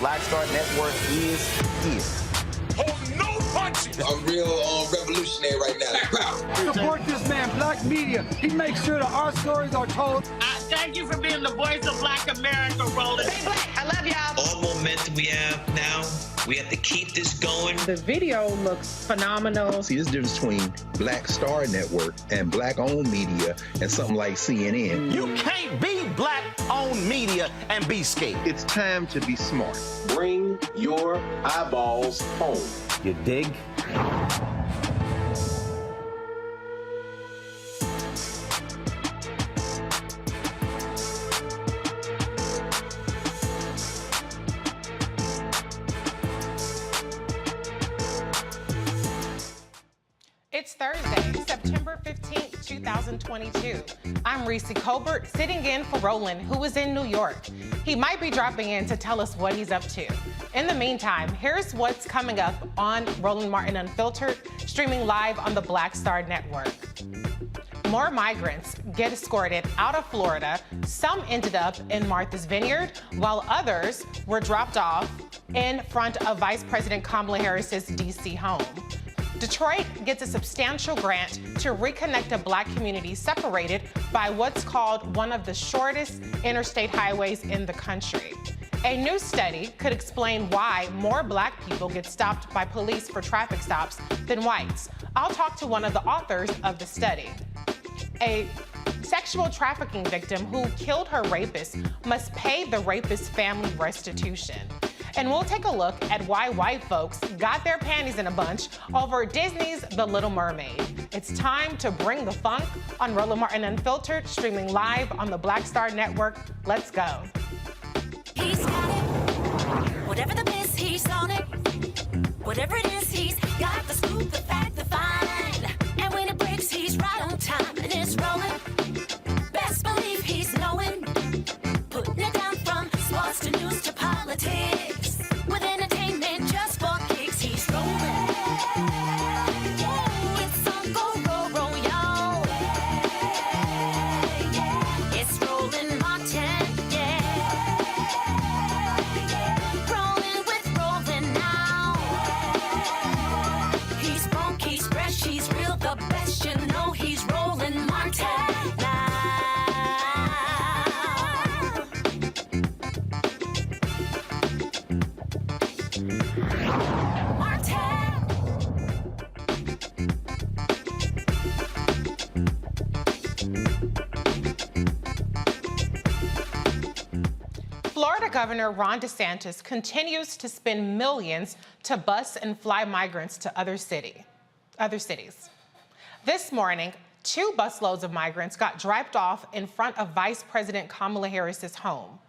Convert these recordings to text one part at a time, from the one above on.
Black Star Network is here. Hold no punches! I'm real revolutionary right now. Support this man, Black Media. He makes sure that our stories are told. Thank you for being the voice of Black America, Roland. Stay black. I love y'all. All momentum we have now, we have to keep this going. The video looks phenomenal. See, this difference between Black Star Network and Black-owned media and something like CNN. You can't be Black-owned media and be scared. It's time to be smart. Bring your eyeballs home. You dig? It's Thursday, September 15th, 2022. I'm Reese Colbert, sitting in for Roland, who is in New York. He might be dropping in to tell us what he's up to. In the meantime, here's what's coming up on Roland Martin Unfiltered, streaming live on the Black Star Network. More migrants get escorted out of Florida. Some ended up in Martha's Vineyard, while others were dropped off in front of Vice President Kamala Harris's D.C. home. Detroit gets a substantial grant to reconnect a Black community separated by what's called one of the shortest interstate highways in the country. A new study could explain why more Black people get stopped by police for traffic stops than whites. I'll talk to one of the authors of the study. A sexual trafficking victim who killed her rapist must pay the rapist's family restitution. And we'll take a look at why white folks got their panties in a bunch over Disney's The Little Mermaid. It's time to bring the funk on Roland Martin Unfiltered, streaming live on the Black Star Network. Let's go. He's got it. Whatever the miss, he's on it. Whatever it is, he's got the scoop, the fact, the find. And when it breaks, he's right on time and it's rolling. Best believe he's knowing. Putting it down from sports to news to politics. With entertainment just for kicks, he's rolling. It's on go, roll, y'all. It's Roland Martin, yeah. Rolling with Roland now. He's rolling. Governor Ron DeSantis continues to spend millions to bus and fly migrants to other cities. This morning, 2 busloads of migrants got dropped off in front of Vice President Kamala Harris's home.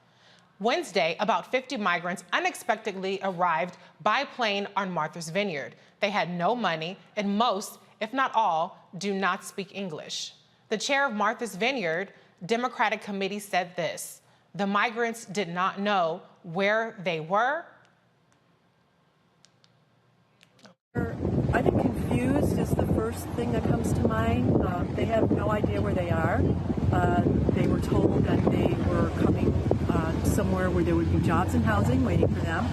Wednesday, about 50 migrants unexpectedly arrived by plane on Martha's Vineyard. They had no money, and most, if not all, do not speak English. The chair of Martha's Vineyard Democratic Committee said this: the migrants did not know where they were. I think confused is the first thing that comes to mind. They have no idea where they are. They were told that they were coming somewhere where there would be jobs and housing waiting for them.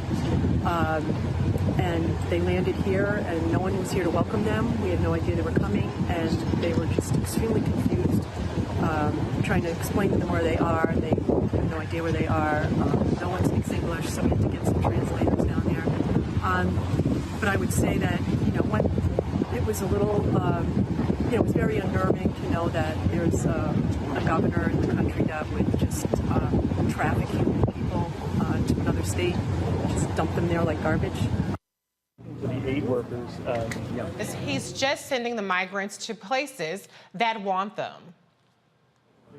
And they landed here and no one was here to welcome them. We had no idea they were coming, and they were just extremely confused, trying to explain to them where they are. They have no idea where they are. No one speaks English, so we had to get some translators down there. But I would say that, when it was a little, it was very unnerving to know that there's a governor in the country that would just traffic people to another state, just dump them there like garbage. The aid workers, He's just sending the migrants to places that want them.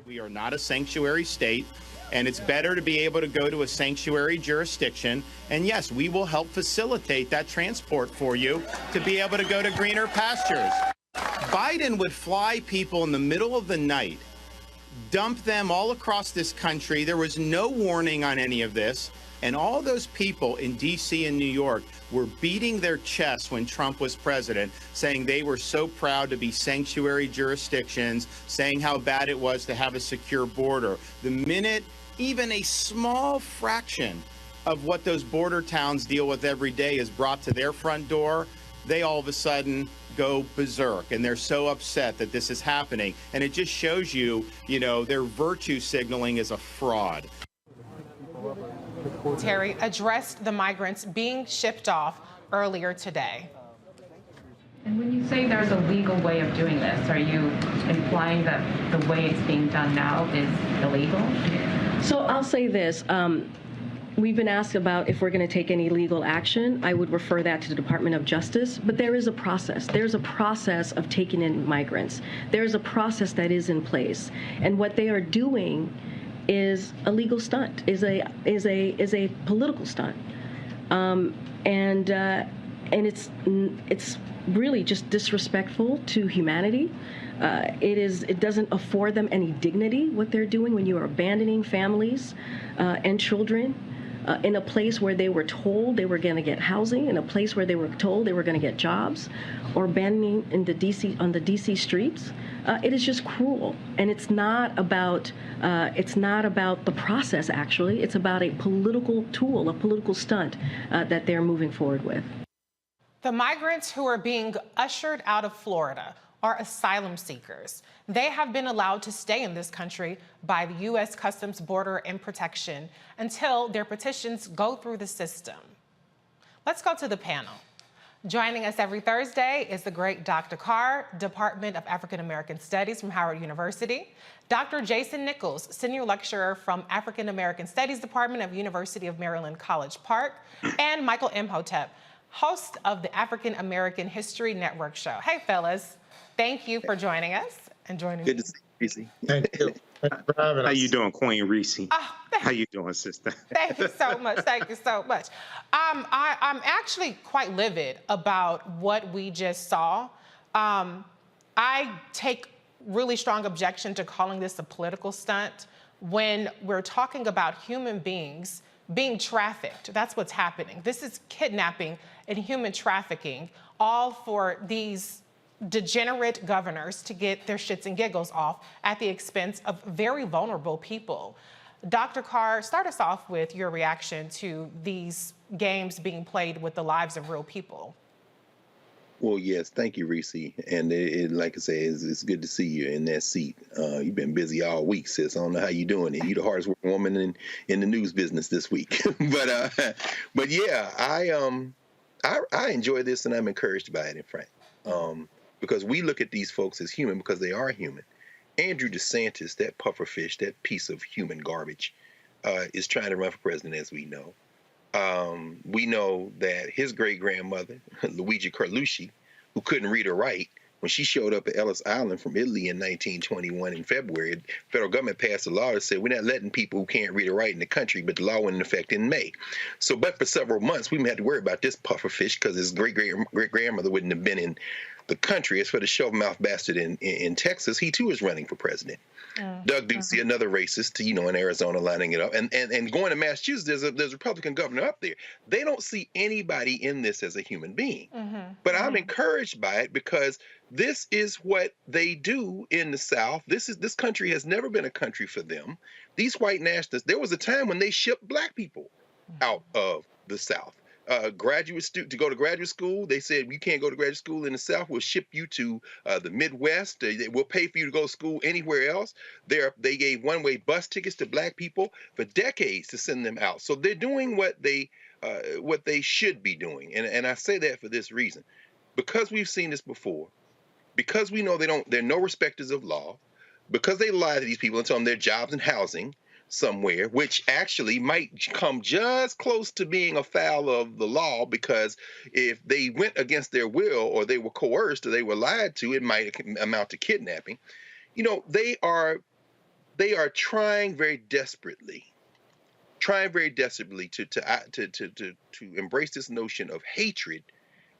We are not a sanctuary state, and it's better to be able to go to a sanctuary jurisdiction. And yes, we will help facilitate that transport for you to be able to go to greener pastures. Biden would fly people in the middle of the night, dump them all across this country. There was no warning on any of this. And all those people in D.C. and New York were beating their chests when Trump was president, saying they were so proud to be sanctuary jurisdictions, saying how bad it was to have a secure border. The minute even a small fraction of what those border towns deal with every day is brought to their front door, they all of a sudden go berserk, and they're so upset that this is happening. And it just shows you, their virtue signaling is a fraud. Terry addressed the migrants being shipped off earlier today. And when you say there's a legal way of doing this, are you implying that the way it's being done now is illegal? So I'll say this. We've been asked about if we're going to take any legal action. I would refer that to the Department of Justice. But there is a process. There's a process of taking in migrants. There's a process that is in place. And what they are doing is a legal stunt, is a political stunt, and it's really just disrespectful to humanity. It doesn't afford them any dignity what they're doing when you are abandoning families and children in a place where they were told they were going to get housing, in a place where they were told they were going to get jobs, or abandoning on the DC streets. It is just cruel, and it's not about the process. Actually, it's about a political tool, a political stunt that they're moving forward with. The migrants who are being ushered out of Florida are asylum seekers. They have been allowed to stay in this country by the U.S. Customs, Border and Protection until their petitions go through the system. Let's go to the panel. Joining us every Thursday is the great Dr. Carr, Department of African American Studies from Howard University, Dr. Jason Nichols, Senior Lecturer from African American Studies Department of University of Maryland College Park, and Michael Imhotep, host of the African American History Network show. Hey, fellas. Thank you for joining us and joining me. Good to see you, Reese. Thank you. Thanks for having us. How you doing, Queen Reese? Oh, How you doing, sister? Thank you so much. Thank you so much. I'm actually quite livid about what we just saw. I take really strong objection to calling this a political stunt when we're talking about human beings being trafficked. That's what's happening. This is kidnapping and human trafficking, all for these degenerate governors to get their shits and giggles off at the expense of very vulnerable people. Dr. Carr, start us off with your reaction to these games being played with the lives of real people. Well, yes, thank you, Reese. And like I say, it's good to see you in that seat. You've been busy all week, sis. I don't know how you're doing it. You're the hardest working woman in the news business this week. but yeah, I enjoy this, and I'm encouraged by it, in fact. Because we look at these folks as human because they are human. Andrew DeSantis, that pufferfish, that piece of human garbage, is trying to run for president, as we know. We know that his great-grandmother, Luigi Carlucci, who couldn't read or write, when she showed up at Ellis Island from Italy in 1921 in February, the federal government passed a law that said we're not letting people who can't read or write in the country, but the law went into effect in May. So, but for several months, we had to worry about this pufferfish because his great-grandmother wouldn't have been in the country. As for the shove-mouth bastard in Texas, he too is running for president. Doug Ducey, another racist, in Arizona, lining it up. And going to Massachusetts, there's a Republican governor up there. They don't see anybody in this as a human being. But I'm encouraged by it because this is what they do in the South. This country has never been a country for them. These white nationalists, there was a time when they shipped black people out of the South. To go to graduate school, they said, you can't go to graduate school in the South. We'll ship you to the Midwest. We'll pay for you to go to school anywhere else. They gave one-way bus tickets to black people for decades to send them out. So they're doing what they should be doing. And I say that for this reason. Because we've seen this before, because we know they're no respecters of law, because they lie to these people and tell them their jobs and housing somewhere, which actually might come just close to being afoul of the law, because if they went against their will or they were coerced or they were lied to, it might amount to kidnapping. They are trying very desperately to embrace this notion of hatred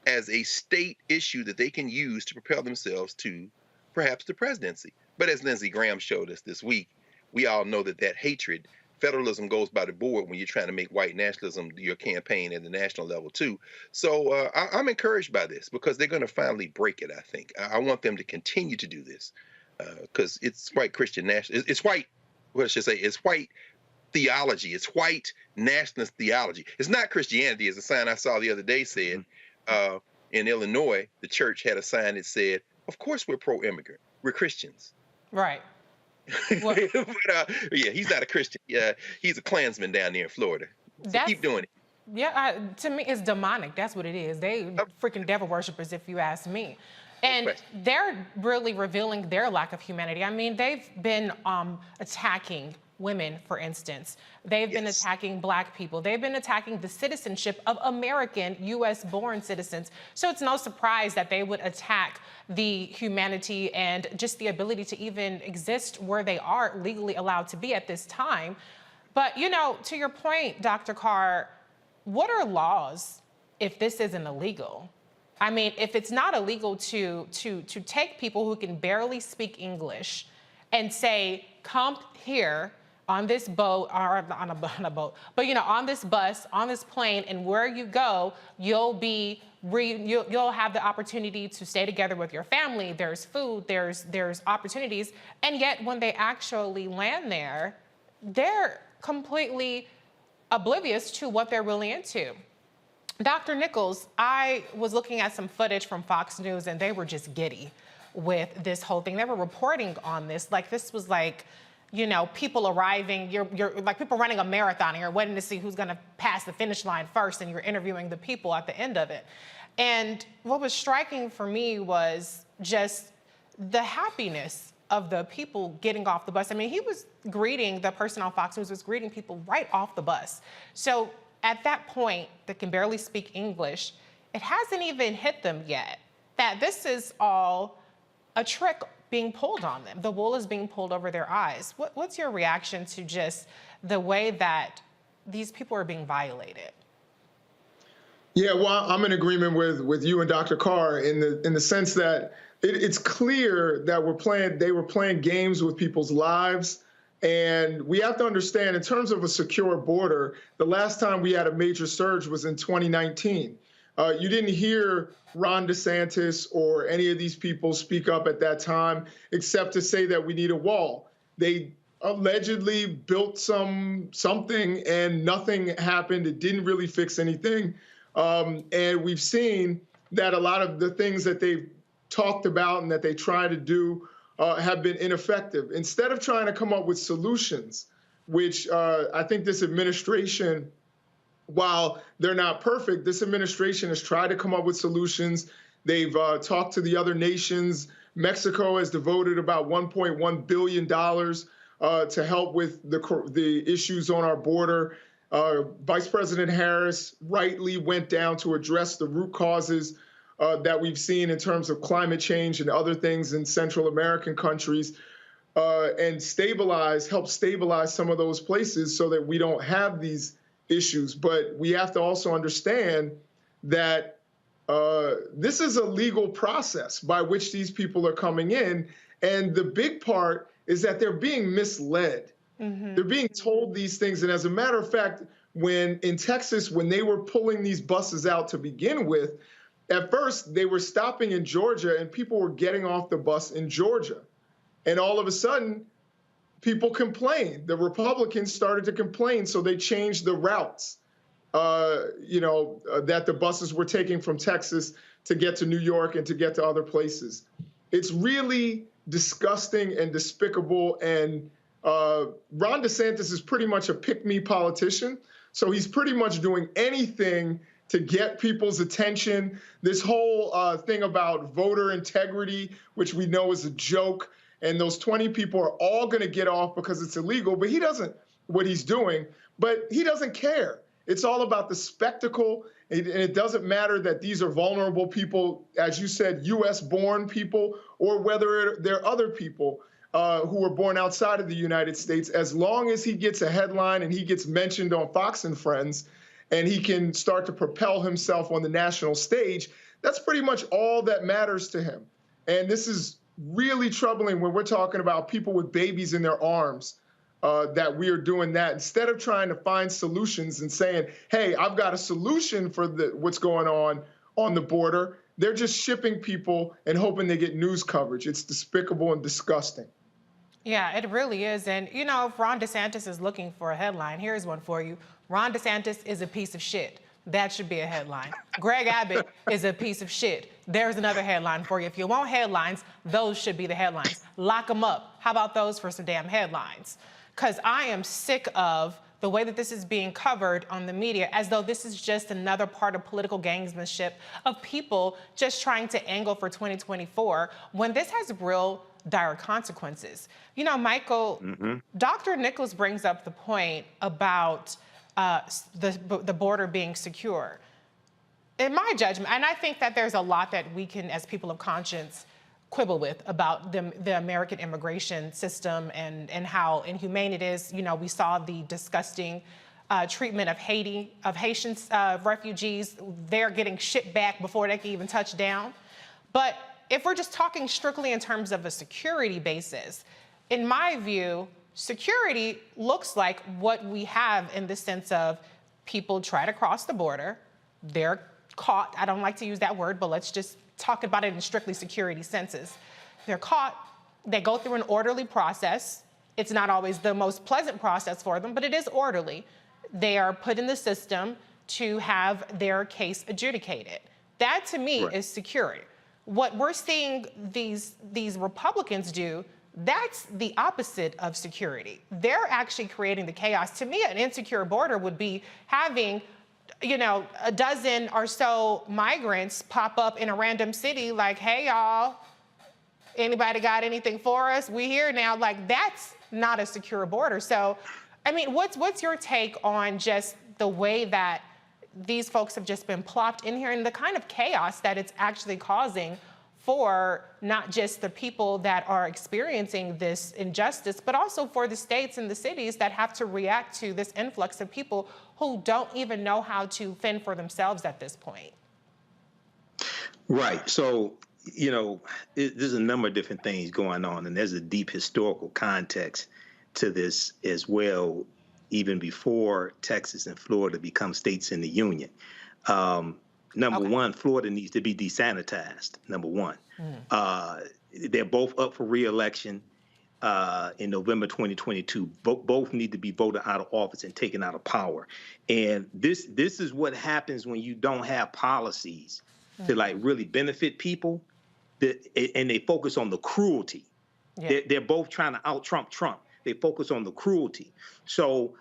as a state issue that they can use to propel themselves to perhaps the presidency. But as Lindsey Graham showed us this week, we all know that hatred, federalism goes by the board when you're trying to make white nationalism your campaign at the national level too. So I'm encouraged by this because they're going to finally break it, I think. I want them to continue to do this because it's white Christian national. It's white, what should I say? It's white theology. It's white nationalist theology. It's not Christianity, as a sign I saw the other day said. In Illinois, the church had a sign that said, of course we're pro-immigrant. We're Christians. Right. But, yeah, he's not a Christian. He's a Klansman down there in Florida. So keep doing it. Yeah, to me, it's demonic. That's what it is. They freaking devil worshippers, if you ask me. And they're really revealing their lack of humanity. I mean, they've been attacking women, for instance. They've been attacking black people. They've been attacking the citizenship of American U.S.-born citizens. So it's no surprise that they would attack the humanity and just the ability to even exist where they are legally allowed to be at this time. But, to your point, Dr. Carr, what are laws if this isn't illegal? I mean, if it's not illegal to take people who can barely speak English and say, come here on this boat, or on a boat, but on this bus, on this plane, and where you go, you'll have the opportunity to stay together with your family. There's food, there's opportunities, and yet when they actually land there, they're completely oblivious to what they're really into. Dr. Nichols, I was looking at some footage from Fox News, and they were just giddy with this whole thing. They were reporting on this like this was like, people arriving, you're like people running a marathon and you're waiting to see who's going to pass the finish line first, and you're interviewing the people at the end of it. And what was striking for me was just the happiness of the people getting off the bus. I mean, the person on Fox News was greeting people right off the bus. So at that point, that can barely speak English, it hasn't even hit them yet that this is all a trick being pulled on them. The wool is being pulled over their eyes. What's your reaction to just the way that these people are being violated? Yeah, well, I'm in agreement with you and Dr. Carr in the sense that it's clear that they were playing games with people's lives. And we have to understand, in terms of a secure border, the last time we had a major surge was in 2019. You didn't hear Ron DeSantis or any of these people speak up at that time, except to say that we need a wall. They allegedly built something and nothing happened. It didn't really fix anything. And we've seen that a lot of the things that they've talked about and that they try to do have been ineffective. Instead of trying to come up with solutions, which I think this administration, while they're not perfect, this administration has tried to come up with solutions. They've talked to the other nations. Mexico has devoted about $1.1 billion to help with the issues on our border. Vice President Harris rightly went down to address the root causes that we've seen in terms of climate change and other things in Central American countries, and help stabilize some of those places so that we don't have these issues. But we have to also understand that this is a legal process by which these people are coming in. And the big part is that they're being misled. They're being told these things. And as a matter of fact, in Texas, when they were pulling these buses out to begin with, at first they were stopping in Georgia and people were getting off the bus in Georgia. And all of a sudden, people complained. The Republicans started to complain, so they changed the routes, that the buses were taking from Texas to get to New York and to get to other places. It's really disgusting and despicable. And Ron DeSantis is pretty much a pick-me politician. So he's pretty much doing anything to get people's attention. This whole thing about voter integrity, which we know is a joke, and those 20 people are all going to get off because it's illegal, but he doesn't, what he's doing, but he doesn't care. It's all about the spectacle, and it doesn't matter that these are vulnerable people, as you said, U.S.-born people, or whether they're other people who were born outside of the United States. As long as he gets a headline and he gets mentioned on Fox and Friends, and he can start to propel himself on the national stage, that's pretty much all that matters to him. And this is really troubling when we're talking about people with babies in their arms, that we are doing that. Instead of trying to find solutions and saying, hey, I've got a solution for what's going on the border, they're just shipping people and hoping they get news coverage. It's despicable and disgusting. Yeah, it really is. And, if Ron DeSantis is looking for a headline, here's one for you. Ron DeSantis is a piece of shit. That should be a headline. Greg Abbott is a piece of shit. There's another headline for you. If you want headlines, those should be the headlines. Lock them up. How about those for some damn headlines? Because I am sick of the way that this is being covered on the media, as though this is just another part of political gamesmanship of people just trying to angle for 2024, when this has real dire consequences. Michael, Dr. Nichols brings up the point about the border being secure. In my judgment, and I think that there's a lot that we can, as people of conscience, quibble with about the American immigration system and how inhumane it is. We saw the disgusting treatment of Haitian refugees. They're getting shipped back before they can even touch down. But if we're just talking strictly in terms of a security basis, in my view, security looks like what we have in the sense of people try to cross the border, they're caught. I don't like to use that word, but let's just talk about it in strictly security senses. They're caught, they go through an orderly process. It's not always the most pleasant process for them, but it is orderly. They are put in the system to have their case adjudicated. That, to me, is security. What we're seeing these Republicans do, that's the opposite of security. They're actually creating the chaos. To me, an insecure border would be having, a dozen or so migrants pop up in a random city like, hey, y'all, anybody got anything for us? We here now. Like, that's not a secure border. So, what's your take on just the way that these folks have just been plopped in here and the kind of chaos that it's actually causing for not just the people that are experiencing this injustice, but also for the states and the cities that have to react to this influx of people who don't even know how to fend for themselves at this point? Right. So, there's a number of different things going on, and there's a deep historical context to this as well, even before Texas and Florida become states in the union. Number one, Florida needs to be desanitized, number one. They're both up for re-election in November 2022. Both need to be voted out of office and taken out of power. And this is what happens when you don't have policies to really benefit people, and they focus on the cruelty. Yeah. They're both trying to out-Trump Trump. They focus on the cruelty. So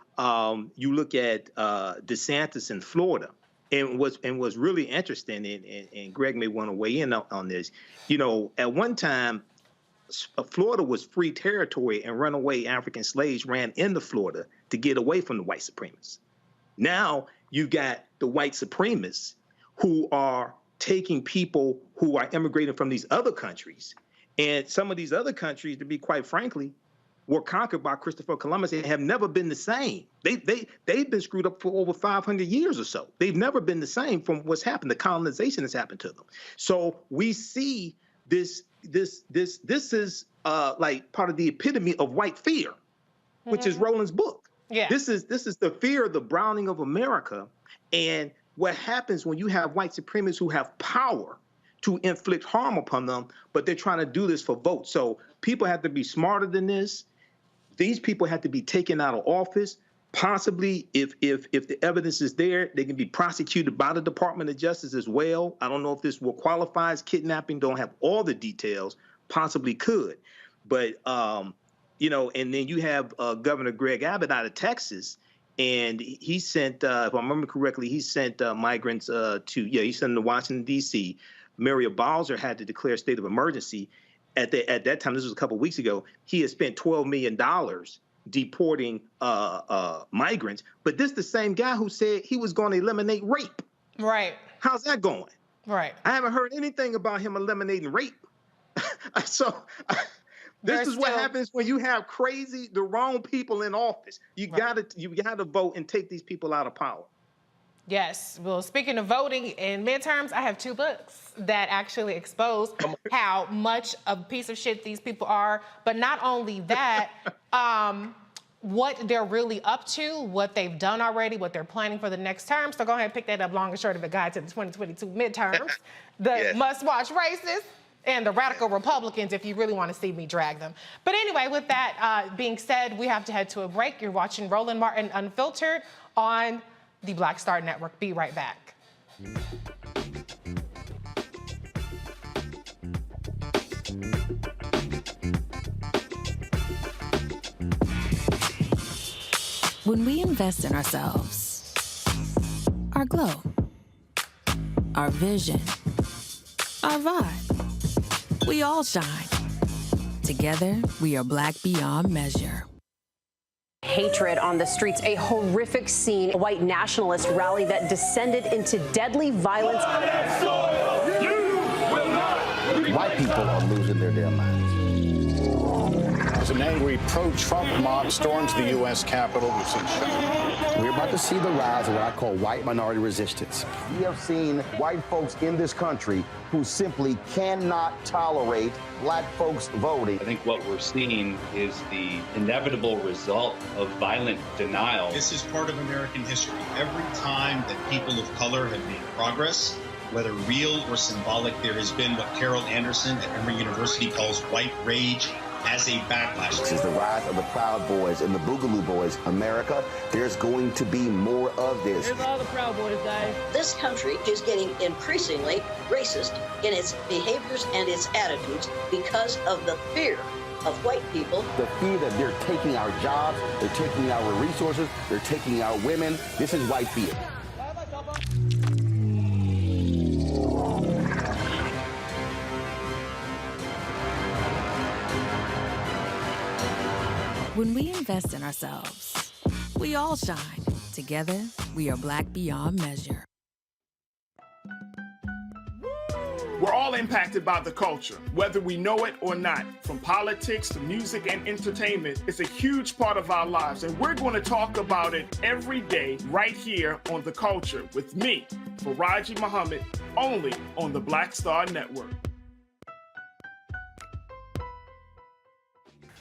you look at DeSantis in Florida. And what's really interesting, and Greg may want to weigh in on this, at one time, Florida was free territory, and runaway African slaves ran into Florida to get away from the white supremacists. Now you got the white supremacists who are taking people who are immigrating from these other countries, and some of these other countries, to be quite frankly, were conquered by Christopher Columbus and have never been the same. They've been screwed up for over 500 years or so. They've never been the same from what's happened. The colonization has happened to them. So we see this is like part of the epitome of white fear, which is Roland's book. Yeah. This is the fear of the browning of America. And what happens when you have white supremacists who have power to inflict harm upon them, but they're trying to do this for votes. So people have to be smarter than this. These people have to be taken out of office. Possibly, if the evidence is there, they can be prosecuted by the Department of Justice as well. I don't know if this will qualify as kidnapping. Don't have all the details. Possibly could. But, you know, and then you have Governor Greg Abbott out of Texas, and he sent, if I remember correctly, he sent migrants he sent them to Washington, D.C. Muriel Bowser had to declare a state of emergency. At that time, this was a couple of weeks ago, he had spent $12 million deporting migrants. But this is the same guy who said he was going to eliminate rape. Right. How's that going? Right. I haven't heard anything about him eliminating rape. So this is what happens when you have the wrong people in office. You gotta vote and take these people out of power. Yes. Well, speaking of voting in midterms, I have 2 books that actually expose how much of a piece of shit these people are. But not only that, what they're really up to, what they've done already, what they're planning for the next term. So go ahead and pick that up, long and short of a guide to the 2022 midterms. The must-watch races and the radical Republicans, if you really want to see me drag them. But anyway, with that being said, we have to head to a break. You're watching Roland Martin Unfiltered on the Black Star Network. Be right back. When we invest in ourselves, our glow, our vision, our vibe, we all shine. Together, we are Black beyond measure. Hatred on the streets, a horrific scene, a white nationalist rally that descended into deadly violence. White people are losing their damn minds. As an angry pro-Trump mob storms the U.S. Capitol, we're about to see the rise of what I call white minority resistance. We have seen white folks in this country who simply cannot tolerate black folks voting. I think what we're seeing is the inevitable result of violent denial. This is part of American history. Every time that people of color have made progress, whether real or symbolic, there has been what Carol Anderson at Emory University calls white rage as a backlash. This is the rise of the Proud Boys and the Boogaloo Boys. America, there's going to be more of this. Here's all the Proud Boys, guys. This country is getting increasingly racist in its behaviors and its attitudes because of the fear of white people. The fear that they're taking our jobs, they're taking our resources, they're taking our women. This is white fear. When we invest in ourselves, we all shine. Together, we are Black beyond measure. We're all impacted by the culture, whether we know it or not. From politics to music and entertainment, it's a huge part of our lives, and we're going to talk about it every day right here on The Culture with me, Faraji Muhammad, only on the Black Star Network.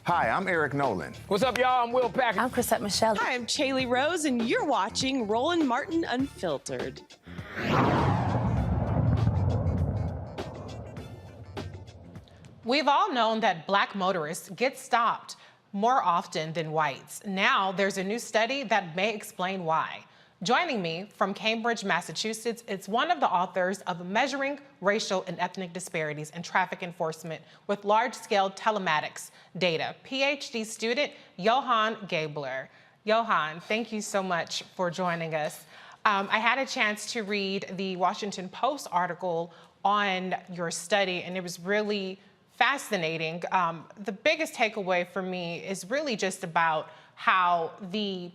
Hi, I'm Eric Nolan. What's up, y'all? I'm Will Packer. I'm Chrisette Michelle. Hi, I'm Chaley Rose, and you're watching Roland Martin Unfiltered. We've all known that black motorists get stopped more often than whites. Now there's a new study that may explain why. Joining me from Cambridge, Massachusetts, it's one of the authors of Measuring Racial and Ethnic Disparities in Traffic Enforcement with Large-Scale Telematics Data, PhD student Johan Gabler. Johan, thank you so much for joining us. I had a chance to read the Washington Post article on your study, and it was really fascinating. The biggest takeaway for me is really just about how the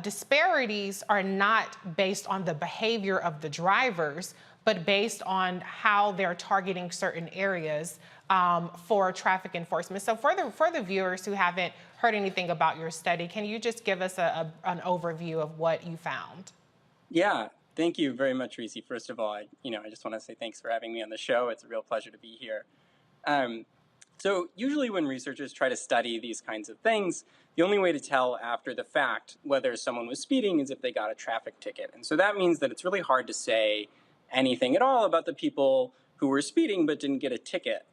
disparities are not based on the behavior of the drivers, but based on how they're targeting certain areas for traffic enforcement. So for the viewers who haven't heard anything about your study, can you just give us an overview of what you found? Yeah, thank you very much, Reese. First of all, I just want to say thanks for having me on the show. It's a real pleasure to be here. So usually when researchers try to study these kinds of things, the only way to tell after the fact whether someone was speeding is if they got a traffic ticket. And so that means that it's really hard to say anything at all about the people who were speeding but didn't get a ticket.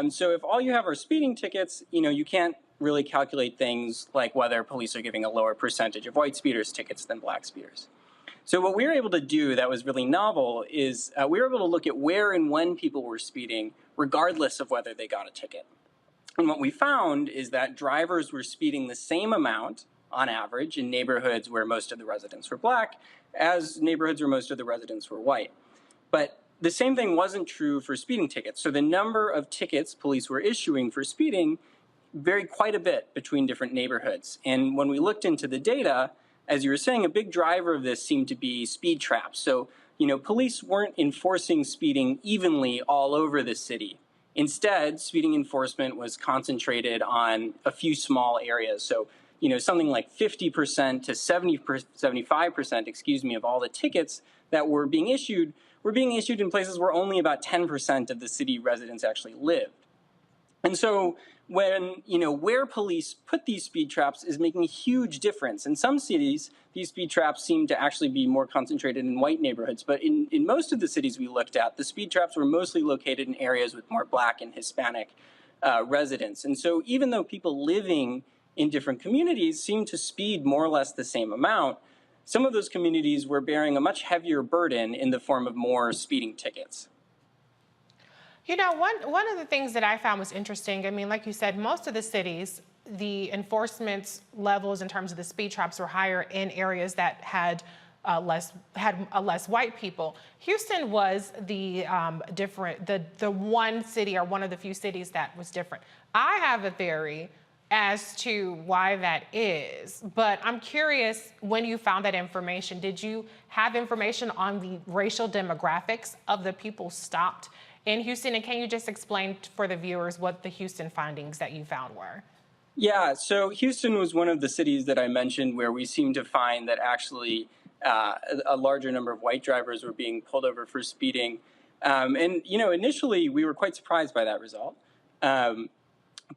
So if all you have are speeding tickets, you can't really calculate things like whether police are giving a lower percentage of white speeders tickets than black speeders. So what we were able to do that was really novel is we were able to look at where and when people were speeding, regardless of whether they got a ticket. And what we found is that drivers were speeding the same amount on average in neighborhoods where most of the residents were black as neighborhoods where most of the residents were white. But the same thing wasn't true for speeding tickets. So the number of tickets police were issuing for speeding varied quite a bit between different neighborhoods. And when we looked into the data, as you were saying, a big driver of this seemed to be speed traps. So, police weren't enforcing speeding evenly all over the city. Instead, speeding enforcement was concentrated on a few small areas. So, something like 50% to 75%, of all the tickets that were being issued in places where only about 10% of the city residents actually lived. And so when, where police put these speed traps is making a huge difference. In some cities, these speed traps seem to actually be more concentrated in white neighborhoods. But in most of the cities we looked at, the speed traps were mostly located in areas with more black and Hispanic residents. And so even though people living in different communities seemed to speed more or less the same amount, some of those communities were bearing a much heavier burden in the form of more speeding tickets. One of the things that I found was interesting, like you said, most of the cities, the enforcement levels in terms of the speed traps were higher in areas that had less white people. Houston was the one city or one of the few cities that was different. I have a theory as to why that is, but I'm curious, when you found that information, did you have information on the racial demographics of the people stopped in Houston? And can you just explain for the viewers what the Houston findings that you found were? Yeah, so Houston was one of the cities that I mentioned where we seemed to find that actually a larger number of white drivers were being pulled over for speeding. And, initially we were quite surprised by that result.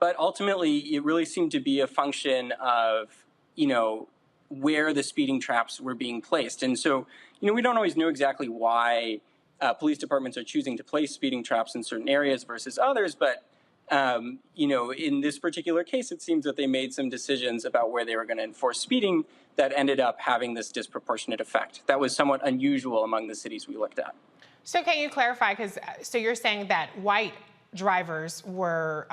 But ultimately, it really seemed to be a function of, where the speeding traps were being placed. And so, we don't always know exactly why police departments are choosing to place speeding traps in certain areas versus others. But, in this particular case, it seems that they made some decisions about where they were going to enforce speeding that ended up having this disproportionate effect. That was somewhat unusual among the cities we looked at. So can you clarify, so you're saying that white drivers were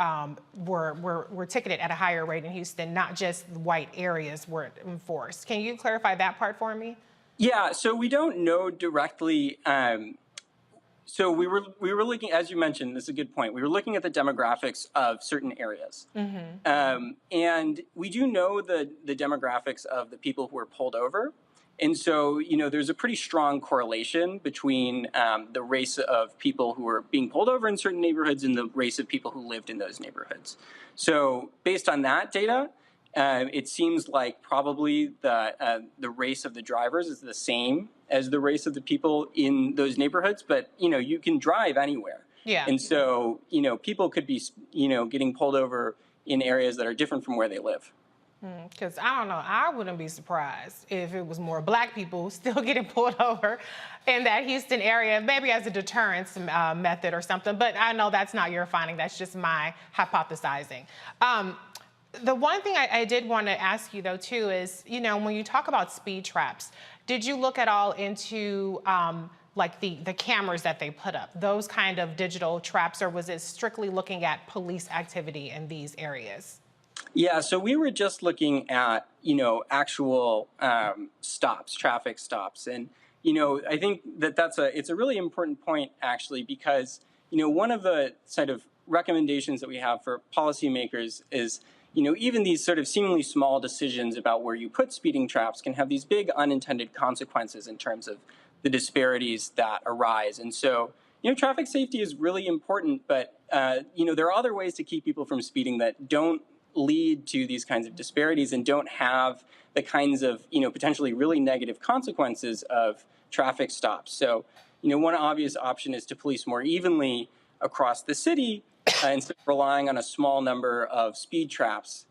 ticketed at a higher rate in Houston, not just white areas were enforced. Can you clarify that part for me? Yeah, so we don't know directly. So we were looking, as you mentioned, this is a good point. We were looking at the demographics of certain areas. Mm-hmm. And we do know the demographics of the people who were pulled over. And so, there's a pretty strong correlation between the race of people who were being pulled over in certain neighborhoods and the race of people who lived in those neighborhoods. So based on that data, it seems like probably the race of the drivers is the same as the race of the people in those neighborhoods. But, you can drive anywhere. Yeah. And so, people could be, getting pulled over in areas that are different from where they live. Because I don't know, I wouldn't be surprised if it was more black people still getting pulled over in that Houston area, maybe as a deterrence method or something. But I know that's not your finding. That's just my hypothesizing. The one thing I did want to ask you, though, too, is, when you talk about speed traps, did you look at all into like the cameras that they put up, those kind of digital traps, or was it strictly looking at police activity in these areas? Yeah, so we were just looking at, actual stops, traffic stops. And, I think that it's a really important point, actually, because, one of the sort of recommendations that we have for policymakers is, even these sort of seemingly small decisions about where you put speeding traps can have these big unintended consequences in terms of the disparities that arise. And so, traffic safety is really important, but, there are other ways to keep people from speeding that don't lead to these kinds of disparities and don't have the kinds of, potentially really negative consequences of traffic stops. So, one obvious option is to police more evenly across the city instead of relying on a small number of speed traps.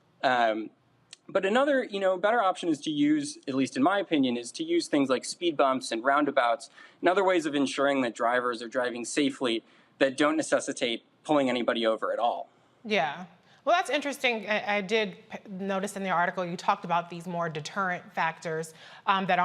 But another, better option is to use, at least in my opinion, is to use things like speed bumps and roundabouts and other ways of ensuring that drivers are driving safely that don't necessitate pulling anybody over at all. Yeah. Well, that's interesting. I did notice in the article you talked about these more deterrent factors that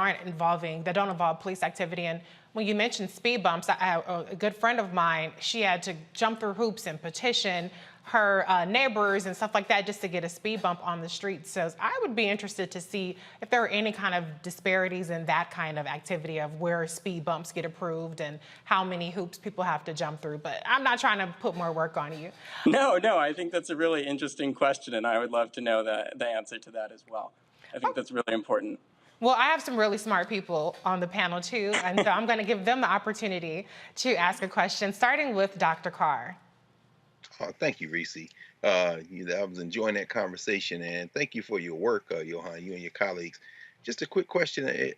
don't involve police activity. And when you mentioned speed bumps, a good friend of mine, she had to jump through hoops and petition her neighbors and stuff like that just to get a speed bump on the street. So I would be interested to see if there are any kind of disparities in that kind of activity of where speed bumps get approved and how many hoops people have to jump through. But I'm not trying to put more work on you. No, I think that's a really interesting question, and I would love to know the answer to that as well. I think that's really important. Well, I have some really smart people on the panel too, and so I'm going to give them the opportunity to ask a question, starting with Dr. Carr. Oh, thank you, Reese. I was enjoying that conversation, and thank you for your work, Johan, you and your colleagues. Just a quick question.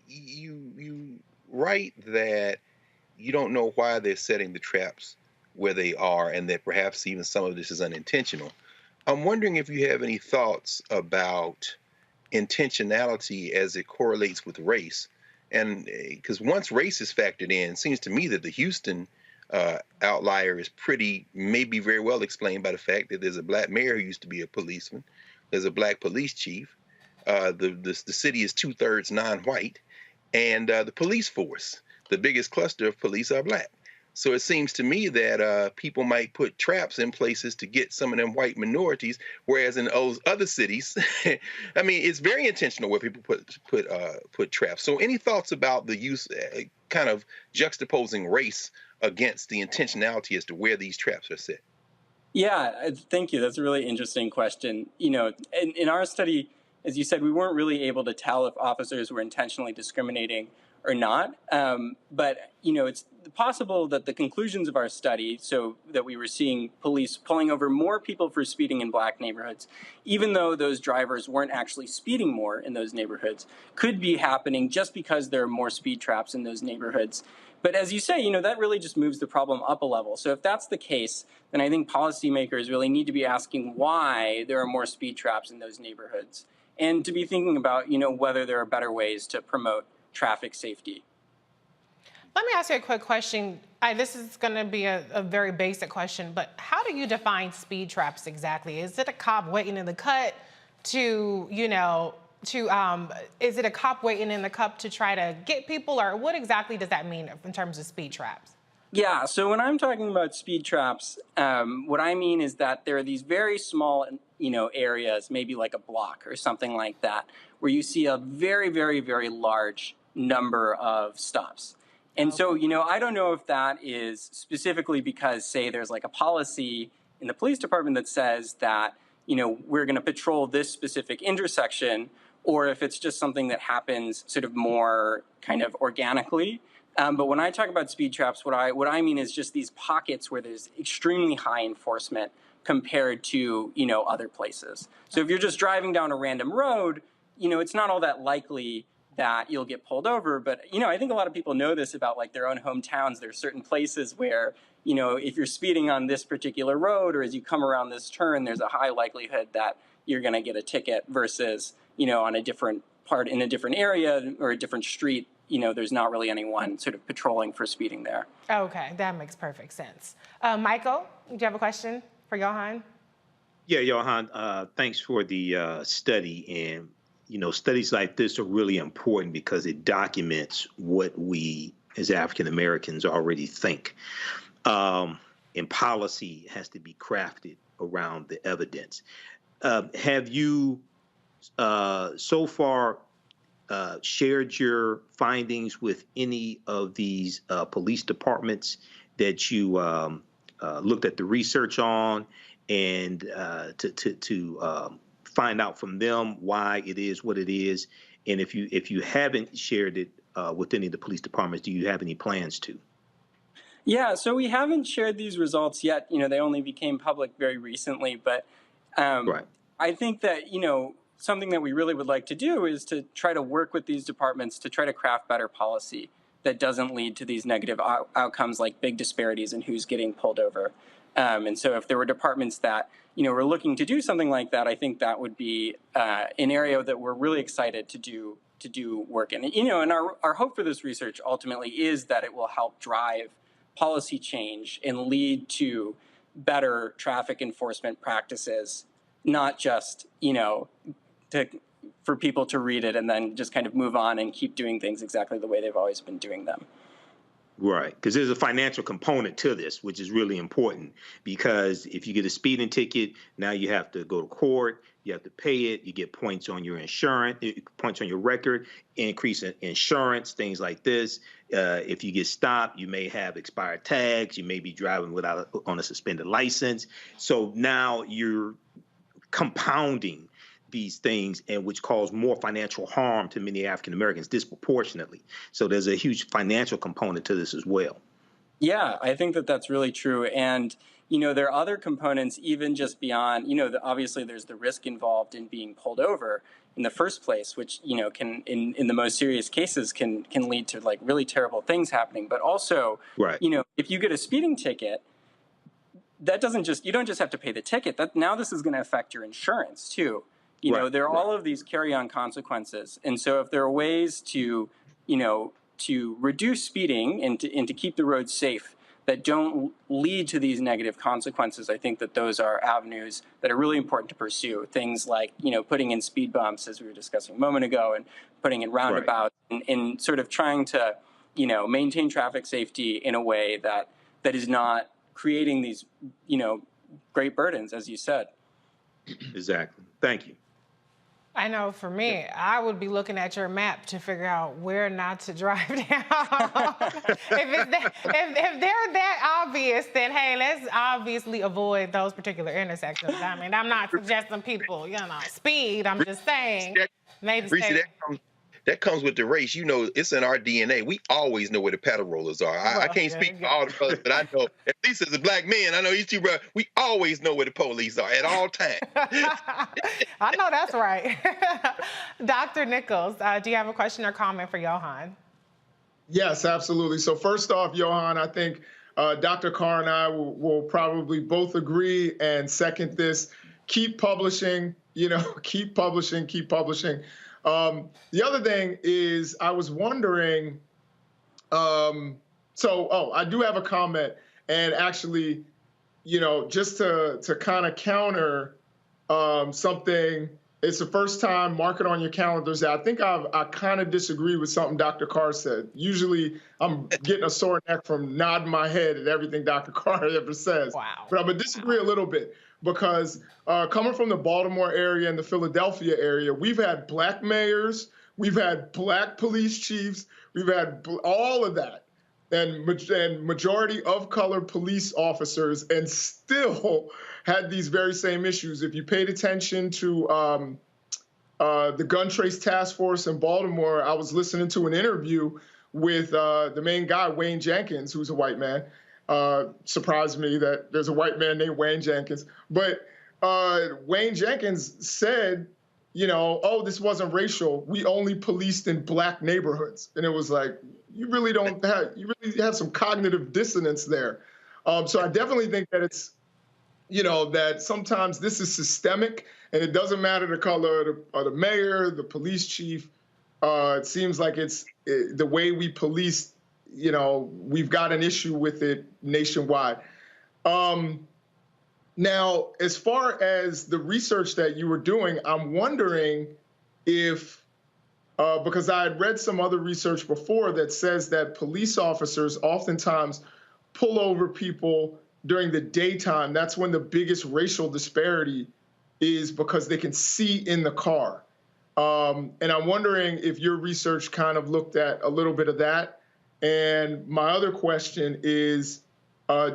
You write that you don't know why they're setting the traps where they are, and that perhaps even some of this is unintentional. I'm wondering if you have any thoughts about intentionality as it correlates with race. And because once race is factored in, it seems to me that the Houston outlier is maybe very well explained by the fact that there's a black mayor who used to be a policeman. There's a black police chief. The city is 2/3 non-white, and the police force, the biggest cluster of police, are black. So it seems to me that people might put traps in places to get some of them white minorities, whereas in those other cities, I mean, it's very intentional where people put traps. So any thoughts about the use, kind of juxtaposing race against the intentionality as to where these traps are set? Yeah, thank you. That's a really interesting question. In our study, as you said, we weren't really able to tell if officers were intentionally discriminating or not. But, it's possible that the conclusions of our study, so that we were seeing police pulling over more people for speeding in black neighborhoods, even though those drivers weren't actually speeding more in those neighborhoods, could be happening just because there are more speed traps in those neighborhoods. But as you say, that really just moves the problem up a level. So if that's the case, then I think policymakers really need to be asking why there are more speed traps in those neighborhoods, and to be thinking about, whether there are better ways to promote traffic safety. Let me ask you a quick question. This is going to be a very basic question, but how do you define speed traps exactly? Is it a cop waiting in the cut is it a cop waiting in the cup to try to get people, or what exactly does that mean in terms of speed traps? Yeah, so when I'm talking about speed traps, what I mean is that there are these very small, areas, maybe like a block or something like that, where you see a very, very, very large number of stops. And so, I don't know if that is specifically because, say, there's like a policy in the police department that says that, we're going to patrol this specific intersection, or if it's just something that happens sort of more kind of organically. But when I talk about speed traps, what I mean is just these pockets where there's extremely high enforcement compared to, other places. So if you're just driving down a random road, it's not all that likely that you'll get pulled over. But, I think a lot of people know this about like their own hometowns. There are certain places where, if you're speeding on this particular road, or as you come around this turn, there's a high likelihood that you're going to get a ticket versus, on a different part in a different area or a different street, there's not really anyone sort of patrolling for speeding there. Okay, that makes perfect sense. Michael, do you have a question for Johan? Yeah, Johan, thanks for the study. And, studies like this are really important because it documents what we as African Americans already think. And policy has to be crafted around the evidence. Have you so far shared your findings with any of these police departments that you looked at the research on, and to find out from them why it is what it is. And if you haven't shared it with any of the police departments, do you have any plans to? Yeah, so we haven't shared these results yet. They only became public very recently, but Right. I think that, something that we really would like to do is to try to work with these departments to try to craft better policy that doesn't lead to these negative outcomes like big disparities in who's getting pulled over. And so if there were departments that, were looking to do something like that, I think that would be an area that we're really excited to do work in. And our hope for this research ultimately is that it will help drive policy change and lead to better traffic enforcement practices, not just, for people to read it and then just kind of move on and keep doing things exactly the way they've always been doing them. Right, because there's a financial component to this, which is really important, because if you get a speeding ticket, now you have to go to court, you have to pay it, you get points on your insurance, points on your record, increase in insurance, things like this. If you get stopped, you may have expired tags, you may be driving on a suspended license. So now you're compounding these things, and which cause more financial harm to many African Americans disproportionately. So there's a huge financial component to this as well. Yeah, I think that that's really true. And, there are other components even just beyond, obviously there's the risk involved in being pulled over in the first place, which, can, in the most serious cases, can lead to like really terrible things happening. But also, right. If you get a speeding ticket, that you don't just have to pay the ticket. Now this is going to affect your insurance too. There are all of these carry-on consequences. And so if there are ways to, to reduce speeding and to keep the roads safe that don't lead to these negative consequences, I think that those are avenues that are really important to pursue. Things like, putting in speed bumps, as we were discussing a moment ago, and putting in roundabouts, and sort of trying to, maintain traffic safety in a way that is not creating these, great burdens, as you said. Exactly. Thank you. I know for me, I would be looking at your map to figure out where not to drive down. if they're that obvious, then hey, let's obviously avoid those particular intersections. I mean, I'm not suggesting people, speed. I'm just saying maybe stay. That comes with the race. It's in our DNA. We always know where the pedal rollers are. I can't speak for all the brothers, but I know, at least as a black man, I know you two brothers, we always know where the police are at all times. I know that's right. Dr. Nichols, do you have a question or comment for Johan? Yes, absolutely. So first off, Johan, I think Dr. Carr and I will probably both agree and second this. Keep publishing, keep publishing, keep publishing. The other thing is I was wondering, I do have a comment, and actually, just to kind of counter something, it's the first time, mark it on your calendars. I think I kind of disagree with something Dr. Carr said. Usually I'm getting a sore neck from nodding my head at everything Dr. Carr ever says. Wow. But I'm going to disagree a little bit. Because coming from the Baltimore area and the Philadelphia area, we've had black mayors, we've had black police chiefs, we've had all of that, and majority of color police officers, and still had these very same issues. If you paid attention to the Gun Trace Task Force in Baltimore, I was listening to an interview with the main guy, Wayne Jenkins, who's a white man. Surprised me that there's a white man named Wayne Jenkins. But Wayne Jenkins said, this wasn't racial. We only policed in black neighborhoods. And it was like, you really have some cognitive dissonance there. So I definitely think that it's, that sometimes this is systemic, and it doesn't matter the color of the mayor, the police chief. It seems like it's the way we police. We've got an issue with it nationwide. Now, as far as the research that you were doing, I'm wondering if, because I had read some other research before that says that police officers oftentimes pull over people during the daytime. That's when the biggest racial disparity is, because they can see in the car. And I'm wondering if your research kind of looked at a little bit of that. And my other question is,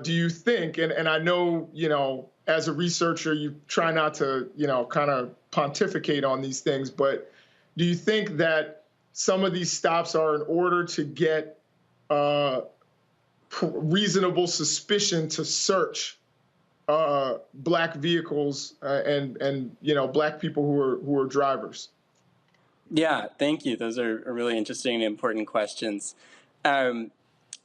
do you think, and I know, as a researcher, you try not to, kind of pontificate on these things, but do you think that some of these stops are in order to get reasonable suspicion to search Black vehicles and Black people who are drivers? Yeah, thank you. Those are really interesting and important questions.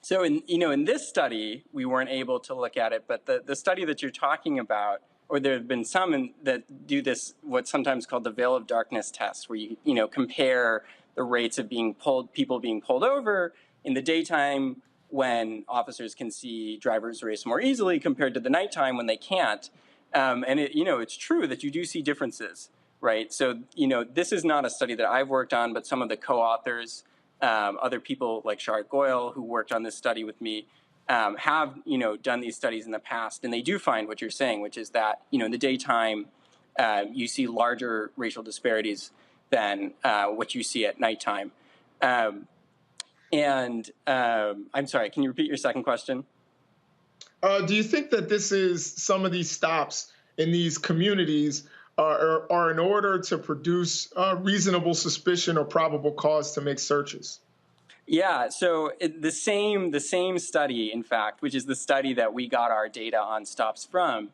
So in this study, we weren't able to look at it, but the study that you're talking about, or there have been some that do this, what's sometimes called the veil of darkness test, where you compare the rates of people being pulled over in the daytime when officers can see drivers race more easily compared to the nighttime when they can't. And it's true that you do see differences, right? So, this is not a study that I've worked on, but some of the co-authors, other people like Shard Goyle, who worked on this study with me, have, done these studies in the past. And they do find what you're saying, which is that, in the daytime, you see larger racial disparities than what you see at nighttime. I'm sorry, can you repeat your second question? Do you think that this is some of these stops in these communities are in order to produce reasonable suspicion or probable cause to make searches? Yeah, so the same study, in fact, which is the study that we got our data on stops from,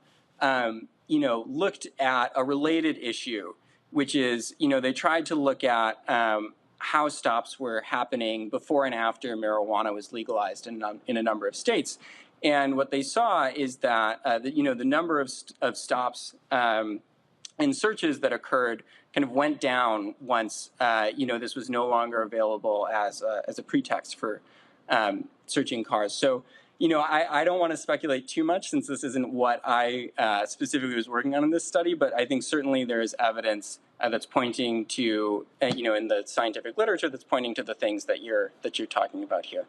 looked at a related issue, which is, they tried to look at how stops were happening before and after marijuana was legalized in a number of states. And what they saw is that, the number of stops and searches that occurred kind of went down once, this was no longer available as a pretext for searching cars. So, I don't want to speculate too much since this isn't what I specifically was working on in this study, but I think certainly there is evidence that's pointing to, in the scientific literature, that's pointing to the things that you're talking about here.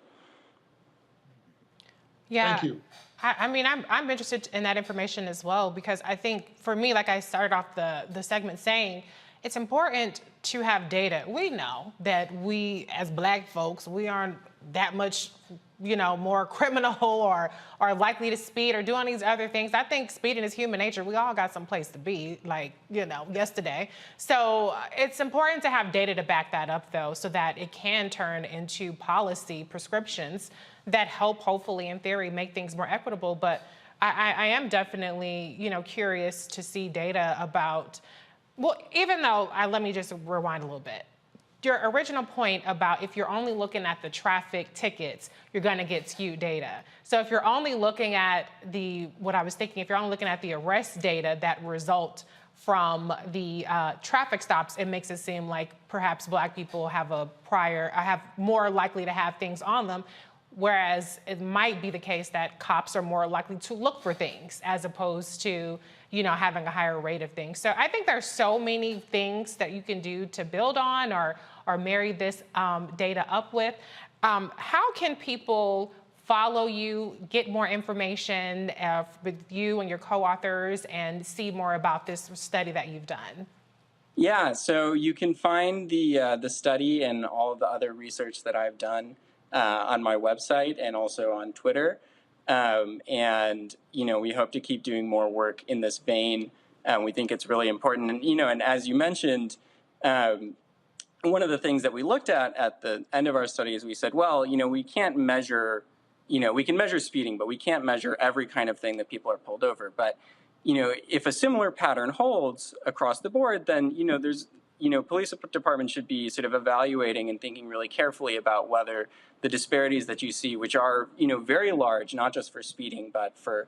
Yeah. Thank you. I'm interested in that information as well, because I think for me, like I started off the segment saying, it's important to have data. We know that we, as Black folks, we aren't that much, more criminal or likely to speed or do all these other things. I think speeding is human nature. We all got some place to be, yesterday. So it's important to have data to back that up, though, so that it can turn into policy prescriptions that help, hopefully, in theory, make things more equitable. But I am definitely, curious to see data about, well, even though, let me just rewind a little bit. Your original point about if you're only looking at the traffic tickets, you're going to get skewed data. So if you're only looking at if you're only looking at the arrest data that result from the traffic stops, it makes it seem like perhaps Black people have more likely to have things on them, whereas it might be the case that cops are more likely to look for things as opposed to, having a higher rate of things. So I think there's so many things that you can do to build on or marry this data up with. How can people follow you, get more information with you and your co-authors, and see more about this study that you've done? Yeah, so you can find the study and all of the other research that I've done on my website and also on Twitter. We hope to keep doing more work in this vein. We think it's really important. And as you mentioned, one of the things that we looked at the end of our study is we said, well, we can't measure, we can measure speeding, but we can't measure every kind of thing that people are pulled over. But, if a similar pattern holds across the board, then, there's, police departments should be sort of evaluating and thinking really carefully about whether the disparities that you see, which are, very large, not just for speeding, but for,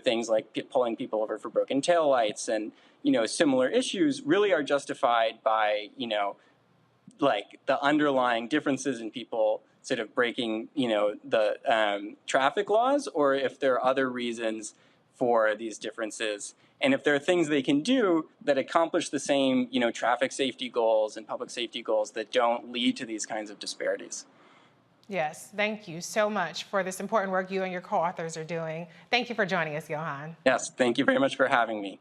things like pulling people over for broken taillights and, similar issues really are justified by, like the underlying differences in people sort of breaking, the traffic laws, or if there are other reasons for these differences. And if there are things they can do that accomplish the same, traffic safety goals and public safety goals that don't lead to these kinds of disparities. Yes, thank you so much for this important work you and your co-authors are doing. Thank you for joining us, Johan. Yes, thank you very much for having me.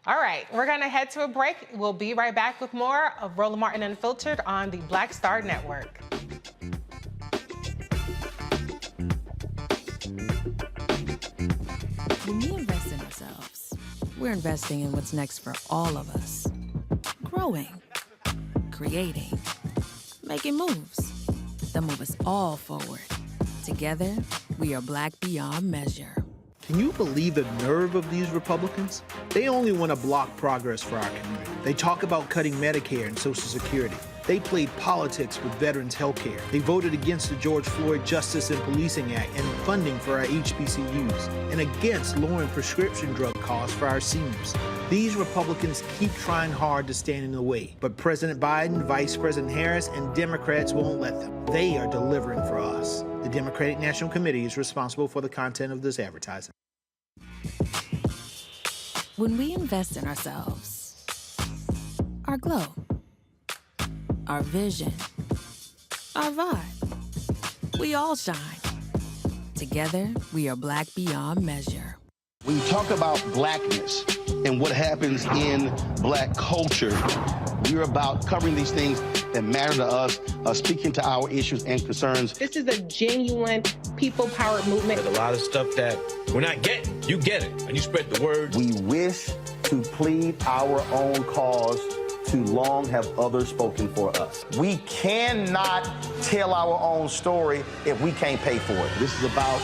All right, we're going to head to a break. We'll be right back with more of Roland Martin Unfiltered on the Black Star Network. we're investing in what's next for all of us. Growing, creating, making moves that move us all forward. Together, we are Black beyond measure. Can you believe the nerve of these Republicans? They only want to block progress for our community. They talk about cutting Medicare and Social Security. They played politics with veterans' health care. They voted against the George Floyd Justice and Policing Act and funding for our HBCUs, and against lowering prescription drug costs for our seniors. These Republicans keep trying hard to stand in the way, but President Biden, Vice President Harris, and Democrats won't let them. They are delivering for us. The Democratic National Committee is responsible for the content of this advertising. When we invest in ourselves, our glow, our vision, our vibe, we all shine. Together, we are Black beyond measure. When you talk about blackness and what happens in Black culture, we're about covering these things that matter to us, speaking to our issues and concerns. This is a genuine people-powered movement. There's a lot of stuff that we're not getting. You get it, and you spread the word. We wish to plead our own cause. Too long have others spoken for us. We cannot tell our own story if we can't pay for it. This is about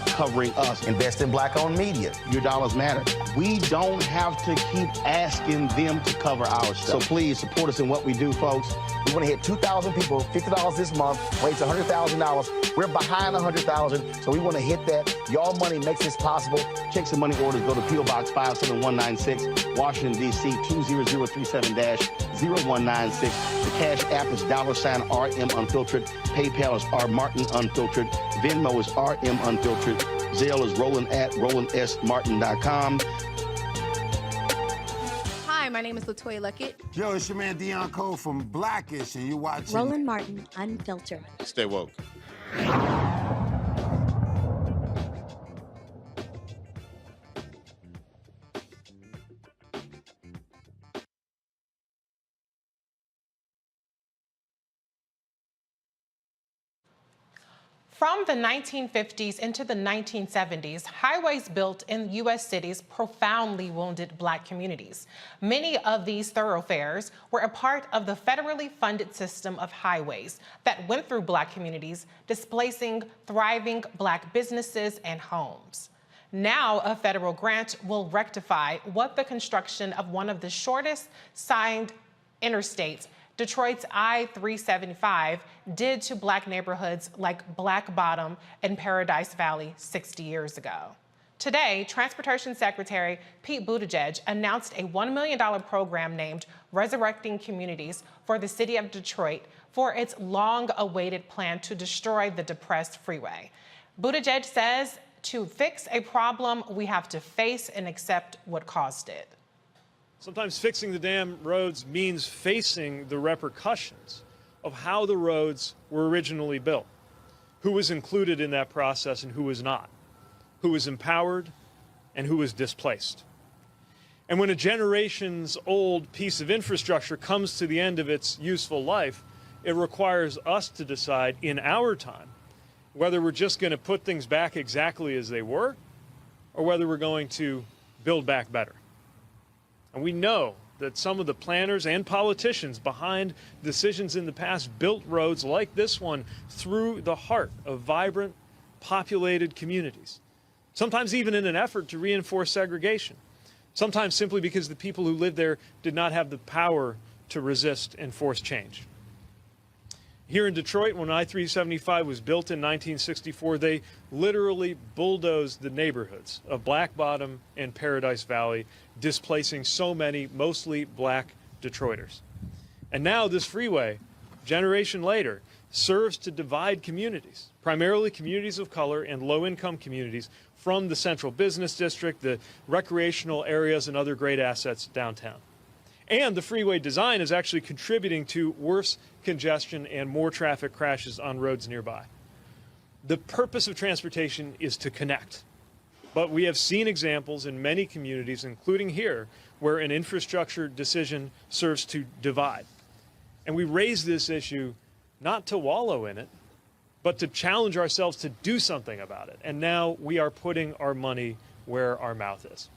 covering us. Invest in Black-owned media. Your dollars matter. We don't have to keep asking them to cover our stuff. So please support us in what we do, folks. We want to hit 2,000 people, $50 this month, raise $100,000. We're behind $100,000, so we want to hit that. Y'all money makes this possible. Checks and money orders go to P.O. Box 57196, Washington, D.C. 20037-0196. The Cash App is $RM Unfiltered. PayPal is R Martin Unfiltered. Venmo is RM Unfiltered. Zelle is Roland at RolandSMartin.com. Hi, my name is LaToya Luckett. Yo, it's your man Dion Cole from Blackish, and you're watching Roland Martin Unfiltered. Stay woke. From the 1950s into the 1970s, highways built in U.S. cities profoundly wounded Black communities. Many of these thoroughfares were a part of the federally funded system of highways that went through Black communities, displacing thriving Black businesses and homes. Now, a federal grant will rectify what the construction of one of the shortest signed interstates, Detroit's I-375, did to Black neighborhoods like Black Bottom and Paradise Valley 60 years ago. Today, Transportation Secretary Pete Buttigieg announced a $1 million program named Resurrecting Communities for the city of Detroit for its long-awaited plan to destroy the depressed freeway. Buttigieg says to fix a problem, we have to face and accept what caused it. Sometimes fixing the damn roads means facing the repercussions of how the roads were originally built, who was included in that process and who was not, who was empowered and who was displaced. And when a generations-old piece of infrastructure comes to the end of its useful life, it requires us to decide in our time whether we're just going to put things back exactly as they were or whether we're going to build back better. And we know that some of the planners and politicians behind decisions in the past built roads like this one through the heart of vibrant, populated communities, sometimes even in an effort to reinforce segregation, sometimes simply because the people who lived there did not have the power to resist and force change. Here in Detroit, when I-375 was built in 1964, they literally bulldozed the neighborhoods of Black Bottom and Paradise Valley, displacing so many, mostly Black Detroiters. And now this freeway, generation later, serves to divide communities, primarily communities of color and low-income communities, from the central business district, the recreational areas, and other great assets downtown. And the freeway design is actually contributing to worse congestion and more traffic crashes on roads nearby. The purpose of transportation is to connect. But we have seen examples in many communities, including here, where an infrastructure decision serves to divide. And we raise this issue not to wallow in it, but to challenge ourselves to do something about it. And now we are putting our money where our mouth is.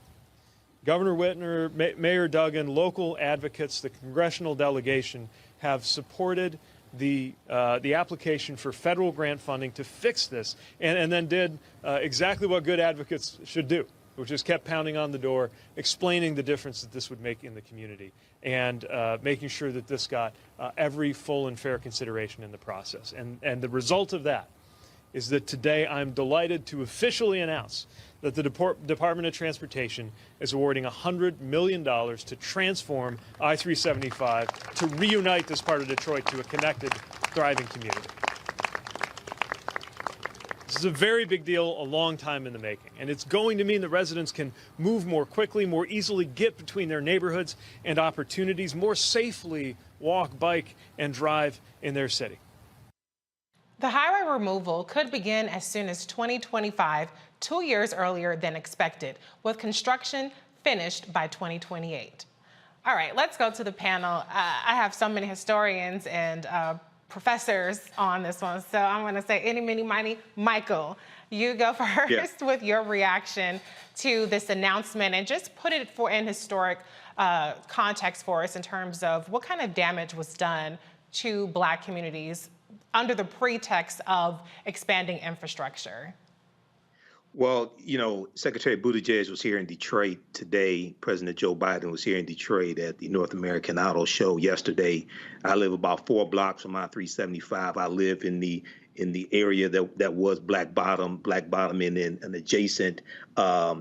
Governor Whitmer, Mayor Duggan, local advocates, the congressional delegation have supported the application for federal grant funding to fix this, and then did exactly what good advocates should do, which is kept pounding on the door, explaining the difference that this would make in the community, and making sure that this got every full and fair consideration in the process. And the result of that is that today I'm delighted to officially announce that the Department of Transportation is awarding $100 million to transform I-375 to reunite this part of Detroit to a connected, thriving community. This is a very big deal, a long time in the making, and it's going to mean that residents can move more quickly, more easily get between their neighborhoods and opportunities, more safely walk, bike, and drive in their city. The highway removal could begin as soon as 2025, 2 years earlier than expected, with construction finished by 2028. All right, let's go to the panel. I have so many historians and professors on this one, so I'm going to say any, mini, miny. Michael, you go first with your reaction to this announcement, and just put it in historic context for us in terms of what kind of damage was done to Black communities under the pretext of expanding infrastructure. Well, you know, Secretary Buttigieg was here in Detroit today. President Joe Biden was here in Detroit at the North American Auto Show yesterday. I live about 4 blocks from I-375. I live in the area that was Black Bottom in an adjacent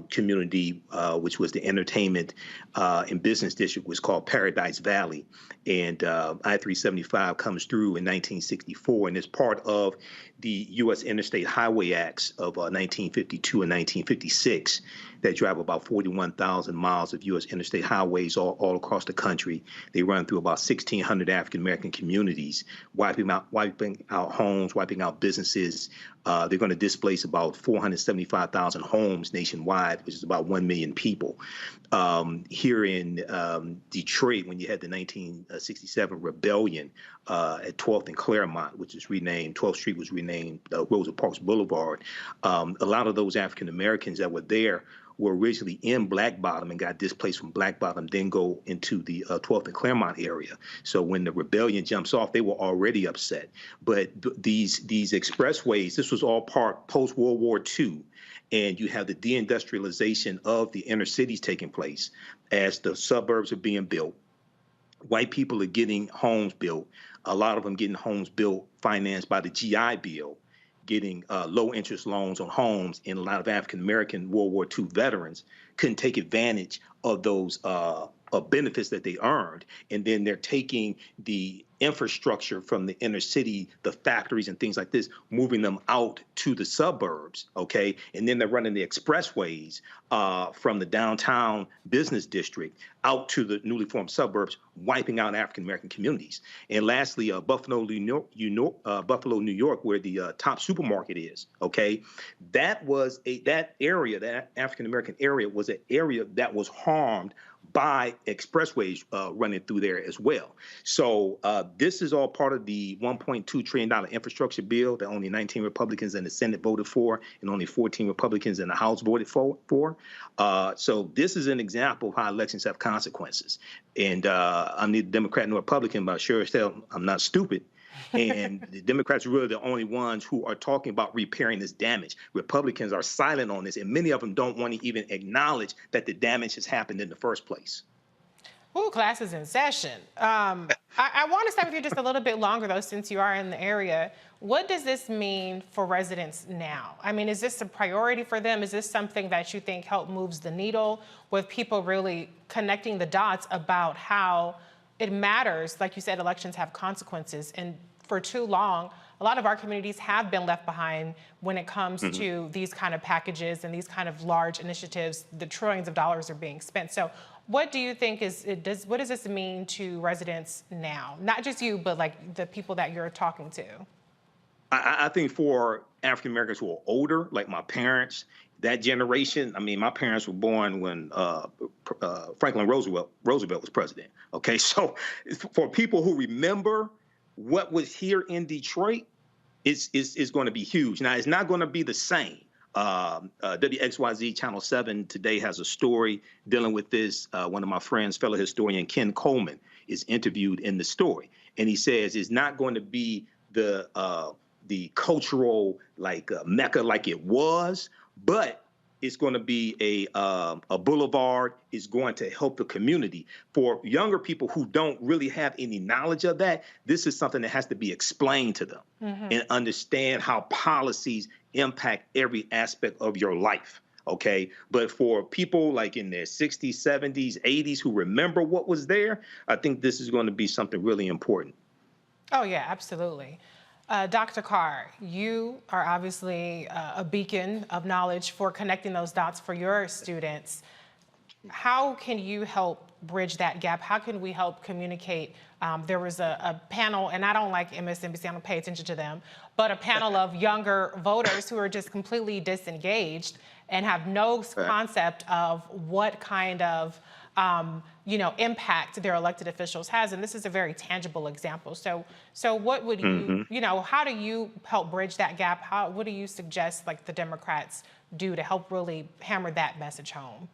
community, which was the entertainment and business district, was called Paradise Valley. And I-375 comes through in 1964, and it's part of the U.S. Interstate Highway Acts of 1952 and 1956 that drive about 41,000 miles of U.S. interstate highways all across the country. They run through about 1,600 African-American communities, wiping out homes, wiping out businesses. They're going to displace about 475,000 homes nationwide, which is about 1 million people. Here in Detroit, when you had the 1967 rebellion at 12th and Claremont, which is renamed, 12th Street was renamed Rosa Parks Boulevard, a lot of those African-Americans that were there were originally in Black Bottom and got displaced from Black Bottom, then go into the 12th and Claremont area. So when the rebellion jumps off, they were already upset. But these expressways, this was all part post-World War II. And you have the deindustrialization of the inner cities taking place as the suburbs are being built. White people are getting homes built, a lot of them getting homes built financed by the GI Bill, getting low interest loans on homes, and a lot of African-American World War II veterans couldn't take advantage of those benefits that they earned. And then they're taking the infrastructure from the inner city, the factories and things like this, moving them out to the suburbs, okay? And then they're running the expressways from the downtown business district out to the newly formed suburbs, wiping out African-American communities. And lastly, Buffalo, New York, where the top supermarket is, okay? That area, that African-American area, was an area that was harmed by expressways running through there as well. So this is all part of the $1.2 trillion infrastructure bill that only 19 Republicans in the Senate voted for and only 14 Republicans in the House voted for. So this is an example of how elections have consequences. And I'm neither Democrat nor Republican, but sure as hell I'm not stupid. And the Democrats are really the only ones who are talking about repairing this damage. Republicans are silent on this, and many of them don't want to even acknowledge that the damage has happened in the first place. Ooh, class is in session. I want to stay with you just a little bit longer, though, since you are in the area. What does this mean for residents now? I mean, is this a priority for them? Is this something that you think moves the needle with people really connecting the dots about how it matters? Like you said, elections have consequences, and for too long, a lot of our communities have been left behind when it comes to these kind of packages and these kind of large initiatives. The trillions of dollars are being spent. So what do you think what does this mean to residents now? Not just you, but like the people that you're talking to. I think for African Americans who are older, like my parents, that generation, I mean, my parents were born when Franklin Roosevelt was president. Okay, so for people who remember what was here in Detroit, it's going to be huge. Now, it's not going to be the same. WXYZ Channel 7 today has a story dealing with this. One of my friends, fellow historian Ken Coleman, is interviewed in the story, and he says it's not going to be the cultural mecca like it was, but it's going to be a boulevard. It's going to help the community. For younger people who don't really have any knowledge of that, this is something that has to be explained to them and understand how policies impact every aspect of your life. Okay. But for people like in their 60s, 70s, 80s who remember what was there, I think this is going to be something really important. Oh, yeah, absolutely. Dr. Carr, you are obviously a beacon of knowledge for connecting those dots for your students. How can you help bridge that gap? How can we help communicate? There was a panel, and I don't like MSNBC, I don't pay attention to them, but a panel of younger voters who are just completely disengaged and have no concept of what kind of impact their elected officials has. And this is a very tangible example. So what would you, how do you help bridge that gap? What do you suggest the Democrats do to help really hammer that message home?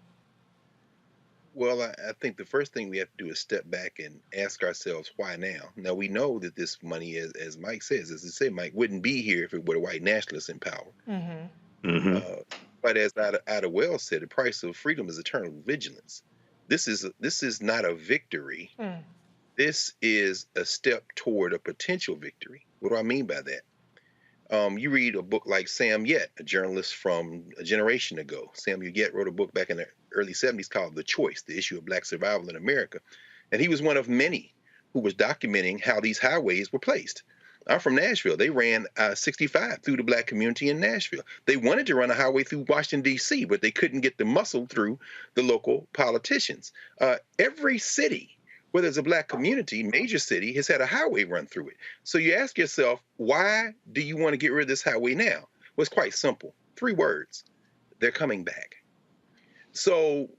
Well, I think the first thing we have to do is step back and ask ourselves, why now? Now, we know that this money, as Mike says, as he said, Mike wouldn't be here if it were the white nationalists in power. But as Ida Wells said, the price of freedom is eternal vigilance. This is not a victory. This is a step toward a potential victory. What do I mean by that? You read a book like Sam Yet, a journalist from a generation ago. Samuel Yet wrote a book back in the early 70s called The Choice, the issue of Black survival in America. And he was one of many who was documenting how these highways were placed. I'm from Nashville. They ran 65 through the Black community in Nashville. They wanted to run a highway through Washington, D.C., but they couldn't get the muscle through the local politicians. Every city, where there's a Black community, major city, has had a highway run through it. So you ask yourself, why do you want to get rid of this highway now? Well, it's quite simple. 3 words. They're coming back. So,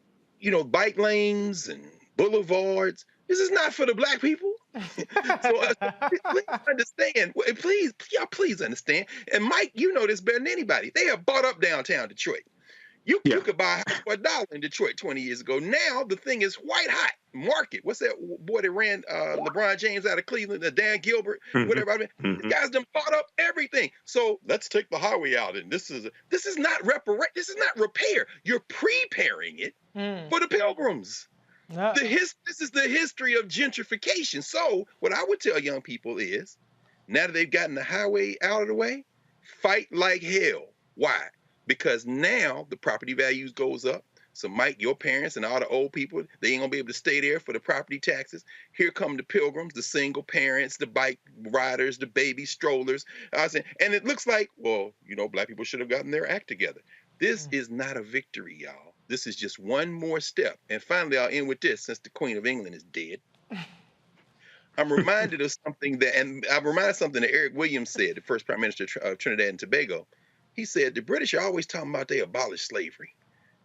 bike lanes and boulevards, this is not for the Black people. So please understand. Please understand. And Mike, you know this better than anybody. They have bought up downtown Detroit. You could buy a house for $1 in Detroit 20 years ago. Now the thing is white hot. Market. What's that boy that ran LeBron James out of Cleveland? Dan Gilbert, whatever. I mean, the guys done bought up everything. So let's take the highway out. And this is not repair. You're preparing it for the pilgrims. This is the history of gentrification. So what I would tell young people is, now that they've gotten the highway out of the way, fight like hell. Why? Because now the property values goes up. So Mike, your parents and all the old people, they ain't gonna be able to stay there for the property taxes. Here come the pilgrims, the single parents, the bike riders, the baby strollers. And it looks like, Black people should have gotten their act together. This is not a victory, y'all. This is just one more step. And finally, I'll end with this, since the Queen of England is dead. I'm reminded of something that Eric Williams said, the first Prime Minister of Trinidad and Tobago. He said, the British are always talking about they abolished slavery.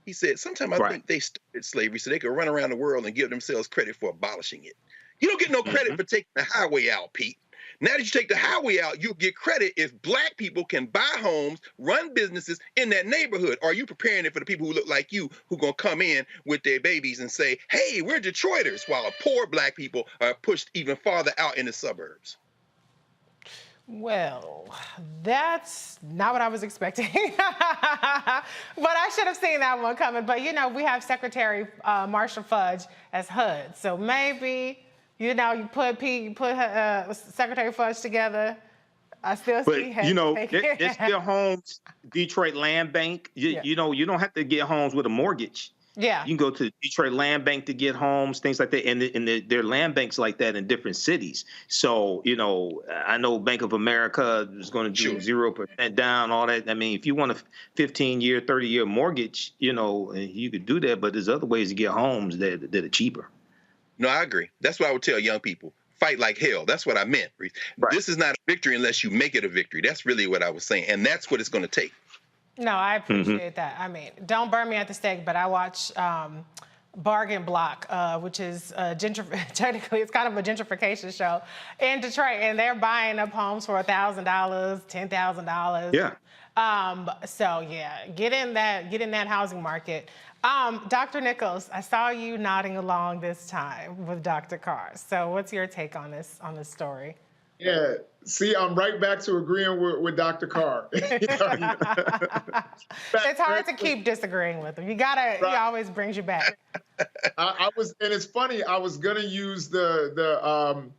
He said, sometimes I think they started slavery so they could run around the world and give themselves credit for abolishing it. You don't get no credit for taking the highway out, Pete. Now that you take the highway out, you'll get credit if Black people can buy homes, run businesses in that neighborhood. Are you preparing it for the people who look like you, who going to come in with their babies and say, hey, we're Detroiters, while poor Black people are pushed even farther out in the suburbs? Well, that's not what I was expecting. But I should have seen that one coming. But, we have Secretary Marshall Fudge as HUD. So maybe, you put Secretary Fudge together. I still see him. It's still homes, Detroit Land Bank. You don't have to get homes with a mortgage. Yeah. You can go to the Detroit Land Bank to get homes, things like that. And there are land banks like that in different cities. So, I know Bank of America is going to do 0% down, all that. I mean, if you want a 15-year, 30-year mortgage, you could do that. But there's other ways to get homes that are cheaper. No, I agree. That's what I would tell young people. Fight like hell. That's what I meant. Right. This is not a victory unless you make it a victory. That's really what I was saying. And that's what it's going to take. No, I appreciate that. I mean, don't burn me at the stake, but I watch Bargain Block, which is technically it's kind of a gentrification show in Detroit, and they're buying up homes for $1,000, $10,000. Yeah. So yeah, get in that housing market. Dr. Nichols, I saw you nodding along this time with Dr. Carr. So what's your take on this story? Yeah, see, I'm right back to agreeing with Dr. Carr. It's hard to keep disagreeing with him. He always brings you back. I was, and it's funny, I was gonna use the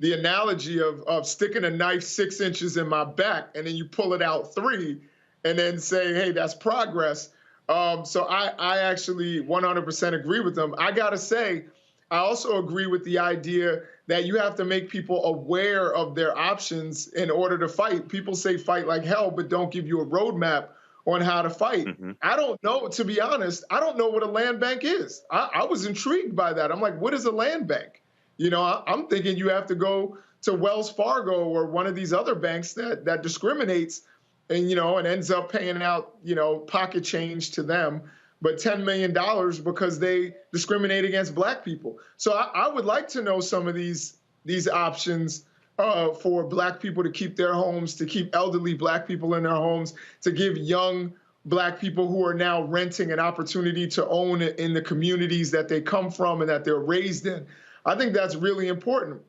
analogy of sticking a knife 6 inches in my back, and then you pull it out 3, and then say, hey, that's progress. So I actually 100% agree with them. I gotta say, I also agree with the idea that you have to make people aware of their options in order to fight. People say fight like hell, but don't give you a roadmap on how to fight. I don't know, to be honest, I don't know what a land bank is. I was intrigued by that. I'm like, what is a land bank? You know, I'm thinking you have to go to Wells Fargo or one of these other banks that discriminates and, you know, and ends up paying out, you know, pocket change to them, but $10 million because they discriminate against Black people. So I would like to know some of these options for Black people to keep their homes, to keep elderly Black people in their homes, to give young Black people who are now renting an opportunity to own it in the communities that they come from and that they're raised in. I think that's really important.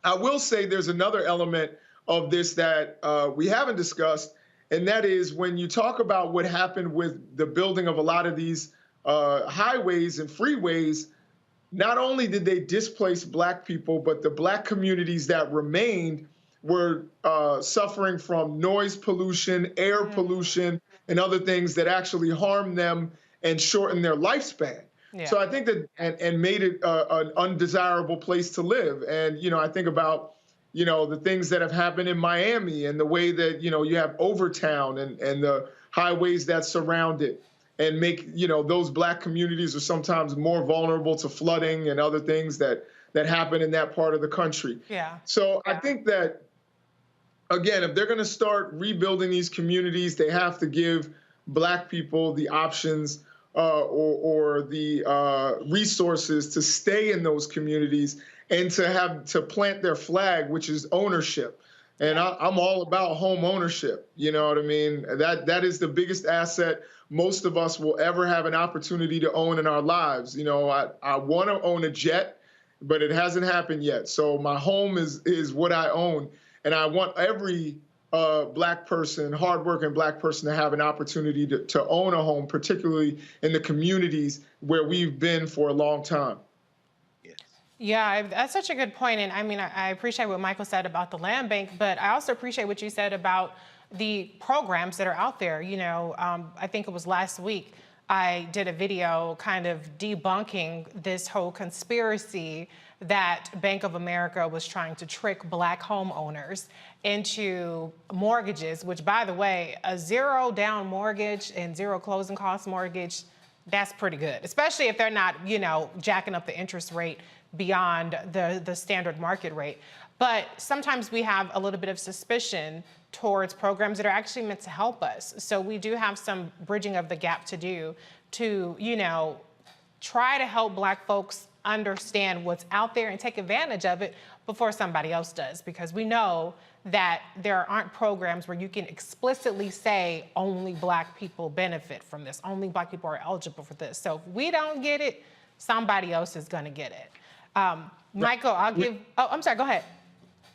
I will say there's another element of this that we haven't discussed, and that is when you talk about what happened with the building of a lot of these highways and freeways, not only did they displace Black people, but the Black communities that remained were suffering from noise pollution, air pollution, and other things that actually harmed them and shortened their lifespan. Yeah. So I think that, and made it an undesirable place to live. And, you know, I think about, you know, the things that have happened in Miami and the way that, you know, you have Overtown and the highways that surround it and make, you know, those Black communities are sometimes more vulnerable to flooding and other things that happen in that part of the country. Yeah. So I think that, again, if they're going to start rebuilding these communities, they have to give Black people the options or the resources to stay in those communities and to plant their flag, which is ownership. And I'm all about home ownership. You know what I mean? That is the biggest asset most of us will ever have an opportunity to own in our lives. You know, I want to own a jet, but it hasn't happened yet. So my home is what I own. And I want every Black person, hardworking Black person, to have an opportunity to own a home, particularly in the communities where we've been for a long time. Yeah, that's such a good point. And I mean, I appreciate what Michael said about the land bank, but I also appreciate what you said about the programs that are out there. You know, I think it was last week, I did a video kind of debunking this whole conspiracy that Bank of America was trying to trick Black homeowners into mortgages, which, by the way, a zero down mortgage and zero closing cost mortgage, that's pretty good, especially if they're not, you know, jacking up the interest rate beyond the standard market rate. But sometimes we have a little bit of suspicion towards programs that are actually meant to help us. So we do have some bridging of the gap to do to, you know, try to help Black folks understand what's out there and take advantage of it before somebody else does. Because we know that there aren't programs where you can explicitly say only Black people benefit from this, only Black people are eligible for this. So if we don't get it, somebody else is gonna get it. Michael, I'm sorry, go ahead.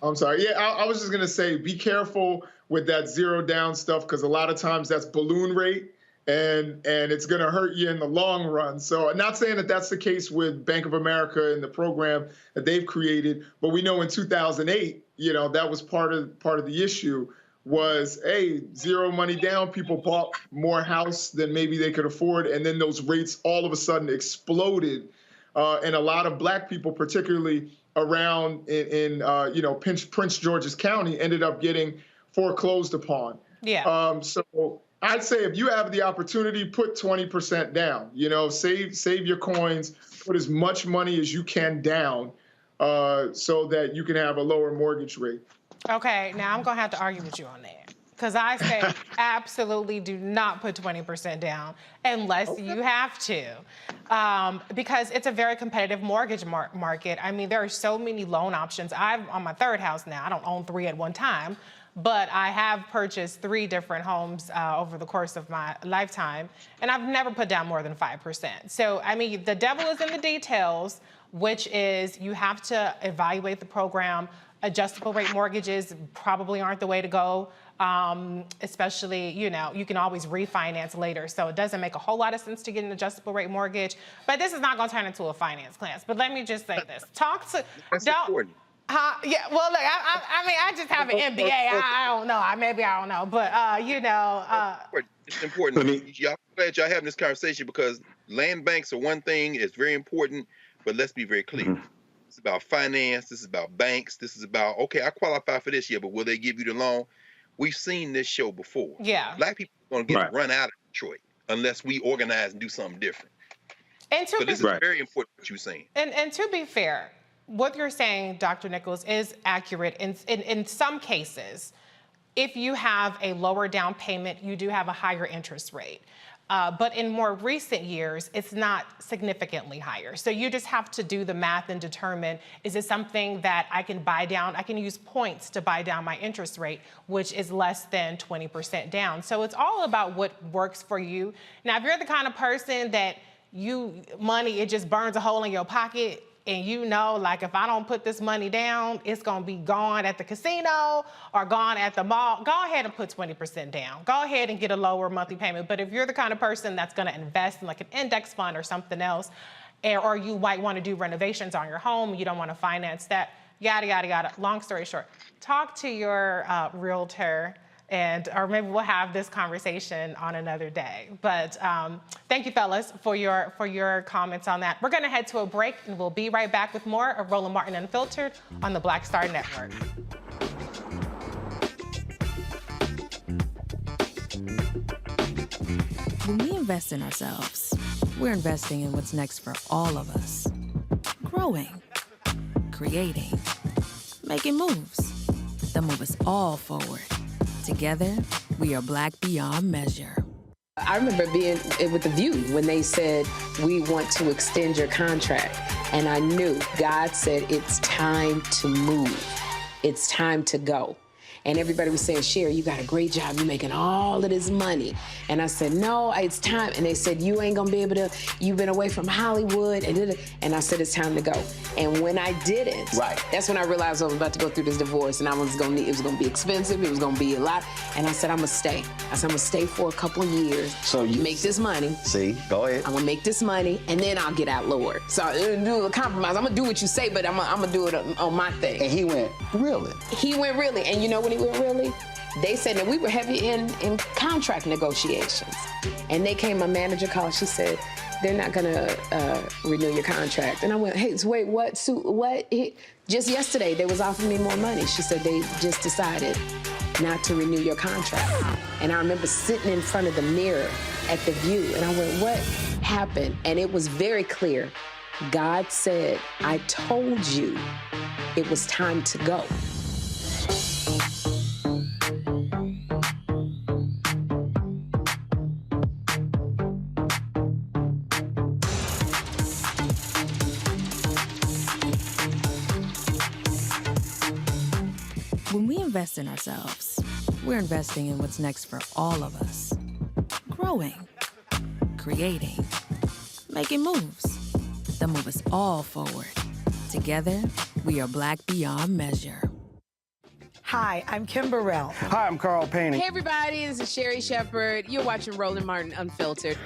I'm sorry. Yeah, I was just going to say, be careful with that zero down stuff, because a lot of times that's balloon rate and it's going to hurt you in the long run. So I'm not saying that that's the case with Bank of America and the program that they've created, but we know in 2008, you know, that was part of the issue was, hey, zero money down, people bought more house than maybe they could afford, and then those rates all of a sudden exploded. And a lot of Black people, particularly around in you know, Prince George's County, ended up getting foreclosed upon. Yeah. So I'd say if you have the opportunity, put 20% down. You know, save your coins, put as much money as you can down, so that you can have a lower mortgage rate. Okay, now I'm gonna have to argue with you on that. Because I say absolutely do not put 20% down unless you have to. Because it's a very competitive mortgage market. I mean, there are so many loan options. I'm on my third house now. I don't own 3 at one time, but I have purchased 3 different homes over the course of my lifetime, and I've never put down more than 5%. So, I mean, the devil is in the details, which is you have to evaluate the program. Adjustable rate mortgages probably aren't the way to go. Especially, you know, you can always refinance later. So it doesn't make a whole lot of sense to get an adjustable rate mortgage. But this is not going to turn into a finance class. But let me just say this. That's important. Yeah, well, look, I mean, I just have an MBA. I don't know. Maybe I don't know. But, you know. It's important. I'm glad y'all having this conversation because land banks are one thing. It's very important. But let's be very clear. It's about finance. This is about banks. This is about, okay, I qualify for this year, but will they give you the loan? We've seen this show before. Yeah. Black people are going to get run out of Detroit unless we organize and do something different. And so this is very important what you're saying. And to be fair, what you're saying, Dr. Nichols, is accurate in some cases. If you have a lower down payment, you do have a higher interest rate. But in more recent years, it's not significantly higher. So you just have to do the math and determine, is it something that I can buy down? I can use points to buy down my interest rate, which is less than 20% down. So it's all about what works for you. Now, if you're the kind of person that money, it just burns a hole in your pocket, and you know, like, if I don't put this money down, it's gonna be gone at the casino or gone at the mall, go ahead and put 20% down. Go ahead and get a lower monthly payment. But if you're the kind of person that's gonna invest in like an index fund or something else, or you might wanna do renovations on your home, you don't wanna finance that, yada, yada, yada. Long story short, talk to your realtor, or maybe we'll have this conversation on another day. But thank you, fellas, for your comments on that. We're gonna head to a break, and we'll be right back with more of Roland Martin Unfiltered on the Black Star Network. When we invest in ourselves, we're investing in what's next for all of us. Growing, creating, making moves that move us all forward. Together, we are Black beyond measure. I remember being with The View when they said, we want to extend your contract. And I knew God said, it's time to move. It's time to go. And everybody was saying, Sherry, you got a great job. You're making all of this money. And I said, no, it's time. And they said, you ain't gonna be able to, you've been away from Hollywood. And I said, it's time to go. And when I didn't, that's when I realized I was about to go through this divorce and it was gonna be expensive, it was gonna be a lot. And I said, I'm gonna stay. I said, I'm gonna stay for a couple of years. So you make this money. See, go ahead. I'm gonna make this money and then I'll get out, Lord. So I'm gonna do a compromise. I'm gonna do what you say, but I'm gonna do it on my thing. And he went, really? He went really. And you know when he went really? They said that we were heavy in contract negotiations. And they came, my manager called, she said, they're not gonna renew your contract. And I went, hey, so wait, what? Just yesterday, they was offering me more money. She said they just decided not to renew your contract. And I remember sitting in front of the mirror at The View, and I went, what happened? And it was very clear. God said, I told you it was time to go. When we invest in ourselves, we're investing in what's next for all of us. Growing, creating, making moves that move us all forward. Together, we are Black beyond measure. Hi, I'm Kim Burrell. Hi, I'm Carl Payne. Hey, everybody, this is Sherry Shepherd. You're watching Roland Martin Unfiltered.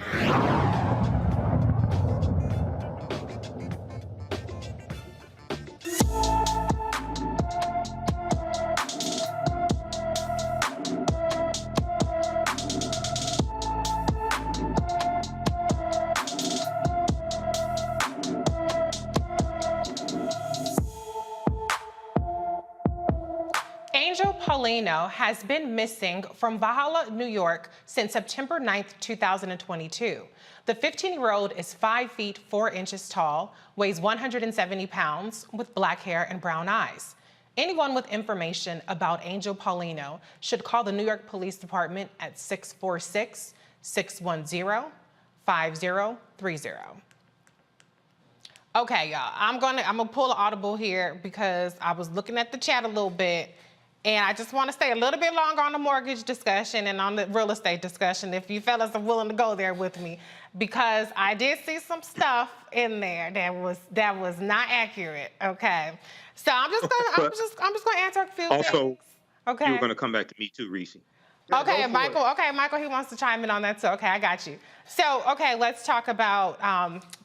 Paulino has been missing from Valhalla, New York since September 9th, 2022. The 15-year-old is 5 feet 4 inches tall, weighs 170 pounds, with black hair and brown eyes. Anyone with information about Angel Paulino should call the New York Police Department at 646-610-5030. Okay, y'all, I'm gonna pull an audible here because I was looking at the chat a little bit, and I just want to stay a little bit longer on the mortgage discussion and on the real estate discussion, if you fellas are willing to go there with me, because I did see some stuff in there that was not accurate. Okay, so I'm just gonna answer a few things. Also, okay, you were gonna come back to me too, Reese. Okay, Michael. Okay, Michael, he wants to chime in on that too. Okay, I got you. So, okay, let's talk about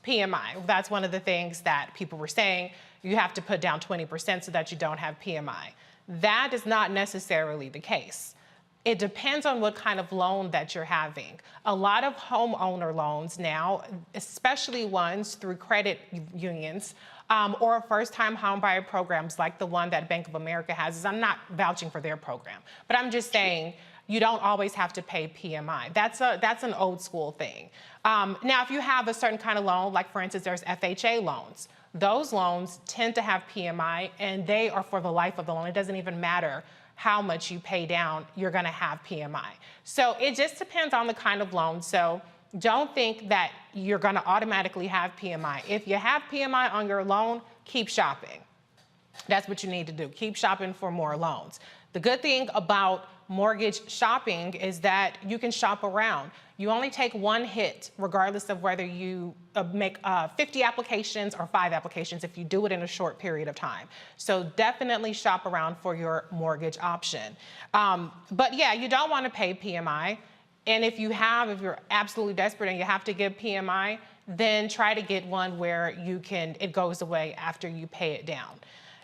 PMI. That's one of the things that people were saying. You have to put down 20% so that you don't have PMI. That is not necessarily the case. It depends on what kind of loan that you're having. A lot of homeowner loans now, especially ones through credit unions or first-time homebuyer programs like the one that Bank of America has, I'm not vouching for their program, but I'm just saying you don't always have to pay PMI. That's an old school thing. Now, if you have a certain kind of loan, like for instance, there's FHA loans. Those loans tend to have PMI, and they are for the life of the loan. It doesn't even matter how much you pay down, you're gonna have PMI. So it just depends on the kind of loan. So don't think that you're gonna automatically have PMI. If you have PMI on your loan, keep shopping. That's what you need to do. Keep shopping for more loans. The good thing about mortgage shopping is that you can shop around. You only take one hit, regardless of whether you make 50 applications or 5 applications if you do it in a short period of time. So definitely shop around for your mortgage option. But yeah, you don't want to pay PMI. And if you're absolutely desperate and you have to give PMI, then try to get one where it goes away after you pay it down.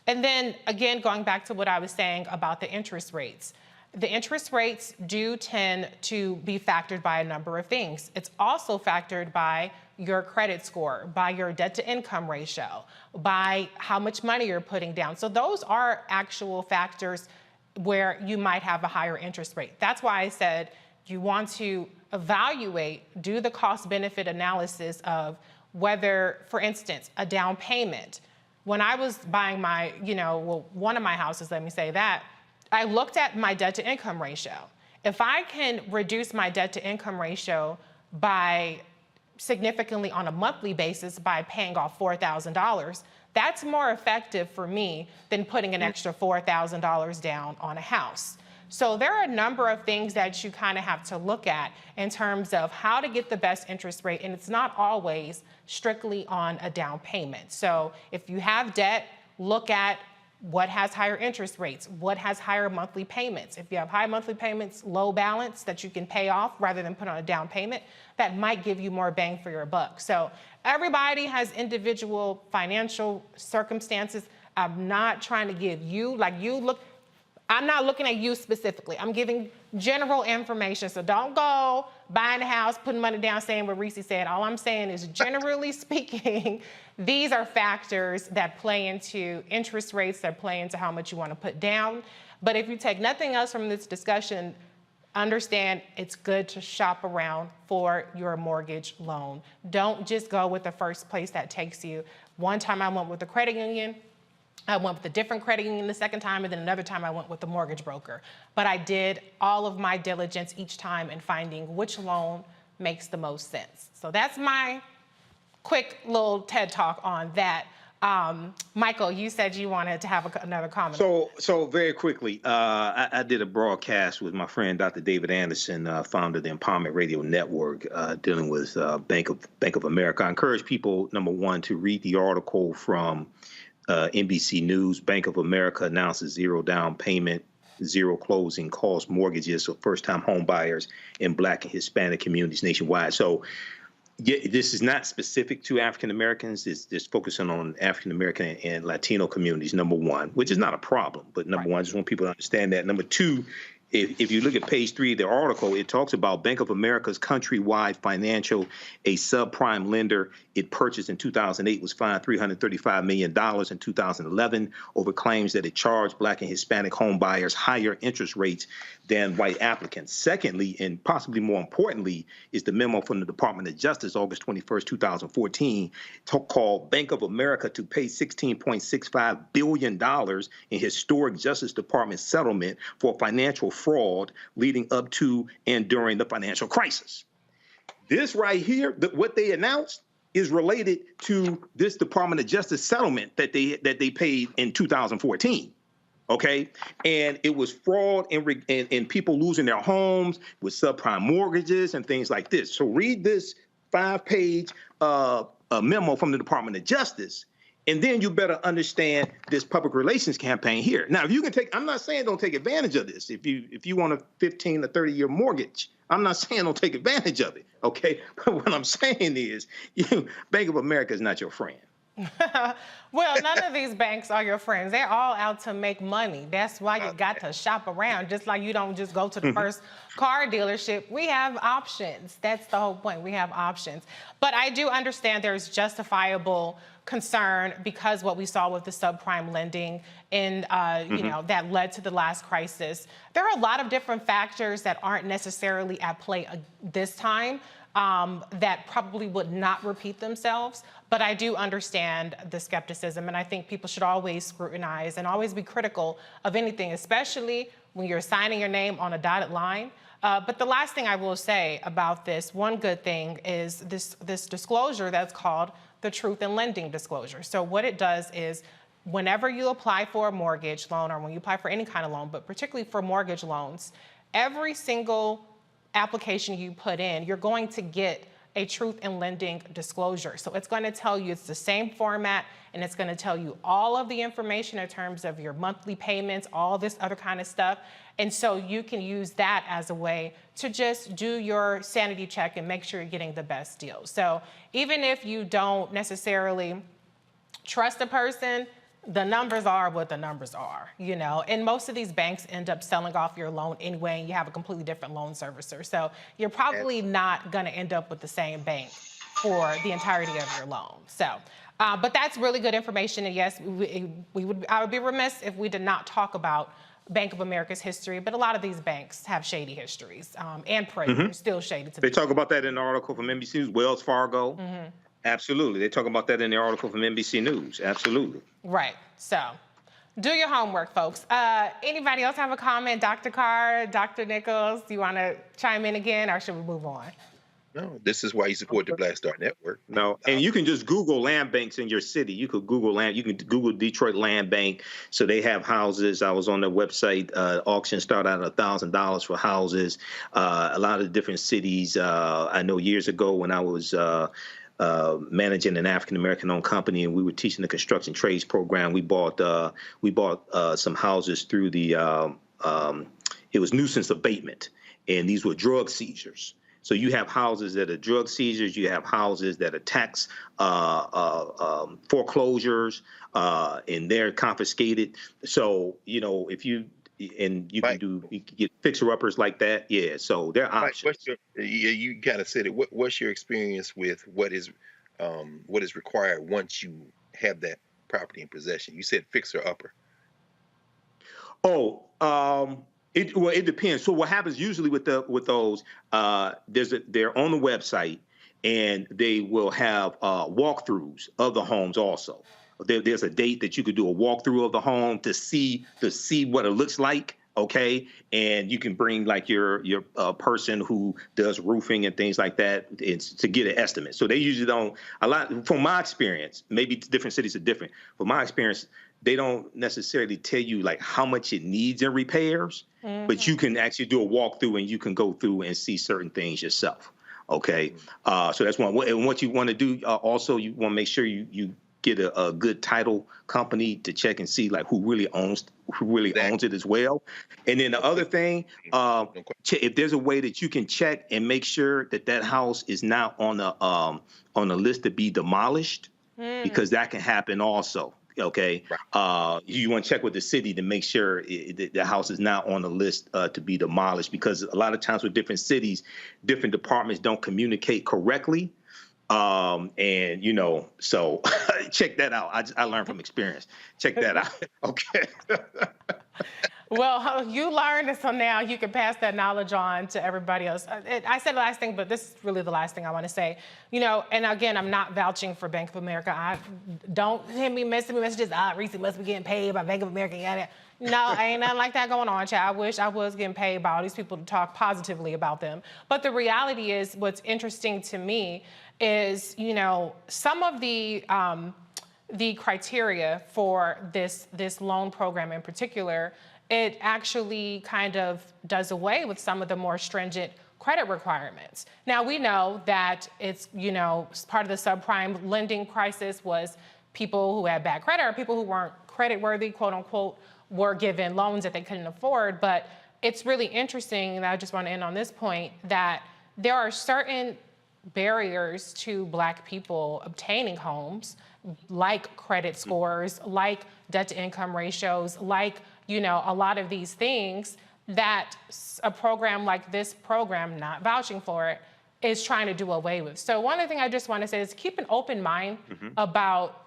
And then again, going back to what I was saying about the interest rates. The interest rates do tend to be factored by a number of things. It's also factored by your credit score, by your debt to income ratio, by how much money you're putting down. So those are actual factors where you might have a higher interest rate. That's why I said you want to evaluate, do the cost benefit analysis of whether, for instance, a down payment. When I was buying one of my houses, let me say that, I looked at my debt to income ratio. If I can reduce my debt to income ratio by significantly on a monthly basis by paying off $4,000, that's more effective for me than putting an extra $4,000 down on a house. So there are a number of things that you kind of have to look at in terms of how to get the best interest rate, and it's not always strictly on a down payment. So if you have debt, look at what has higher interest rates, what has higher monthly payments. If you have high monthly payments, low balance that you can pay off rather than put on a down payment, that might give you more bang for your buck. So everybody has individual financial circumstances. I'm not trying to give you, I'm not looking at you specifically. I'm giving general information. So don't go buying a house, putting money down, saying what Reese said. All I'm saying is, generally speaking, these are factors that play into interest rates, that play into how much you want to put down. But if you take nothing else from this discussion, understand it's good to shop around for your mortgage loan. Don't just go with the first place that takes you. One time I went with the credit union. I went with a different credit union the second time, and then another time I went with the mortgage broker. But I did all of my diligence each time in finding which loan makes the most sense. So that's my quick little TED Talk on that. Michael, you said you wanted to have another comment. So very quickly, I did a broadcast with my friend Dr. David Anderson, founder of the Empowerment Radio Network, dealing with Bank of America. I encourage people, number one, to read the article from NBC News. Bank of America announces zero down payment, zero closing cost mortgages for first-time home buyers in Black and Hispanic communities nationwide. So yeah, this is not specific to African Americans. It's just focusing on African American and Latino communities, number one, which is not a problem. But number one, I just want people to understand that. Number two, if you look at page 3 of the article, it talks about Bank of America's countrywide financial, a subprime lender it purchased in 2008 was fined $335 million in 2011 over claims that it charged Black and Hispanic home buyers higher interest rates than white applicants. Secondly, and possibly more importantly, is the memo from the Department of Justice, August 21st, 2014, called Bank of America to pay $16.65 billion in historic Justice Department settlement for financial fraud leading up to and during the financial crisis. This right here, what they announced, is related to this Department of Justice settlement that they paid in 2014. Okay, and it was fraud and people losing their homes with subprime mortgages and things like this. So read this 5-page memo from the Department of Justice, and then you better understand this public relations campaign here. Now, if you can take, I'm not saying don't take advantage of this. If you want a 15 or 30-year mortgage, I'm not saying don't take advantage of it. Okay, but what I'm saying is, Bank of America is not your friend. Well, none of these banks are your friends. They're all out to make money. That's why you got to shop around. Just like you don't just go to the first car dealership. We have options. That's the whole point. We have options. But I do understand there's justifiable concern because what we saw with the subprime lending and you know, that led to the last crisis. There are a lot of different factors that aren't necessarily at play this time. That probably would not repeat themselves. But I do understand the skepticism, and I think people should always scrutinize and always be critical of anything, especially when you're signing your name on a dotted line. But the last thing I will say about this, one good thing is this disclosure that's called the Truth in Lending disclosure. So what it does is whenever you apply for a mortgage loan or when you apply for any kind of loan, but particularly for mortgage loans, every single application you put in, you're going to get a Truth in Lending disclosure. So it's going to tell you it's the same format, and it's going to tell you all of the information in terms of your monthly payments, all this other kind of stuff. And so you can use that as a way to just do your sanity check and make sure you're getting the best deal. So even if you don't necessarily trust a person, the numbers are what the numbers are, you know, and most of these banks end up selling off your loan anyway, and you have a completely different loan servicer. So you're probably not going to end up with the same bank for the entirety of your loan. So, but that's really good information. And yes, I would be remiss if we did not talk about Bank of America's history, but a lot of these banks have shady histories and predators, still shady. They talk about that in the article from NBC News, Wells Fargo. Absolutely. They talk about that in the article from NBC News. Absolutely. Right. So do your homework, folks. Anybody else have a comment? Dr. Carr, Dr. Nichols, do you want to chime in again, or should we move on? No, this is why you support the Black Star Network. No, and you can just Google land banks in your city. You could Google land. You can Google Detroit Land Bank. So they have houses. I was on their website. Auctions start out at $1,000 for houses. A lot of different cities. I know years ago when I was managing an African-American owned company, and we were teaching the construction trades program. We bought some houses through the it was nuisance abatement, and these were drug seizures. So you have houses that are drug seizures, you have houses that are tax foreclosures, and they're confiscated. So, you know, if you can get fixer-uppers like that. Yeah, so there are options. You kind of said it. What's your experience with what is required once you have that property in possession? You said fixer-upper. It depends. So what happens usually with those, they're on the website, and they will have walkthroughs of the homes also. There's a date that you could do a walkthrough of the home to see what it looks like. Okay, and you can bring like your person who does roofing and things like that to get an estimate. So they usually don't from my experience. Maybe different cities are different. From my experience, they don't necessarily tell you like how much it needs in repairs, but you can actually do a walkthrough and you can go through and see certain things yourself. Okay, so that's one. And what you want to do also, you want to make sure you get a good title company to check and see like who really owns it as well. And then the other thing, if there's a way that you can check and make sure that house is not on the list to be demolished, because that can happen also. Okay, you want to check with the city to make sure the house is not on the list to be demolished, because a lot of times with different cities, different departments don't communicate correctly. And so check that out. I learned from experience. Check that out. Okay. Well, you learned, so now you can pass that knowledge on to everybody else. I said the last thing, but this is really the last thing I want to say. And again, I'm not vouching for Bank of America. Don't send me messages. Reese must be getting paid by Bank of America. Yada. No, ain't nothing like that going on, child. I wish I was getting paid by all these people to talk positively about them. But the reality is, what's interesting to me is, some of the criteria for this loan program in particular, it actually kind of does away with some of the more stringent credit requirements. Now, we know that it's, part of the subprime lending crisis was people who had bad credit or people who weren't creditworthy, quote unquote, were given loans that they couldn't afford. But it's really interesting, and I just want to end on this point, that there are certain barriers to Black people obtaining homes, like credit scores, like debt to income ratios, like a lot of these things that a program like this program, not vouching for it, is trying to do away with. So one of the things I just want to say is keep an open mind about,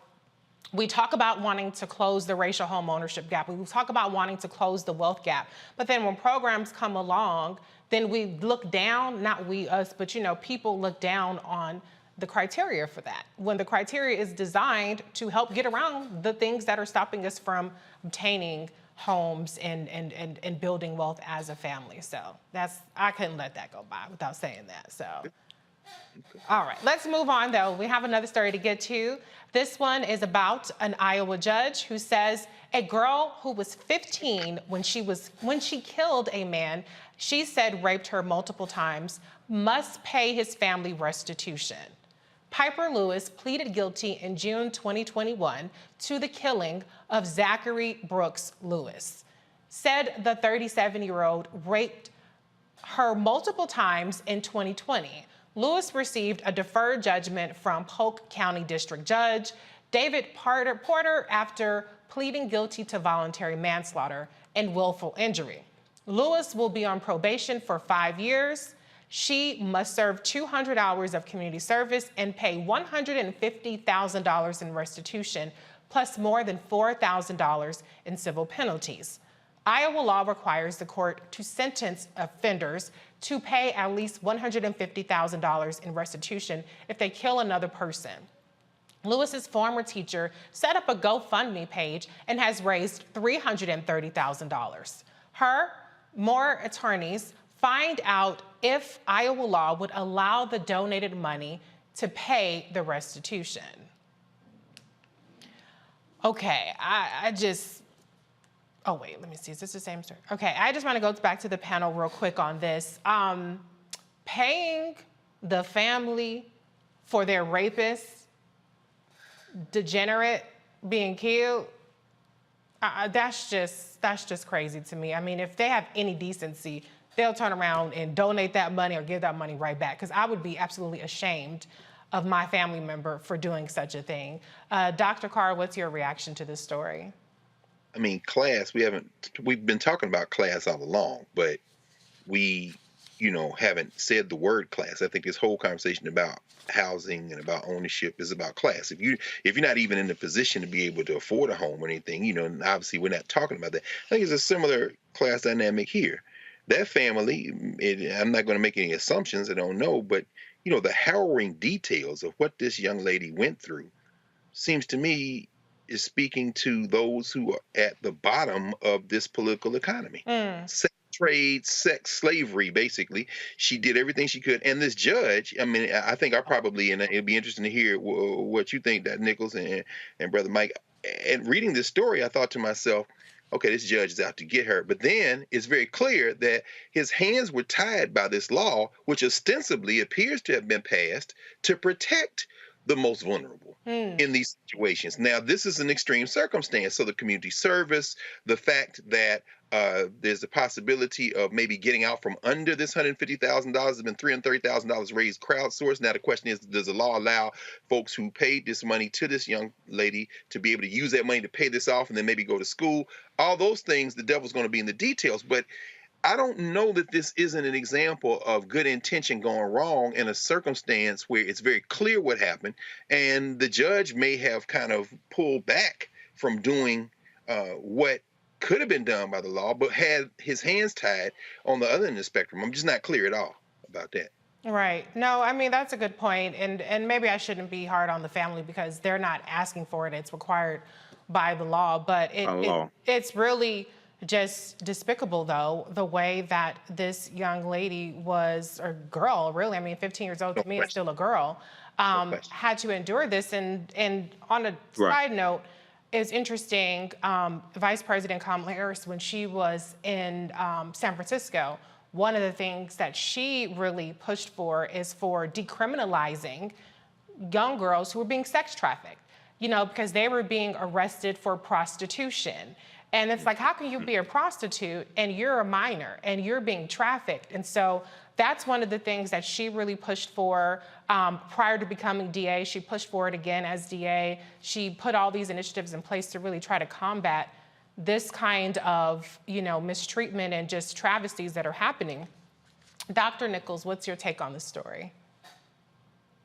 we talk about wanting to close the racial home ownership gap. We talk about wanting to close the wealth gap. But then when programs come along, then we look down, not we, us, but people look down on the criteria for that, when the criteria is designed to help get around the things that are stopping us from obtaining homes and building wealth as a family. So I couldn't let that go by without saying that. So, all right, let's move on though. We have another story to get to. This one is about an Iowa judge who says a girl who was 15 when she killed a man she said raped her multiple times must pay his family restitution. Piper Lewis pleaded guilty in June 2021 to the killing of Zachary Brooks Lewis. Said the 37-year-old raped her multiple times in 2020. Lewis received a deferred judgment from Polk County District Judge David Porter after pleading guilty to voluntary manslaughter and willful injury. Lewis will be on probation for 5 years. She must serve 200 hours of community service and pay $150,000 in restitution, plus more than $4,000 in civil penalties. Iowa law requires the court to sentence offenders to pay at least $150,000 in restitution if they kill another person. Lewis's former teacher set up a GoFundMe page and has raised $330,000. More attorneys find out if Iowa law would allow the donated money to pay the restitution. Okay, oh wait, let me see, is this the same story? Okay, I just wanna go back to the panel real quick on this. Paying the family for their rapist, degenerate, being killed, that's just crazy to me. I mean, if they have any decency, they'll turn around and donate that money or give that money right back, because I would be absolutely ashamed of my family member for doing such a thing. Dr. Carr, what's your reaction to this story? I mean, class, we've been talking about class all along, but we, haven't said the word class. I think this whole conversation about housing and about ownership is about class. If you're not even in the position to be able to afford a home or anything, and obviously we're not talking about that. I think it's a similar class dynamic here. That family, I'm not going to make any assumptions, I don't know, but the harrowing details of what this young lady went through seems to me is speaking to those who are at the bottom of this political economy. Sex trade, sex slavery, basically. She did everything she could. And this judge, I mean, I think and it'd be interesting to hear what you think, that Nichols and Brother Mike. And reading this story, I thought to myself, okay, this judge is out to get her. But then it's very clear that his hands were tied by this law, which ostensibly appears to have been passed to protect the most vulnerable in these situations. Now, this is an extreme circumstance. So the community service, the fact that There's a possibility of maybe getting out from under this $150,000. There's been $330,000 raised crowdsourced. Now the question is, does the law allow folks who paid this money to this young lady to be able to use that money to pay this off and then maybe go to school? All those things, the devil's going to be in the details. But I don't know that this isn't an example of good intention going wrong in a circumstance where it's very clear what happened, and the judge may have kind of pulled back from doing what could have been done by the law, but had his hands tied on the other end of the spectrum. I'm just not clear at all about that. Right. No, I mean, that's a good point. And maybe I shouldn't be hard on the family because they're not asking for it. It's required by the law. But it's really just despicable, though, the way that this young lady was, or girl, really, I mean, 15 years old to me is still a girl, had to endure this. And on a side note, it's interesting, Vice President Kamala Harris, when she was in San Francisco, one of the things that she really pushed for is for decriminalizing young girls who were being sex trafficked, you know, because they were being arrested for prostitution. And it's like, how can you be a prostitute and you're a minor and you're being trafficked? And so that's one of the things that she really pushed for prior to becoming DA. She pushed for it again as DA. She put all these initiatives in place to really try to combat this kind of, you know, mistreatment and just travesties that are happening. Dr. Nichols, what's your take on this story?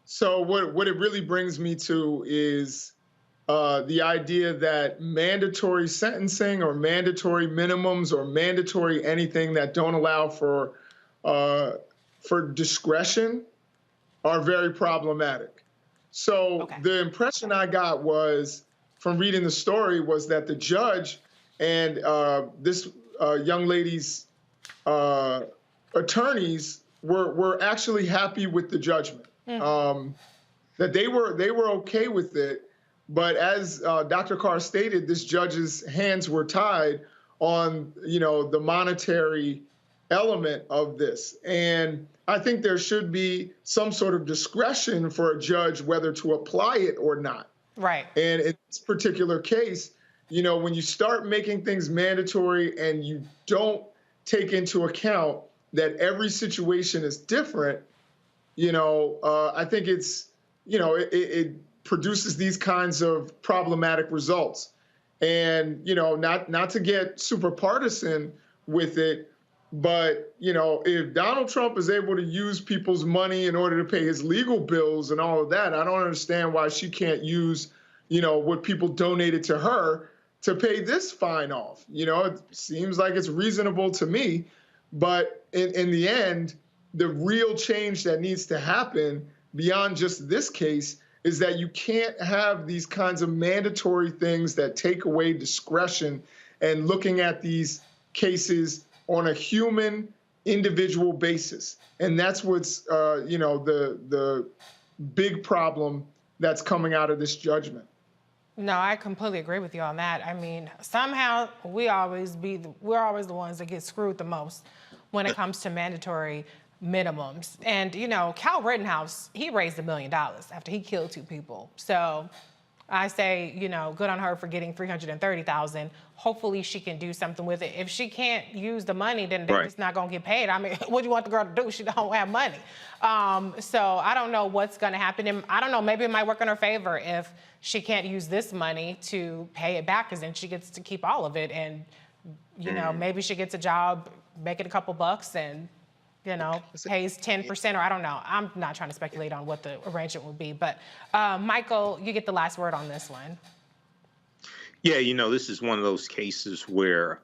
So what it really brings me to is the idea that mandatory sentencing or mandatory minimums or mandatory anything that don't allow for discretion are very problematic. So the impression I got was from reading the story was that the judge and this young lady's attorneys were actually happy with the judgment. That they were okay with it. But as Dr. Carr stated, this judge's hands were tied on, you know, the monetary element of this. And I think there should be some sort of discretion for a judge whether to apply it or not. Right. And in this particular case, you know, when you start making things mandatory and you don't take into account that every situation is different, you know, I think it's, you know, it produces these kinds of problematic results. And, you know, not to get super partisan with it, but, you know, if Donald Trump is able to use people's money in order to pay his legal bills and all of that, I don't understand why she can't use, you know, what people donated to her to pay this fine off. You know, it seems like it's reasonable to me. But in the end, the real change that needs to happen beyond just this case is that you can't have these kinds of mandatory things that take away discretion and looking at these cases on a human, individual basis. And that's what's, you know, the big problem that's coming out of this judgment. No, I completely agree with you on that. I mean, somehow we're always the ones that get screwed the most when it comes to mandatory minimums. And, you know, Cal Rittenhouse, he raised $1 million after he killed 2 people. So I say, you know, good on her for getting $330,000. Hopefully she can do something with it. If she can't use the money, then it's not going to get paid. I mean, what do you want the girl to do? She don't have money. So I don't know what's going to happen. And I don't know, maybe it might work in her favor if she can't use this money to pay it back, because then she gets to keep all of it. And, you know, maybe she gets a job, making a couple bucks, and, you know, pays 10%, or I don't know. I'm not trying to speculate on what the arrangement would be. But, Michael, you get the last word on this one. Yeah, you know, this is one of those cases where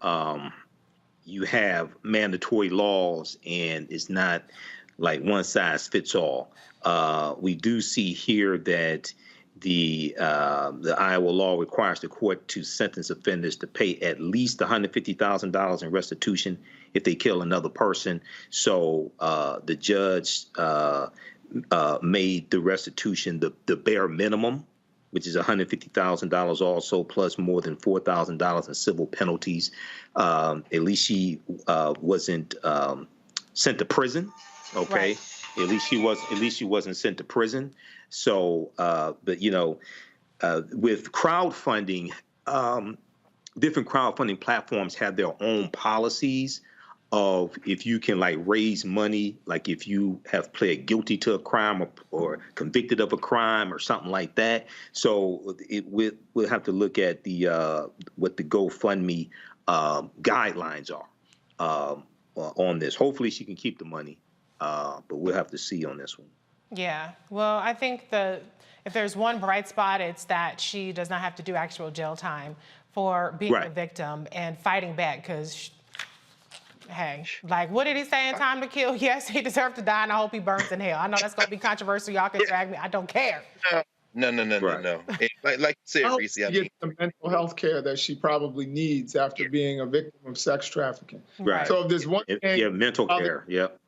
you have mandatory laws and it's not like one size fits all. We do see here that the Iowa law requires the court to sentence offenders to pay at least $150,000 in restitution if they kill another person. So the judge made the restitution the bare minimum, which is $150,000 also, plus more than $4,000 in civil penalties. At least she wasn't sent to prison. Okay. Right. At least she wasn't sent to prison. So, but you know, with crowdfunding, different crowdfunding platforms have their own policies of if you can like raise money, like if you have pled guilty to a crime or convicted of a crime or something like that. So we'll have to look at the what the GoFundMe guidelines are on this. Hopefully she can keep the money, but we'll have to see on this one. Yeah, well, I think if there's one bright spot, it's that she does not have to do actual jail time for being a victim and fighting back, because hey, like, what did he say in Time to Kill? Yes, he deserved to die, and I hope he burns in hell. I know that's going to be controversial. Y'all can drag me. I don't care. No. Like you said, Reese, I mean, the mental health care that she probably needs after being a victim of sex trafficking. Right. So if there's one thing, mental care. Yep.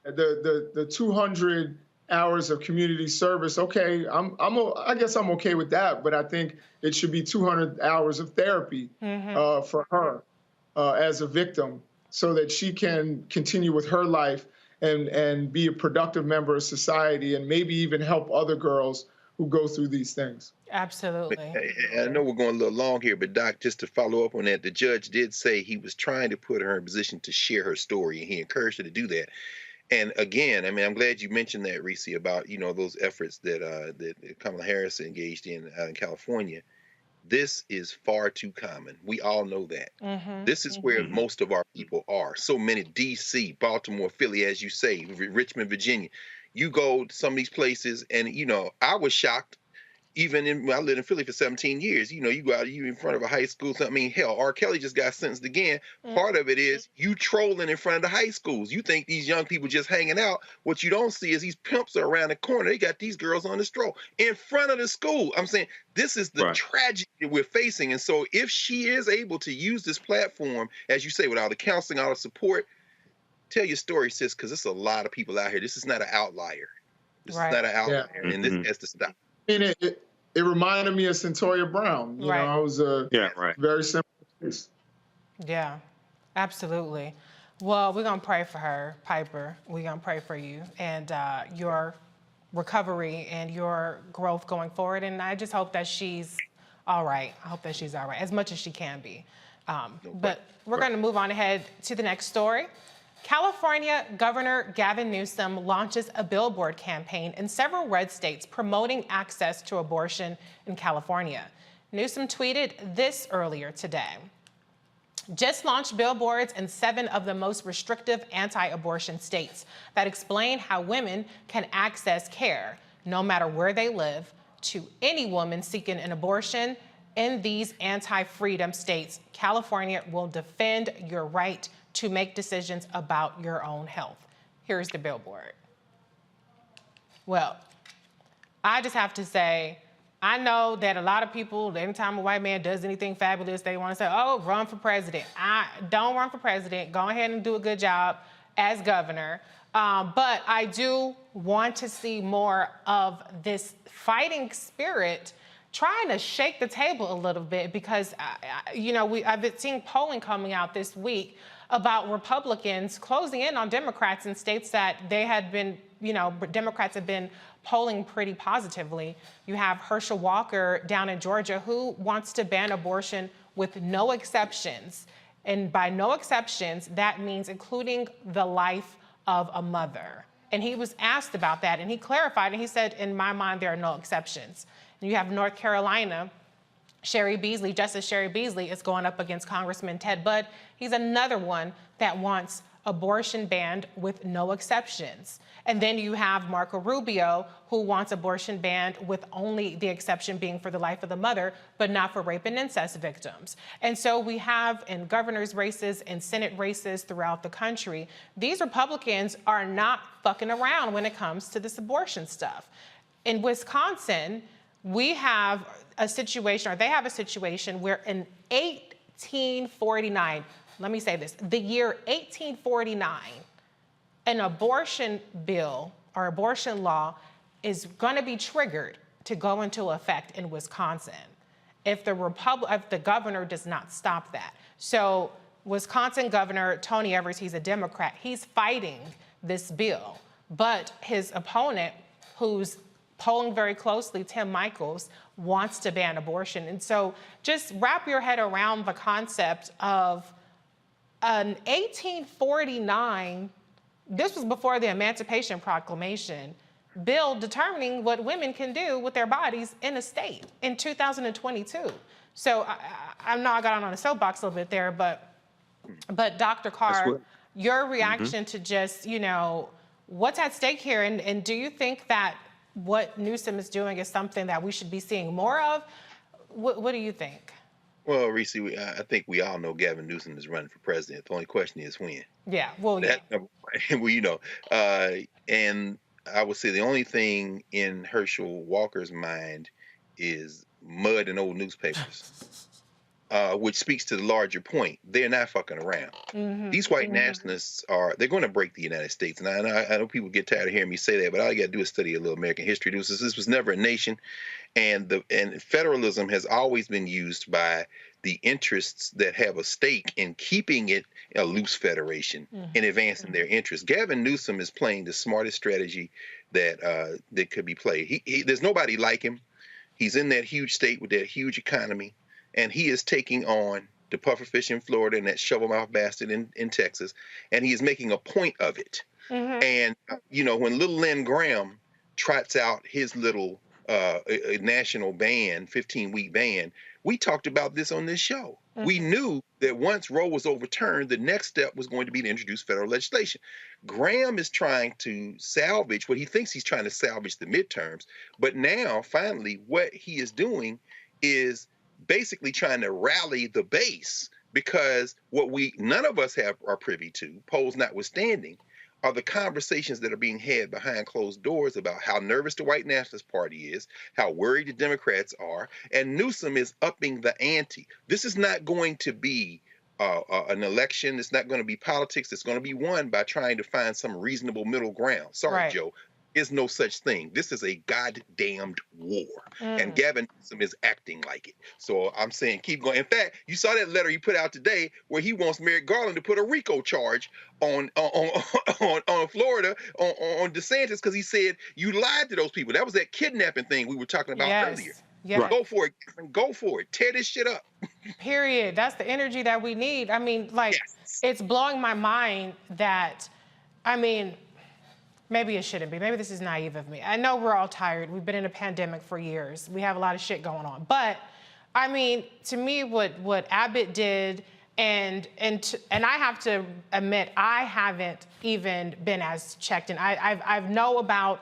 The 200 hours of community service. Okay, I guess I'm okay with that, but I think it should be 200 hours of therapy for her as a victim, so that she can continue with her life and be a productive member of society, and maybe even help other girls who go through these things. Absolutely. I know we're going a little long here, but Doc, just to follow up on that, the judge did say he was trying to put her in a position to share her story, and he encouraged her to do that. And again, I mean, I'm glad you mentioned that, Reese, about, you know, those efforts that Kamala Harris engaged in California. This is far too common. We all know that. This is where most of our people are. So many, D.C., Baltimore, Philly, as you say, Richmond, Virginia. You go to some of these places, and, you know, I was shocked. Even I lived in Philly for 17 years. You know, you go out, you in front of a high school. I mean, hell, R. Kelly just got sentenced again. Part of it is you trolling in front of the high schools. You think these young people just hanging out. What you don't see is these pimps are around the corner. They got these girls on the stroll in front of the school. I'm saying this is the tragedy we're facing. And so if she is able to use this platform, as you say, with all the counseling, all the support, tell your story, sis, because there's a lot of people out here. This is not an outlier. This is not an outlier, and this has to stop. And it reminded me of Centoria Brown. You know, it was a very simple case. Yeah, absolutely. Well, we're going to pray for her, Piper. We're going to pray for you and your recovery and your growth going forward. And I just hope that she's all right. I hope that she's all right, as much as she can be. But we're going to move on ahead to the next story. California Governor Gavin Newsom launches a billboard campaign in several red states promoting access to abortion in California. Newsom tweeted this earlier today. Just launched billboards in 7 of the most restrictive anti-abortion states that explain how women can access care, no matter where they live, to any woman seeking an abortion. In these anti-freedom states, California will defend your right to make decisions about your own health. Here's the billboard. Well, I just have to say, I know that a lot of people, anytime a white man does anything fabulous, they want to say, oh, run for president. Don't run for president. Go ahead and do a good job as governor. But I do want to see more of this fighting spirit trying to shake the table a little bit, because, I've been seeing polling coming out this week about Republicans closing in on Democrats in states that they had been, Democrats have been polling pretty positively. You have Herschel Walker down in Georgia, who wants to ban abortion with no exceptions. And by no exceptions, that means including the life of a mother. And he was asked about that, and he clarified, and he said, in my mind, there are no exceptions. And you have North Carolina, Justice Sherry Beasley is going up against Congressman Ted Budd. He's another one that wants abortion banned with no exceptions. And then you have Marco Rubio, who wants abortion banned with only the exception being for the life of the mother, but not for rape and incest victims. And so we have in governor's races and Senate races throughout the country, these Republicans are not fucking around when it comes to this abortion stuff. In Wisconsin, we have a situation, or they have a situation where in 1849, let me say this, the year 1849, an abortion bill or abortion law is going to be triggered to go into effect in Wisconsin if the governor does not stop that. So Wisconsin Governor Tony Evers, he's a Democrat, he's fighting this bill, but his opponent, who's polling very closely, Tim Michaels wants to ban abortion. And so just wrap your head around the concept of an 1849, this was before the Emancipation Proclamation, bill determining what women can do with their bodies in a state in 2022. So I know I got on a soapbox a little bit there, but Dr. Carr, your reaction to just, you know, what's at stake here? And do you think that what Newsom is doing is something that we should be seeing more of? What do you think? Well, Reese, I think we all know Gavin Newsom is running for president. The only question is when. Yeah, well, yeah. Well, you know, and I would say the only thing in Herschel Walker's mind is mud and old newspapers, which speaks to the larger point. They're not fucking around. These white nationalists they're going to break the United States. And I know people get tired of hearing me say that, but all you got to do is study a little American history. This was never a nation. And federalism has always been used by the interests that have a stake in keeping it a loose federation and advancing their interests. Gavin Newsom is playing the smartest strategy that could be played. There's nobody like him. He's in that huge state with that huge economy, and he is taking on the pufferfish in Florida and that shovel-mouth bastard in Texas, and he is making a point of it. And, you know, when little Len Graham trots out his little a national ban, 15-week ban, we talked about this on this show. We knew that once Roe was overturned, the next step was going to be to introduce federal legislation. Graham is trying to salvage what he thinks he's trying to salvage the midterms. But now, finally, what he is doing is basically trying to rally the base, because what none of us are privy to, polls notwithstanding, are the conversations that are being had behind closed doors about how nervous the white nationalist party is, how worried the Democrats are, and Newsom is upping the ante. This is not going to be an election. It's not going to be politics. It's going to be won by trying to find some reasonable middle ground. Sorry, Joe. Is no such thing. This is a goddamned war, and Gavin Newsom is acting like it. So I'm saying keep going. In fact, you saw that letter he put out today where he wants Merrick Garland to put a RICO charge on Florida on DeSantis because he said you lied to those people. That was that kidnapping thing we were talking about earlier. Yeah. Go for it. Go for it. Tear this shit up. Period. That's the energy that we need. I mean, like, it's blowing my mind that, I mean, maybe it shouldn't be. Maybe this is naive of me. I know we're all tired. We've been in a pandemic for years. We have a lot of shit going on. But, I mean, to me, what Abbott did, and I have to admit, I haven't even been as checked in. I know about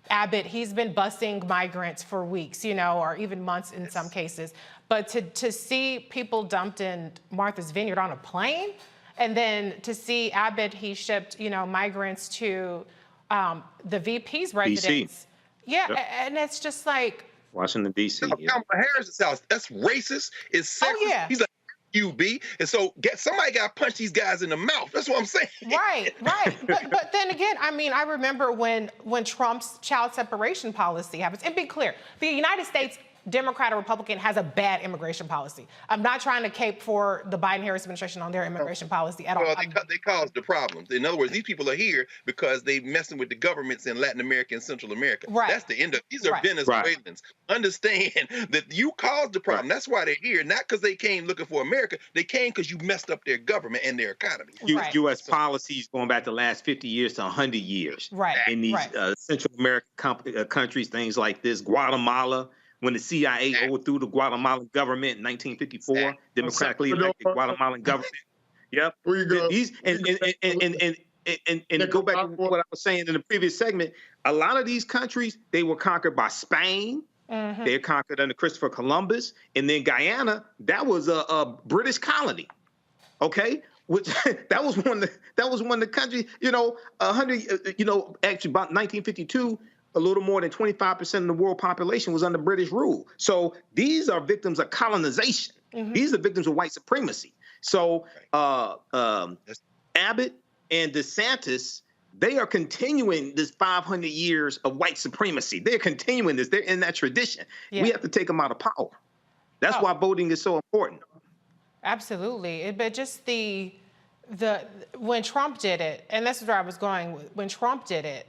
Abbott. He's been busing migrants for weeks, you know, or even months in some cases. But to see people dumped in Martha's Vineyard on a plane, and then to see Abbott, he shipped, you know, migrants to the VP's residence. Yeah, and it's just like Washington, D.C. Kamala Harris's house. That's racist. It's sexist. Oh, yeah. He's like, UB. And so somebody got to punch these guys in the mouth. That's what I'm saying. Right. But then again, I mean, I remember when Trump's child separation policy happens. And be clear, the United States, Democrat or Republican, has a bad immigration policy. I'm not trying to cape for the Biden-Harris administration on their immigration policy at all. Well, they caused the problems. In other words, these people are here because they're messing with the governments in Latin America and Central America. Right. That's the end of These are Venezuelans. Right. Understand that you caused the problem. Right. That's why they're here. Not because they came looking for America. They came because you messed up their government and their economy. U.S. policies going back the last 50 years to 100 years. Right. In these Central American countries, things like this, Guatemala, when the CIA overthrew the Guatemalan government in 1954, democratically elected Guatemalan government. Yep. Where you go? And go back to what I was saying in the previous segment. A lot of these countries, they were conquered by Spain. They were conquered under Christopher Columbus, and then Guyana, that was a British colony. Okay, which that was one of the countries. You know, actually about 1952. A little more than 25% of the world population was under British rule. So these are victims of colonization. These are victims of white supremacy. So Abbott and DeSantis, they are continuing this 500 years of white supremacy. They're continuing this. They're in that tradition. Yeah. We have to take them out of power. That's why voting is so important. Absolutely. But just when Trump did it, and this is where I was going, when Trump did it,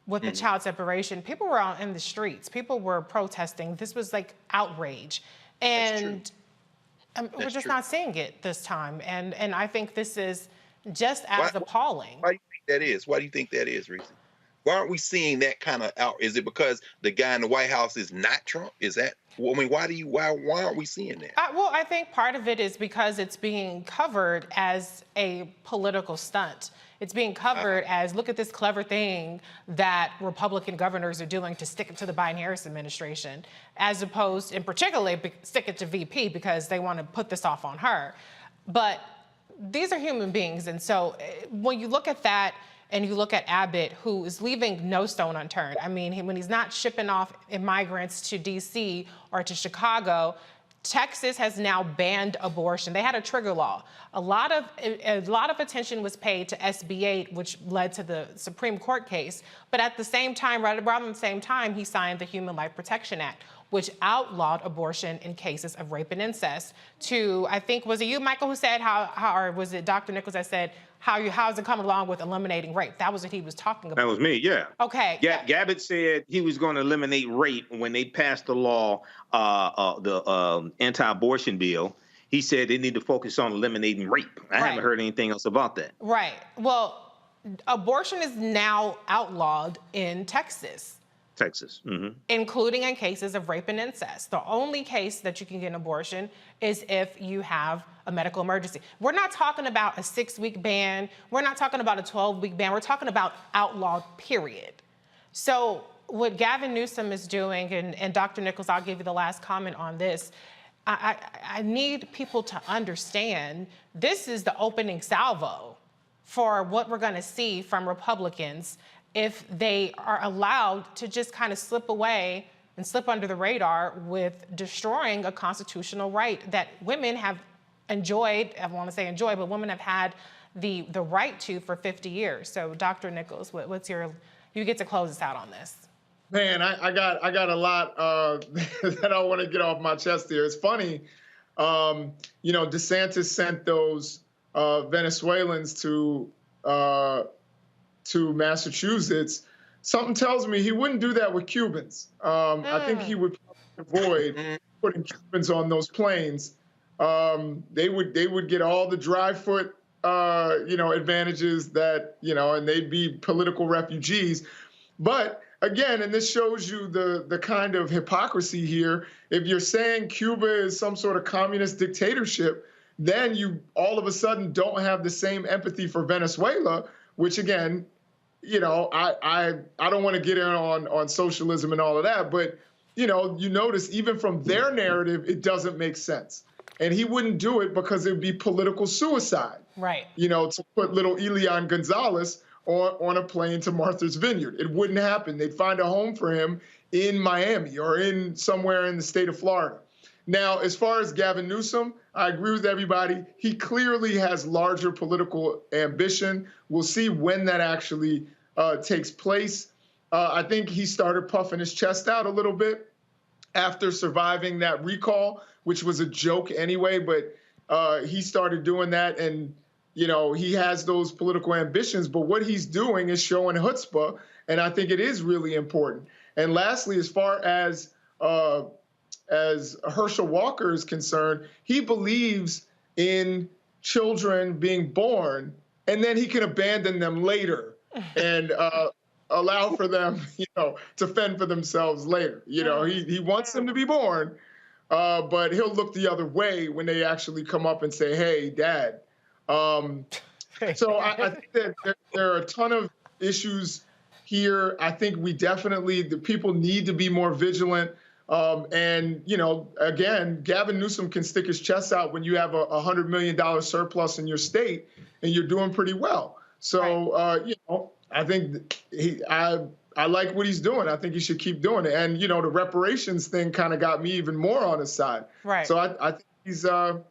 with the child separation, people were out in the streets. People were protesting. This was like outrage. And we're just not seeing it this time. And I think this is just as appalling. Why do you think that is? Why do you think that is, Reese? Why aren't we seeing that kind of out? Is it because the guy in the White House is not Trump? Is that, I mean, why aren't we seeing that? Well, I think part of it is because it's being covered as a political stunt. It's being covered as, look at this clever thing that Republican governors are doing to stick it to the Biden-Harris administration, as opposed, in particular, stick it to VP because they want to put this off on her. But these are human beings. And so when you look at that, and you look at Abbott, who is leaving no stone unturned. I mean, when he's not shipping off migrants to D.C. or to Chicago, Texas has now banned abortion. They had a trigger law. A lot of attention was paid to SB 8, which led to the Supreme Court case. But at the same time, right around the same time, he signed the Human Life Protection Act, which outlawed abortion in cases of rape and incest. To, I think, was it you, Michael, who said or was it Dr. Nichols that said, how's it coming along with eliminating rape? That was what he was talking about. That was me, yeah. Okay. Gabbard said he was going to eliminate rape when they passed the law, the anti-abortion bill. He said they need to focus on eliminating rape. I haven't heard anything else about that. Right. Well, abortion is now outlawed in Texas. Including in cases of rape and incest. The only case that you can get an abortion is if you have a medical emergency. We're not talking about a 6-week ban. We're not talking about a 12-week ban. We're talking about outlawed, period. So what Gavin Newsom is doing, and Dr. Nichols, I'll give you the last comment on this. I need people to understand this is the opening salvo for what we're going to see from Republicans if they are allowed to just kind of slip away and slip under the radar with destroying a constitutional right that women have enjoyed, I want to say enjoy, but women have had the right to for 50 years. So Dr. Nichols, what's you get to close us out on this. Man, I got a lot that I want to get off my chest here. It's funny, DeSantis sent those Venezuelans to Massachusetts. Something tells me he wouldn't do that with Cubans. I think he would avoid putting Cubans on those planes. They would get all the dry foot, advantages that, and they'd be political refugees. But again, and this shows you the kind of hypocrisy here. If you're saying Cuba is some sort of communist dictatorship, then you all of a sudden don't have the same empathy for Venezuela, which again, I don't want to get in on socialism and all of that, but you notice even from their narrative, it doesn't make sense. And he wouldn't do it because it would be political suicide. Right. To put little Elian Gonzalez on a plane to Martha's Vineyard. It wouldn't happen. They'd find a home for him in Miami or in somewhere in the state of Florida. Now, as far as Gavin Newsom, I agree with everybody. He clearly has larger political ambition. We'll see when that actually takes place. I think he started puffing his chest out a little bit after surviving that recall, which was a joke anyway, but he started doing that. And, he has those political ambitions, but what he's doing is showing chutzpah, and I think it is really important. And lastly, as far as Herschel Walker is concerned, he believes in children being born, and then he can abandon them later and allow for them, to fend for themselves later. He wants them to be born, but he'll look the other way when they actually come up and say, "Hey, Dad." So I think that there are a ton of issues here. I think the people need to be more vigilant. And, again, Gavin Newsom can stick his chest out when you have a $100 million surplus in your state and you're doing pretty well. So, I think I like what he's doing. I think he should keep doing it. And, the reparations thing kind of got me even more on his side. Right. So I think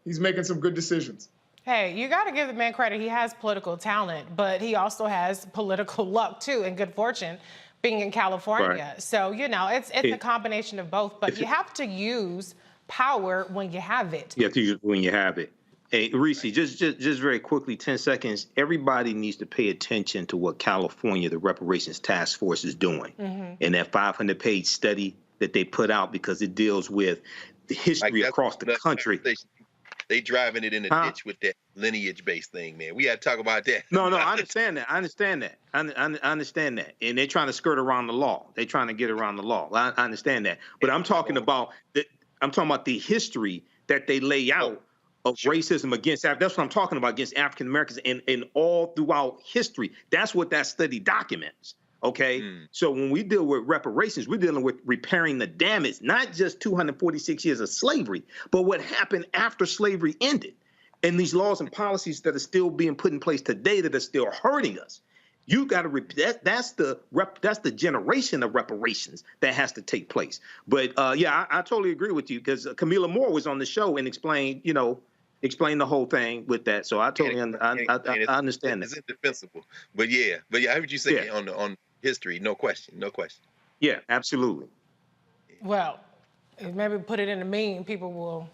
he's making some good decisions. Hey, you got to give the man credit. He has political talent, but he also has political luck, too, and good fortune being in California. Right. So, it's a combination of both, but you have to use power when you have it. You have to use it when you have it. Hey, Reese, just very quickly, 10 seconds. Everybody needs to pay attention to what California, the Reparations Task Force, is doing in that 500-page study that they put out, because it deals with the history across the country. They driving it in a ditch with that lineage-based thing, man. We got to talk about that. No, I understand that. I understand that. And they're trying to skirt around the law. They're trying to get around the law. I understand that. But I'm talking about the history that they lay out of racism against that's what I'm talking about, against African Americans and all throughout history. That's what that study documents. Okay. So when we deal with reparations, we're dealing with repairing the damage, not just 246 years of slavery, but what happened after slavery ended, and these laws and policies that are still being put in place today that are still hurting us. You got to that's the generation of reparations that has to take place. But I totally agree with you, because Camila Moore was on the show and explained the whole thing with that. So I totally I understand that. It's indefensible. But I heard you say on history, no question. Yeah, absolutely. Well, maybe put it in a meme, people will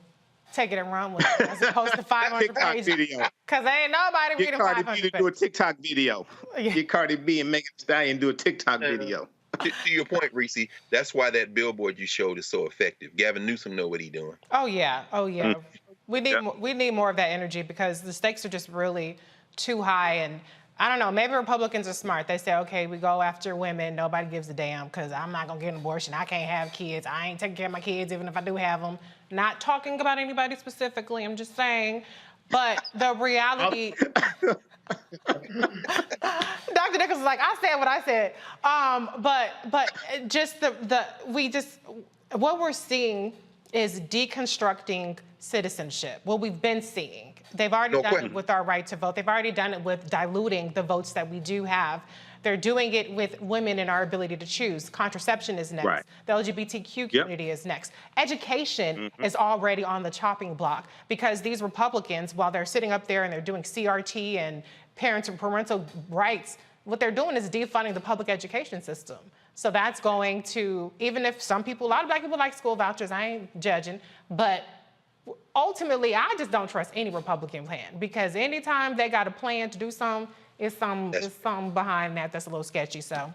take it and run with it, as opposed to 500 pages. Because ain't nobody reading 500 pages. Get Cardi B to do a TikTok video. Get Cardi B and Megan Thee Stallion do a TikTok video. To your point, Reese, that's why that billboard you showed is so effective. Gavin Newsom know what he's doing. Oh yeah. We need more of that energy, because the stakes are just really too high. And I don't know, maybe Republicans are smart. They say, okay, we go after women. Nobody gives a damn, because I'm not going to get an abortion. I can't have kids. I ain't taking care of my kids, even if I do have them. Not talking about anybody specifically. I'm just saying. But the reality... Dr. Nichols is like, I said what I said. But just what we're seeing is deconstructing citizenship. What we've been seeing. They've already done it with our right to vote. They've already done it with diluting the votes that we do have. They're doing it with women and our ability to choose. Contraception is next. Right. The LGBTQ community is next. Education is already on the chopping block, because these Republicans, while they're sitting up there and they're doing CRT and parental rights, what they're doing is defunding the public education system. So that's going to, even if a lot of black people like school vouchers, I ain't judging, but ultimately, I just don't trust any Republican plan, because anytime they got a plan to do something, it's some behind that's a little sketchy. So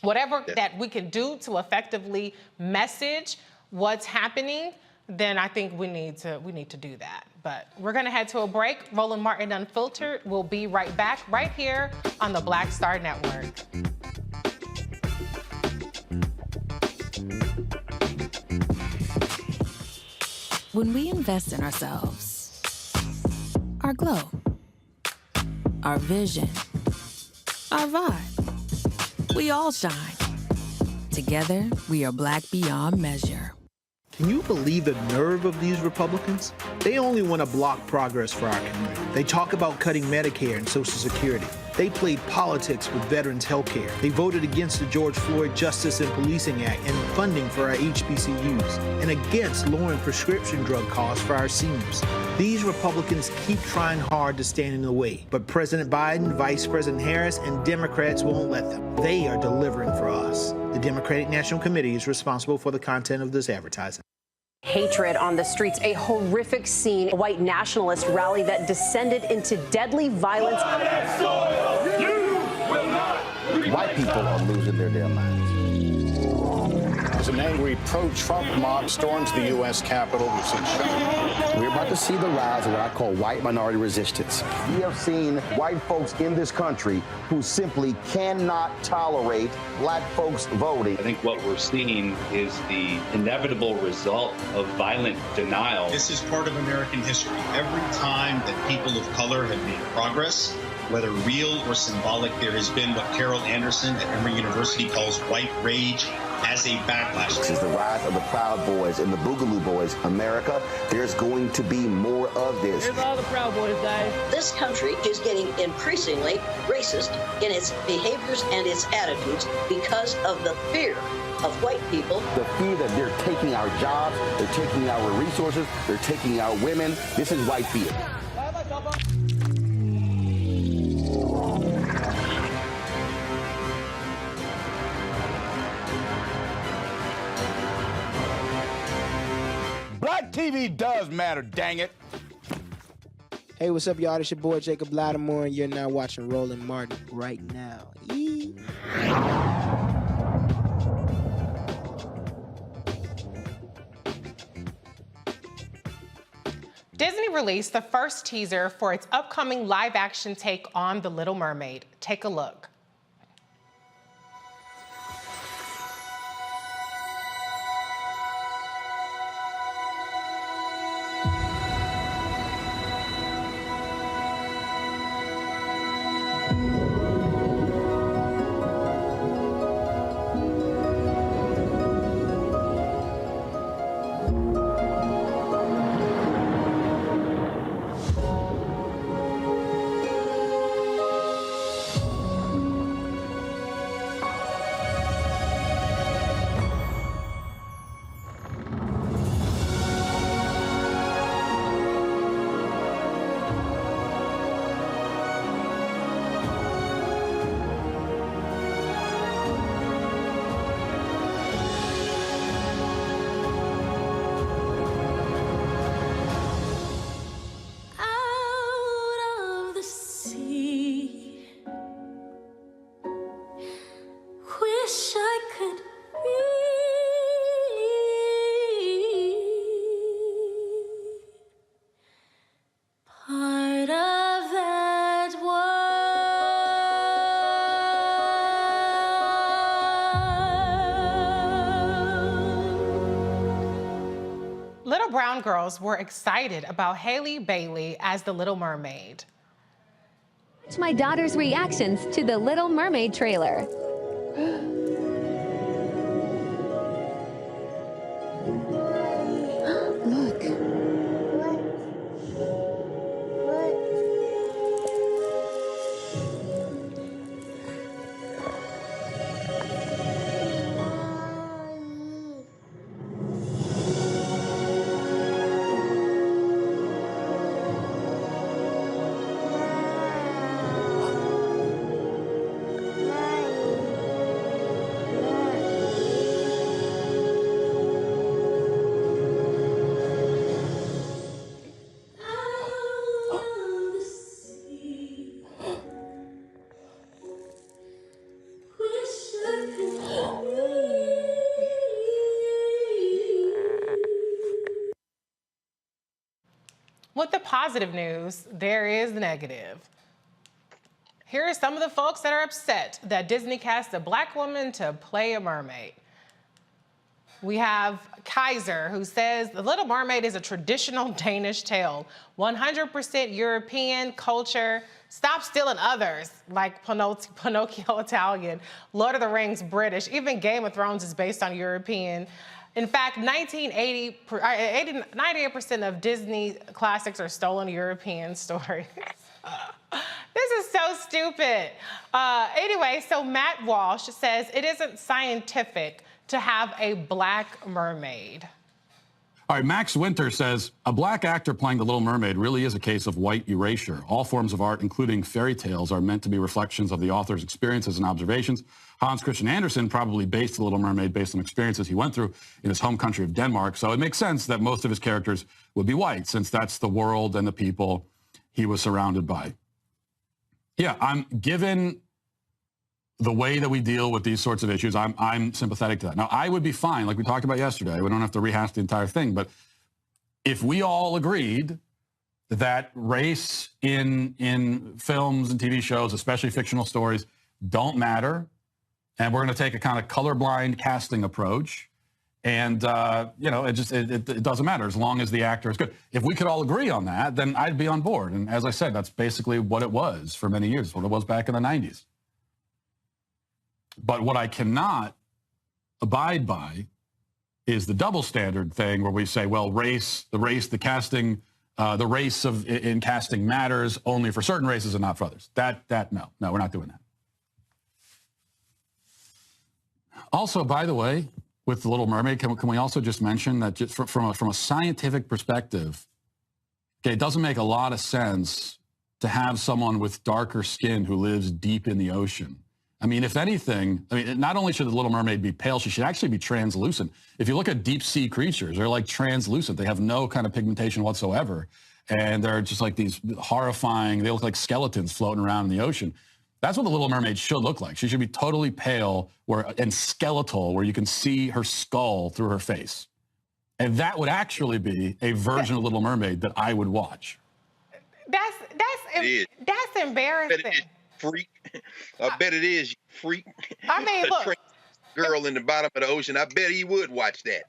whatever that we can do to effectively message what's happening, then I think we need to do that. But we're going to head to a break. Roland Martin Unfiltered. We'll be right back right here on the Black Star Network. When we invest in ourselves, our glow, our vision, our vibe, we all shine. Together, we are black beyond measure. Can you believe the nerve of these Republicans? They only want to block progress for our community. They talk about cutting Medicare and Social Security. They played politics with veterans' health care. They voted against the George Floyd Justice and Policing Act and funding for our HBCUs, and against lowering prescription drug costs for our seniors. These Republicans keep trying hard to stand in the way, but President Biden, Vice President Harris, and Democrats won't let them. They are delivering for us. The Democratic National Committee is responsible for the content of this advertising. Hatred on the streets, a horrific scene, a white nationalist rally that descended into deadly violence. White people are losing their damn minds. As an angry pro-Trump mob storms the U.S. Capitol, we're about to see the rise of what I call white minority resistance. We have seen white folks in this country who simply cannot tolerate black folks voting. I think what we're seeing is the inevitable result of violent denial. This is part of American history. Every time that people of color have made progress, whether real or symbolic, there has been what Carol Anderson at Emory University calls white rage as a backlash. This is the rise of the Proud Boys and the Boogaloo Boys. America, there's going to be more of this. Here's all the Proud Boys, guys. This country is getting increasingly racist in its behaviors and its attitudes because of the fear of white people. The fear that they're taking our jobs, they're taking our resources, they're taking our women. This is white fear. Black TV does matter, dang it. Hey, what's up, y'all? It's your boy Jacob Lattimore, and you're now watching Roland Martin right now. Yee. Disney released the first teaser for its upcoming live-action take on The Little Mermaid. Take a look. Little brown girls were excited about Hailey Bailey as the Little Mermaid. Watch my daughter's reactions to the Little Mermaid trailer. Look. With the positive news, there is the negative. Here are some of the folks that are upset that Disney cast a black woman to play a mermaid. We have Kaiser, who says The Little Mermaid is a traditional Danish tale, 100% European culture. Stop stealing others, like Pinocchio Italian, Lord of the Rings British, even Game of Thrones is based on European. In fact, 98% of Disney classics are stolen European stories. This is so stupid. Anyway, so Matt Walsh says it isn't scientific to have a black mermaid. All right, Max Winter says, a black actor playing the Little Mermaid really is a case of white erasure. All forms of art, including fairy tales, are meant to be reflections of the author's experiences and observations. Hans Christian Andersen probably based the Little Mermaid based on experiences he went through in his home country of Denmark, so it makes sense that most of his characters would be white, since that's the world and the people he was surrounded by. Yeah, I'm given the way that we deal with these sorts of issues, I'm sympathetic to that. Now, I would be fine, like we talked about yesterday. We don't have to rehash the entire thing, but if we all agreed that race in films and TV shows, especially fictional stories, don't matter, and we're going to take a kind of colorblind casting approach, and you know, it doesn't matter as long as the actor is good. If we could all agree on that, then I'd be on board. And as I said, that's basically what it was for many years, what it was back in the 90s. But what I cannot abide by is the double standard thing where we say, well, the casting, the race in casting matters only for certain races and not for others. No, we're not doing that. Also, by the way, with The Little Mermaid, can we also just mention that just from a scientific perspective, okay, it doesn't make a lot of sense to have someone with darker skin who lives deep in the ocean. I mean, if anything, not only should the Little Mermaid be pale, she should actually be translucent. If you look at deep sea creatures, they're like translucent. They have no kind of pigmentation whatsoever. and they're just like these horrifying, they look like skeletons floating around in the ocean. That's what the Little Mermaid should look like. She should be totally pale and skeletal, where you can see her skull through her face. And that would actually be a version of Little Mermaid that I would watch. That's embarrassing. Freak. I bet it is, you freak. I mean, look. Girl in the bottom of the ocean, I bet he would watch that.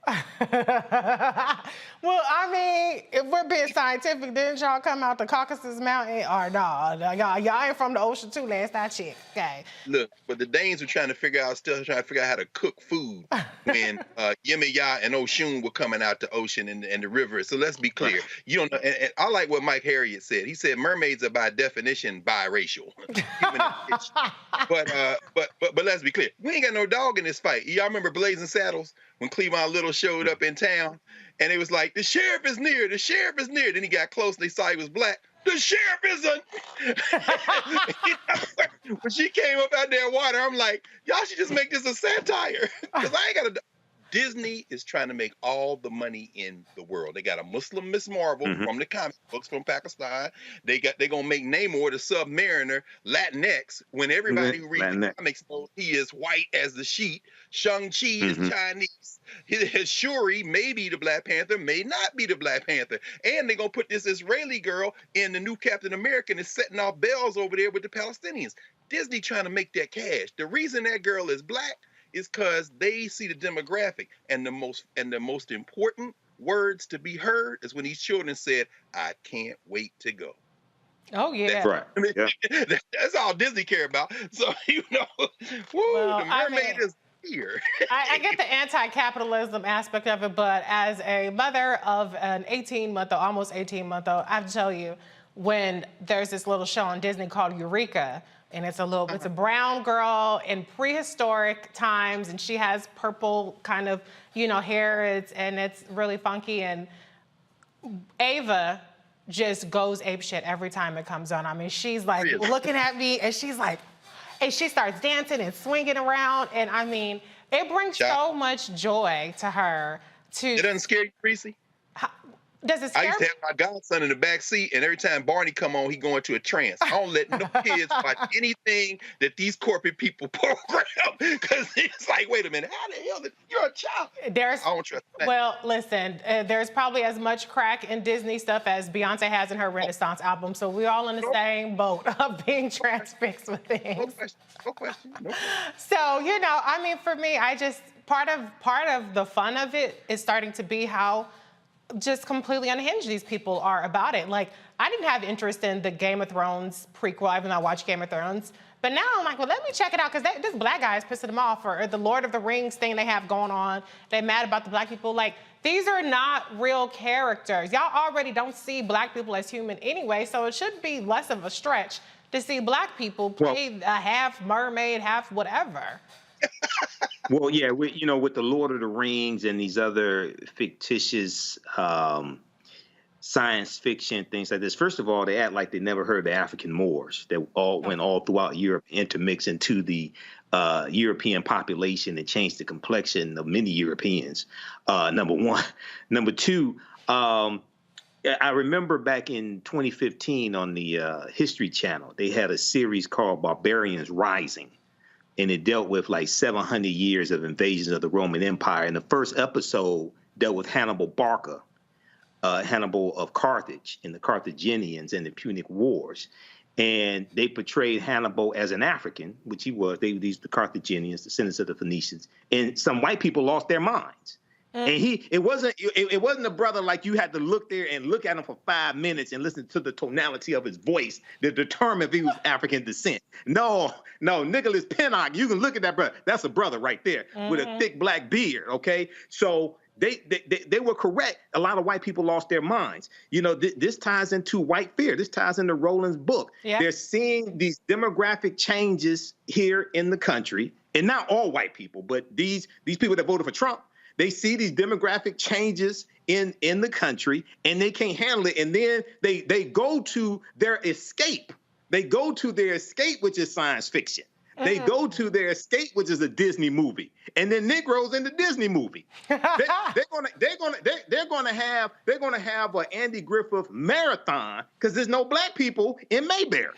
Well, I mean, if we're being scientific, didn't y'all come out the Caucasus Mountain? Or no, y'all ain't from the ocean too, last I checked. Okay. Look, but the Danes were trying to figure out how to cook food when Yemaya and Oshun were coming out the ocean and the river. So let's be clear. You don't know, and I like what Mike Harriet said. He said mermaids are by definition biracial. But let's be clear. We ain't got no dog in this fight. Y'all remember Blazing Saddles when Cleavon Little showed up in town and it was like, the sheriff is near, the sheriff is near. Then he got close and they saw he was black. The sheriff isn't. When she came up out there water, I'm like, y'all should just make this a satire. Because I ain't got a... Disney is trying to make all the money in the world. They got a Muslim Miss Marvel from the comic books from Pakistan. They're gonna make Namor the Submariner Latinx when everybody who reads the comics knows he is white as the sheet. Shang-Chi is Chinese. His Shuri may be the Black Panther, may not be the Black Panther. And they're gonna put this Israeli girl in the new Captain America and is setting off bells over there with the Palestinians. Disney trying to make that cash. The reason that girl is black is because they see the demographic, and the most important words to be heard is when these children said, "I can't wait to go." Oh yeah, that's right. I mean, that's all Disney care about. So the mermaid is here. I get the anti-capitalism aspect of it, but as a mother of an 18-month-old, almost 18-month-old, I have to tell you, when there's this little show on Disney called Eureka. And it's a brown girl in prehistoric times, and she has purple kind of, hair, and it's really funky. And Ava just goes apeshit every time it comes on. I mean, she's like looking at me, and she's like, and she starts dancing and swinging around. And I mean, it brings so much joy to her. It doesn't scare you, Reese? Does it scare I used to have my godson in the back seat, and every time Barney come on, he go into a trance. I don't let no kids watch anything that these corporate people program, because it's like, wait a minute, how the hell you're a child? I don't trust that. Well, listen, there's probably as much crack in Disney stuff as Beyonce has in her Renaissance album, so we're all in the same boat of being transfixed with things. No question. So, I mean, for me, part of the fun of it is starting to be how just completely unhinged these people are about it. Like, I didn't have interest in the Game of Thrones prequel, even though I watched Game of Thrones. But now I'm like, well, let me check it out, because this black guy is pissing them off, or the Lord of the Rings thing they have going on. They're mad about the black people. Like, these are not real characters. Y'all already don't see black people as human anyway, so it should be less of a stretch to see black people play a half mermaid, half whatever. Well, yeah, with the Lord of the Rings and these other fictitious science fiction things like this. First of all, they act like they never heard of the African Moors that went all throughout Europe, intermixed into the European population and changed the complexion of many Europeans. Number one. Number two, I remember back in 2015 on the History Channel, they had a series called Barbarians Rising. And it dealt with like 700 years of invasions of the Roman Empire. And the first episode dealt with Hannibal Barca, Hannibal of Carthage, and the Carthaginians and the Punic Wars. And they portrayed Hannibal as an African, which he was. The Carthaginians, descendants of the Phoenicians. And some white people lost their minds. And it wasn't a brother like you had to look there and look at him for 5 minutes and listen to the tonality of his voice to determine if he was African descent. No, Nicholas Pinnock, you can look at that brother. That's a brother right there with a thick black beard, okay? So they were correct. A lot of white people lost their minds. This ties into white fear. This ties into Roland's book. Yeah. They're seeing these demographic changes here in the country, and not all white people, but these people that voted for Trump. They see these demographic changes in the country, and they can't handle it. And then they go to their escape. They go to their escape, which is science fiction. They go to their escape, which is a Disney movie, and then Negroes in the Disney movie. They're gonna have an Andy Griffith marathon because there's no black people in Mayberry.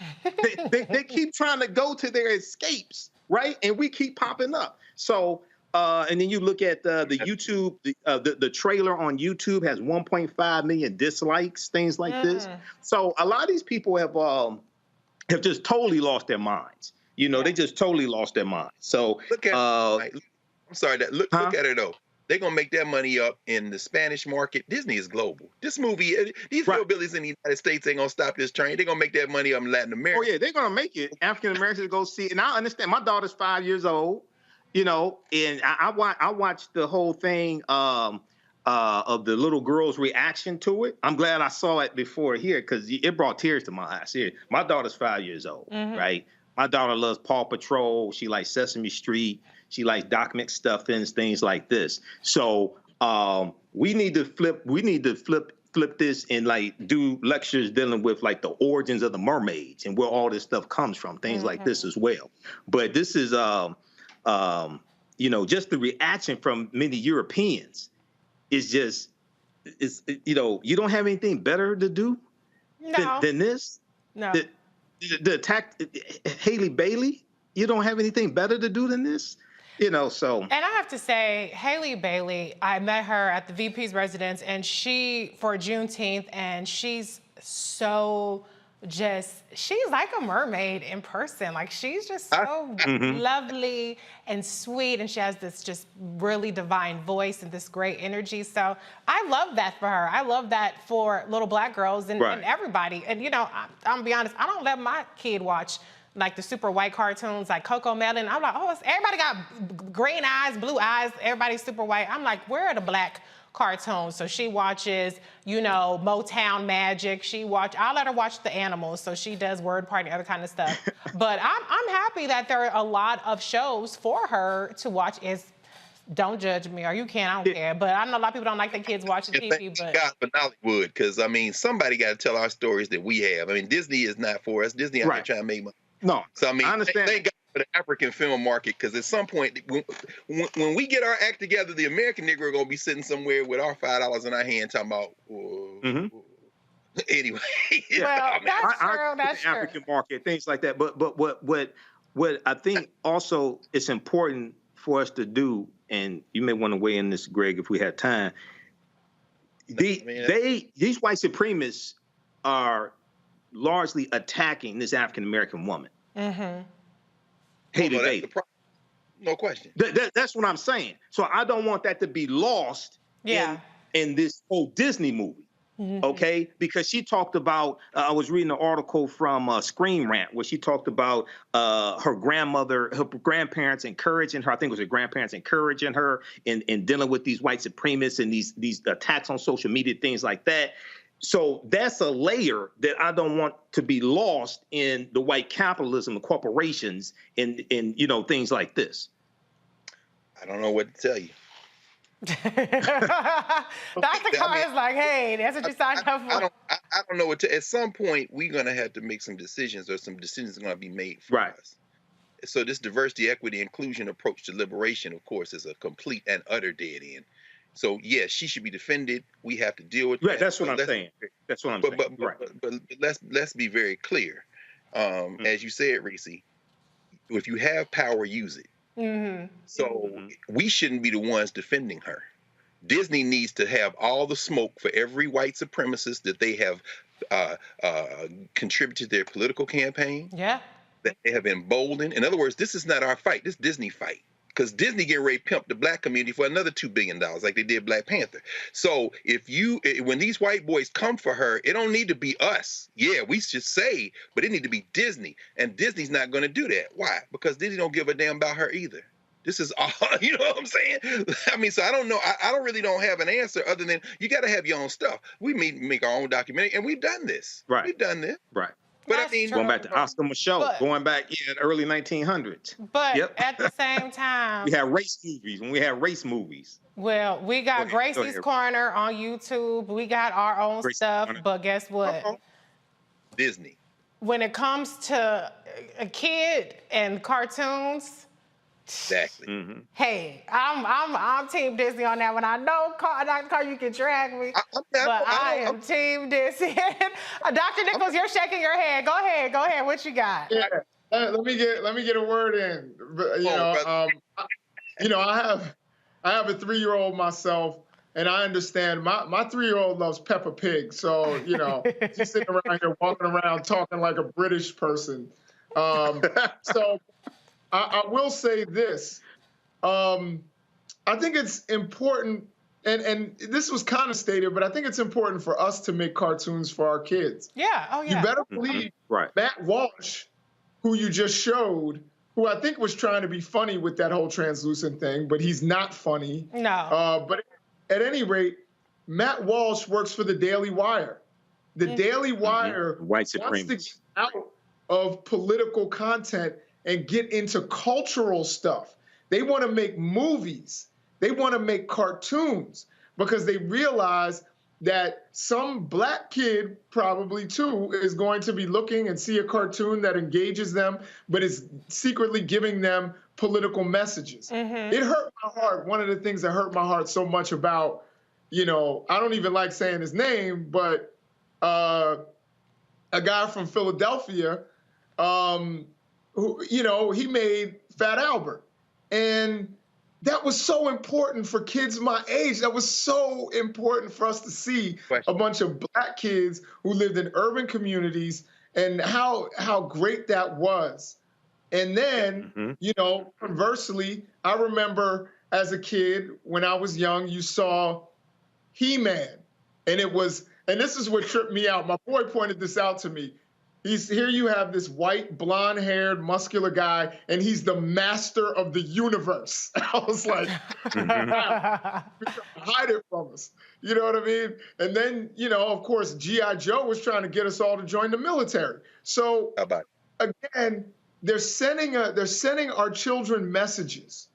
They keep trying to go to their escapes, right? And we keep popping up. So. And then you look at the YouTube, the trailer on YouTube has 1.5 million dislikes, things like this. So a lot of these people have just totally lost their minds. You know, they just totally lost their minds. So look at I'm sorry, look at it though. They're gonna make that money up in the Spanish market. Disney is global. This movie, these hillbillies in the United States ain't gonna stop this train. They're gonna make that money up in Latin America. Oh yeah, they're gonna make it. African Americans go see it. And I understand. My daughter's 5 years old. You know, and I watched the whole thing of the little girl's reaction to it. I'm glad I saw it before here because it brought tears to my eyes. Here, my daughter's 5 years old, right? My daughter loves Paw Patrol. She likes Sesame Street. She likes Doc McStuffins, things like this. So we need to flip this and like do lectures dealing with like the origins of the mermaids and where all this stuff comes from, things like this as well. But this is you know, just the reaction from many Europeans is just, you know, you don't have anything better to do than this? No. The attack Haley Bailey, you don't have anything better to do than this? You know, so. And I have to say, Haley Bailey, I met her at the VP's residence and for Juneteenth, and she's so she's like a mermaid in person. Like, she's just so lovely and sweet, and she has this just really divine voice and this great energy. So I love that for her. I love that for little black girls and everybody. And, you know, I'm gonna be honest, I don't let my kid watch like the super white cartoons like Coco Melon. I'm like, oh, everybody got green eyes, blue eyes, everybody's super white. I'm like, where are the black cartoons? So she watches, you know, Motown Magic. I'll let her watch the animals. So she does Word Party, other kind of stuff. But I'm happy that there are a lot of shows for her to watch. Don't judge me, or you can, I don't care. But I know a lot of people don't like their kids watching TV. But God, for Nollywood, because I mean, somebody got to tell our stories that we have. I mean, Disney is not for us. Disney out there trying to make money. No, so I mean, I understand. Thank God for the African film market, because at some point, when we get our act together, the American Negro gonna be sitting somewhere with our $5 in our hand, talking about. Anyway, well, that's true. African market, things like that. But what I think also it's important for us to do, and you may want to weigh in this, Greg, if we have time. These white supremacists are largely attacking this African American woman. Haley Bailey. No question. That's what I'm saying. So I don't want that to be lost in this whole Disney movie. Okay, because she talked about, I was reading an article from Screen Rant where she talked about her grandparents encouraging her, I think it was her grandparents encouraging her in dealing with these white supremacists and these attacks on social media, things like that. So that's a layer that I don't want to be lost in the white capitalism, the corporations, and you know, things like this. I don't know what to tell you. Dr. Carr is like, hey, that's what you signed up for. I don't know what to. At some point, we're going to have to make some decisions, or some decisions are going to be made for us. So this diversity, equity, inclusion approach to liberation, of course, is a complete and utter dead end. So yes, she should be defended. We have to deal with that. That's what I'm saying. That's what I'm saying. But let's be very clear. As you said, Reese, if you have power, use it. So we shouldn't be the ones defending her. Disney needs to have all the smoke for every white supremacist that they have contributed to their political campaign. Yeah. That they have emboldened. In other words, this is not our fight. This is Disney fight. Because Disney getting ready to pimp the black community for another $2 billion, like they did Black Panther. So when these white boys come for her, it don't need to be us. Yeah, we should say, but it need to be Disney. And Disney's not going to do that. Why? Because Disney don't give a damn about her either. This is all, you know what I'm saying? I mean, so I don't know. I don't have an answer other than you got to have your own stuff. We make our own documentary, and we've done this. Right. We've done this. Right. But I mean, going back to Oscar Micheaux, going back in the early 1900s. But at the same time, we had race movies. When we had race movies. Well, we got Gracie's Corner on YouTube. We got our own stuff. But guess what? Disney. When it comes to a kid and cartoons. Exactly. Hey, I'm Team Disney on that one. I know, Dr. Carr, you can drag me, but I am Team Disney. Dr. Nichols, you're shaking your head. Go ahead. What you got? Yeah, let me get a word in. I have a 3-year-old myself, and I understand my 3-year-old loves Peppa Pig. So she's sitting around here walking around talking like a British person. So I will say this. I think it's important, and this was kind of stated, but I think it's important for us to make cartoons for our kids. Yeah. Oh, yeah. You better believe Matt Walsh, who you just showed, who I think was trying to be funny with that whole translucent thing, but he's not funny. No. But at any rate, Matt Walsh works for the Daily Wire. The Daily Wire White wants to get supremacists. out of political content and get into cultural stuff. They want to make movies. They want to make cartoons because they realize that some black kid, probably too, is going to be looking and see a cartoon that engages them, but is secretly giving them political messages. It hurt my heart. One of the things that hurt my heart so much about, I don't even like saying his name, but a guy from Philadelphia, who, he made Fat Albert. And that was so important for kids my age. That was so important for us to see a bunch of black kids who lived in urban communities and how great that was. And then, conversely, I remember as a kid, when I was young, you saw He-Man. And this is what tripped me out. My boy pointed this out to me. Here you have this white, blonde-haired, muscular guy, and he's the master of the universe. I was like, hide it from us. You know what I mean? And then, of course, G.I. Joe was trying to get us all to join the military. So, again, they're sending our children messages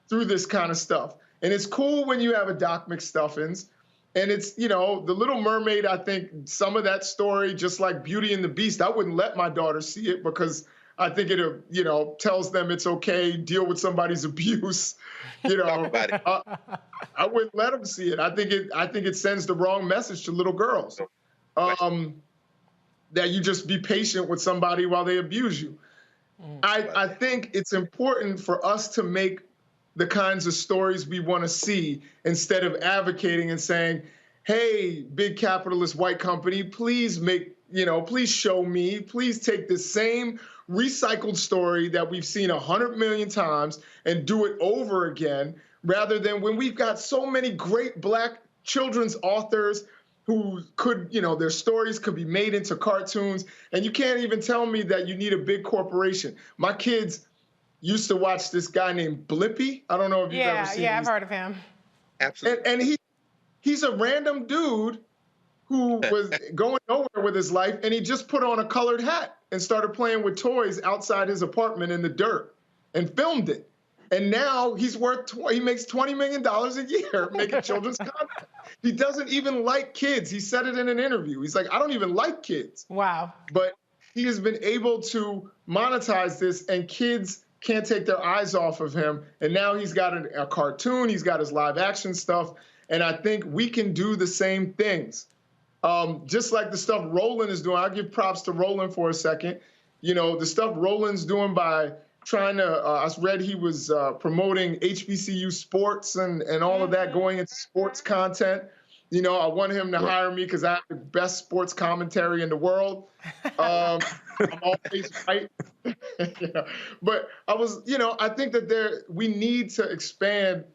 through this kind of stuff. And it's cool when you have a Doc McStuffins. And it's, The Little Mermaid, I think some of that story, just like Beauty and the Beast, I wouldn't let my daughter see it because I think it, tells them it's okay, deal with somebody's abuse. Talk about it. I wouldn't let them see it. I think it sends the wrong message to little girls. That you just be patient with somebody while they abuse you. I think it's important for us to make the kinds of stories we want to see instead of advocating and saying, hey, big capitalist white company, please please show me, please take the same recycled story that we've seen 100 million times and do it over again, rather than when we've got so many great black children's authors who could, their stories could be made into cartoons, and you can't even tell me that you need a big corporation. My kids used to watch this guy named Blippi. I don't know if you've ever seen him. Yeah, I've heard of him. Absolutely. And he's a random dude who was going nowhere with his life, and he just put on a colored hat and started playing with toys outside his apartment in the dirt and filmed it. And now he makes $20 million a year making children's content. He doesn't even like kids. He said it in an interview. He's like, I don't even like kids. Wow. But he has been able to monetize this, and kids can't take their eyes off of him. And now he's got a cartoon, he's got his live action stuff. And I think we can do the same things. Just like the stuff Roland is doing. I'll give props to Roland for a second. The stuff Roland's doing by trying to, I read he was promoting HBCU sports and all of that, going into sports content. I want him to hire me because I have the best sports commentary in the world. I'm always right. But I think that we need to expand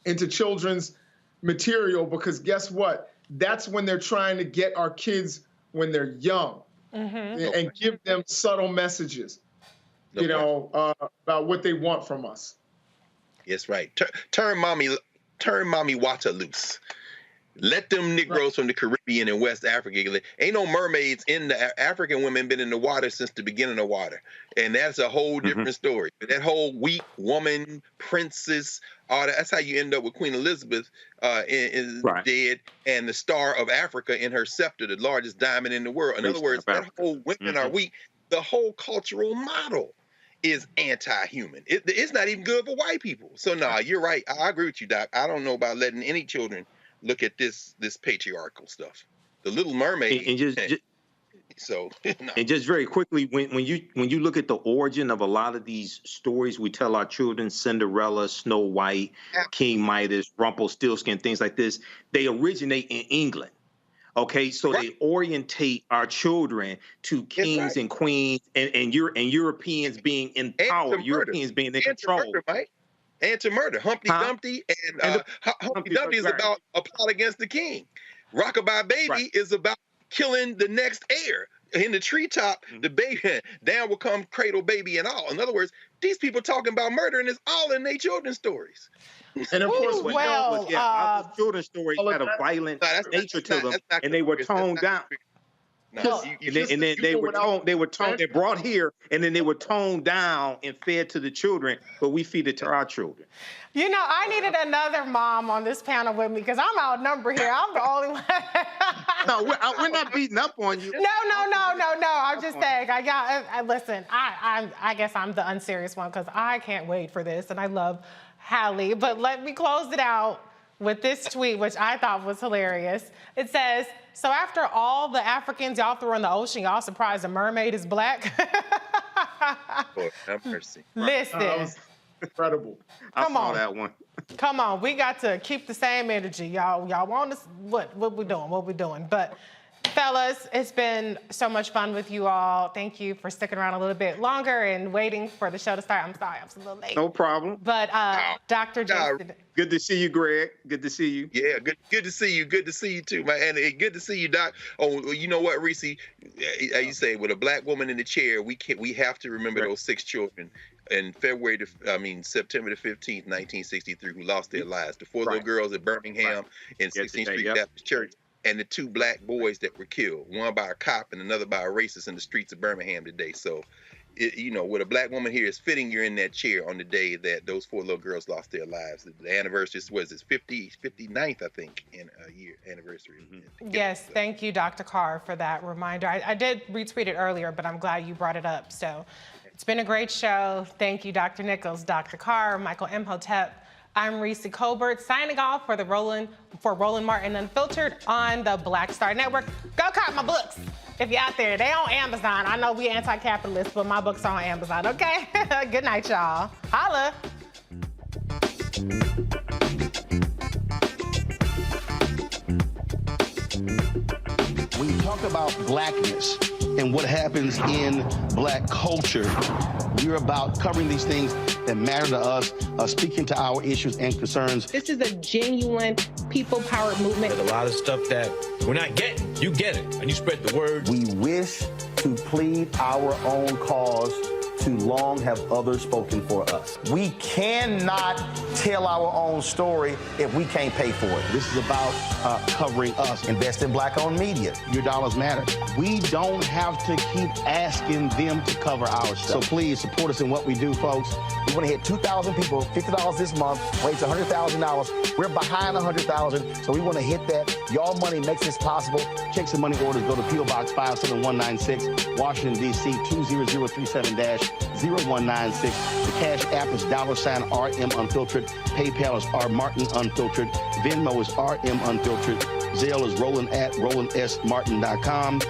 into children's material, because guess what? That's when they're trying to get our kids when they're young and give them subtle messages, about what they want from us. Yes, right. Turn mommy water loose. Let them Negroes from the Caribbean and West Africa. Ain't no mermaids in the African women been in the water since the beginning of water. And that's a whole different story. That whole weak woman, princess, that's how you end up with Queen Elizabeth dead, and the Star of Africa in her scepter, the largest diamond in the world. In other words, that whole women are weak. the whole cultural model is anti-human. It's not even good for white people. So nah, you're right. I agree with you, Doc. I don't know about letting any children look at this patriarchal stuff. The Little Mermaid. And just very quickly, when you look at the origin of a lot of these stories we tell our children, Cinderella, Snow White, King Midas, Rumpelstiltskin, things like this, they originate in England. Okay, so they orientate our children to kings and queens and Europeans being in power, Europeans being in control. And to murder. Humpty Dumpty and Humpty Dumpty is about a plot against the king. Rockabye Baby is about killing the next heir. In the treetop, the baby, down will come cradle baby and all. In other words, these people talking about murder and it's all in their children's stories. And of course, our children's stories had a violent nature to them, and they were toned down. And then they were brought here, and then they were toned down and fed to the children, but we feed it to our children. You know, I needed another mom on this panel with me because I'm outnumbered here. I'm the only one. No, we're not beating up on you. No. I'm just saying. Listen. I guess I'm the unserious one because I can't wait for this, and I love Hallie. But let me close it out with this tweet, which I thought was hilarious. It says, "So after all the Africans y'all threw in the ocean, y'all surprised a mermaid is black?" Lord have mercy. Listen. That was incredible. I saw that one. Come on, we got to keep the same energy. Y'all want us, what we doing? But fellas, it's been so much fun with you all. Thank you for sticking around a little bit longer and waiting for the show to start. I'm sorry, I was a little late. No problem. But Dr. Jason. Good to see you, Greg. Good to see you. Yeah, good to see you. Good to see you too, man. And good to see you, Doc. Oh, you know what, Reese? As you say, with a black woman in the chair, we have to remember those 6 children in September the 15th, 1963, who lost their lives. The 4 little girls at Birmingham and 16th Street Baptist Church, and the 2 black boys that were killed, one by a cop and another by a racist in the streets of Birmingham today. So, with a black woman here, it's fitting you're in that chair on the day that those 4 little girls lost their lives. The anniversary was 59th, I think, in a year anniversary. Yes, thank you, Dr. Carr, for that reminder. I did retweet it earlier, but I'm glad you brought it up. So it's been a great show. Thank you, Dr. Nichols, Dr. Carr, Michael Imhotep. I'm Reese Colbert, signing off for Roland Martin Unfiltered on the Black Star Network. Go cop my books if you're out there. They on Amazon. I know we anti-capitalist, but my books are on Amazon, okay? Good night, y'all. Holla. When you talk about blackness and what happens in black culture, we're about covering these things that matter to us, speaking to our issues and concerns. This is a genuine people-powered movement. There's a lot of stuff that we're not getting. You get it, and you spread the word. We wish to plead our own cause. Too long have others spoken for us. We cannot tell our own story if we can't pay for it. This is about covering us. Invest in black-owned media. Your dollars matter. We don't have to keep asking them to cover our stuff. So please support us in what we do, folks. We want to hit 2,000 people, $50 this month, raise $100,000. We're behind 100,000, so we want to hit that. Y'all money makes this possible. Check some money orders. Go to P.O. Box 57196, Washington, D.C. 20037-0196. The Cash App is $RM Unfiltered. PayPal is R Martin Unfiltered. Venmo is RM Unfiltered. Zelle is Roland at RolandSMartin.com.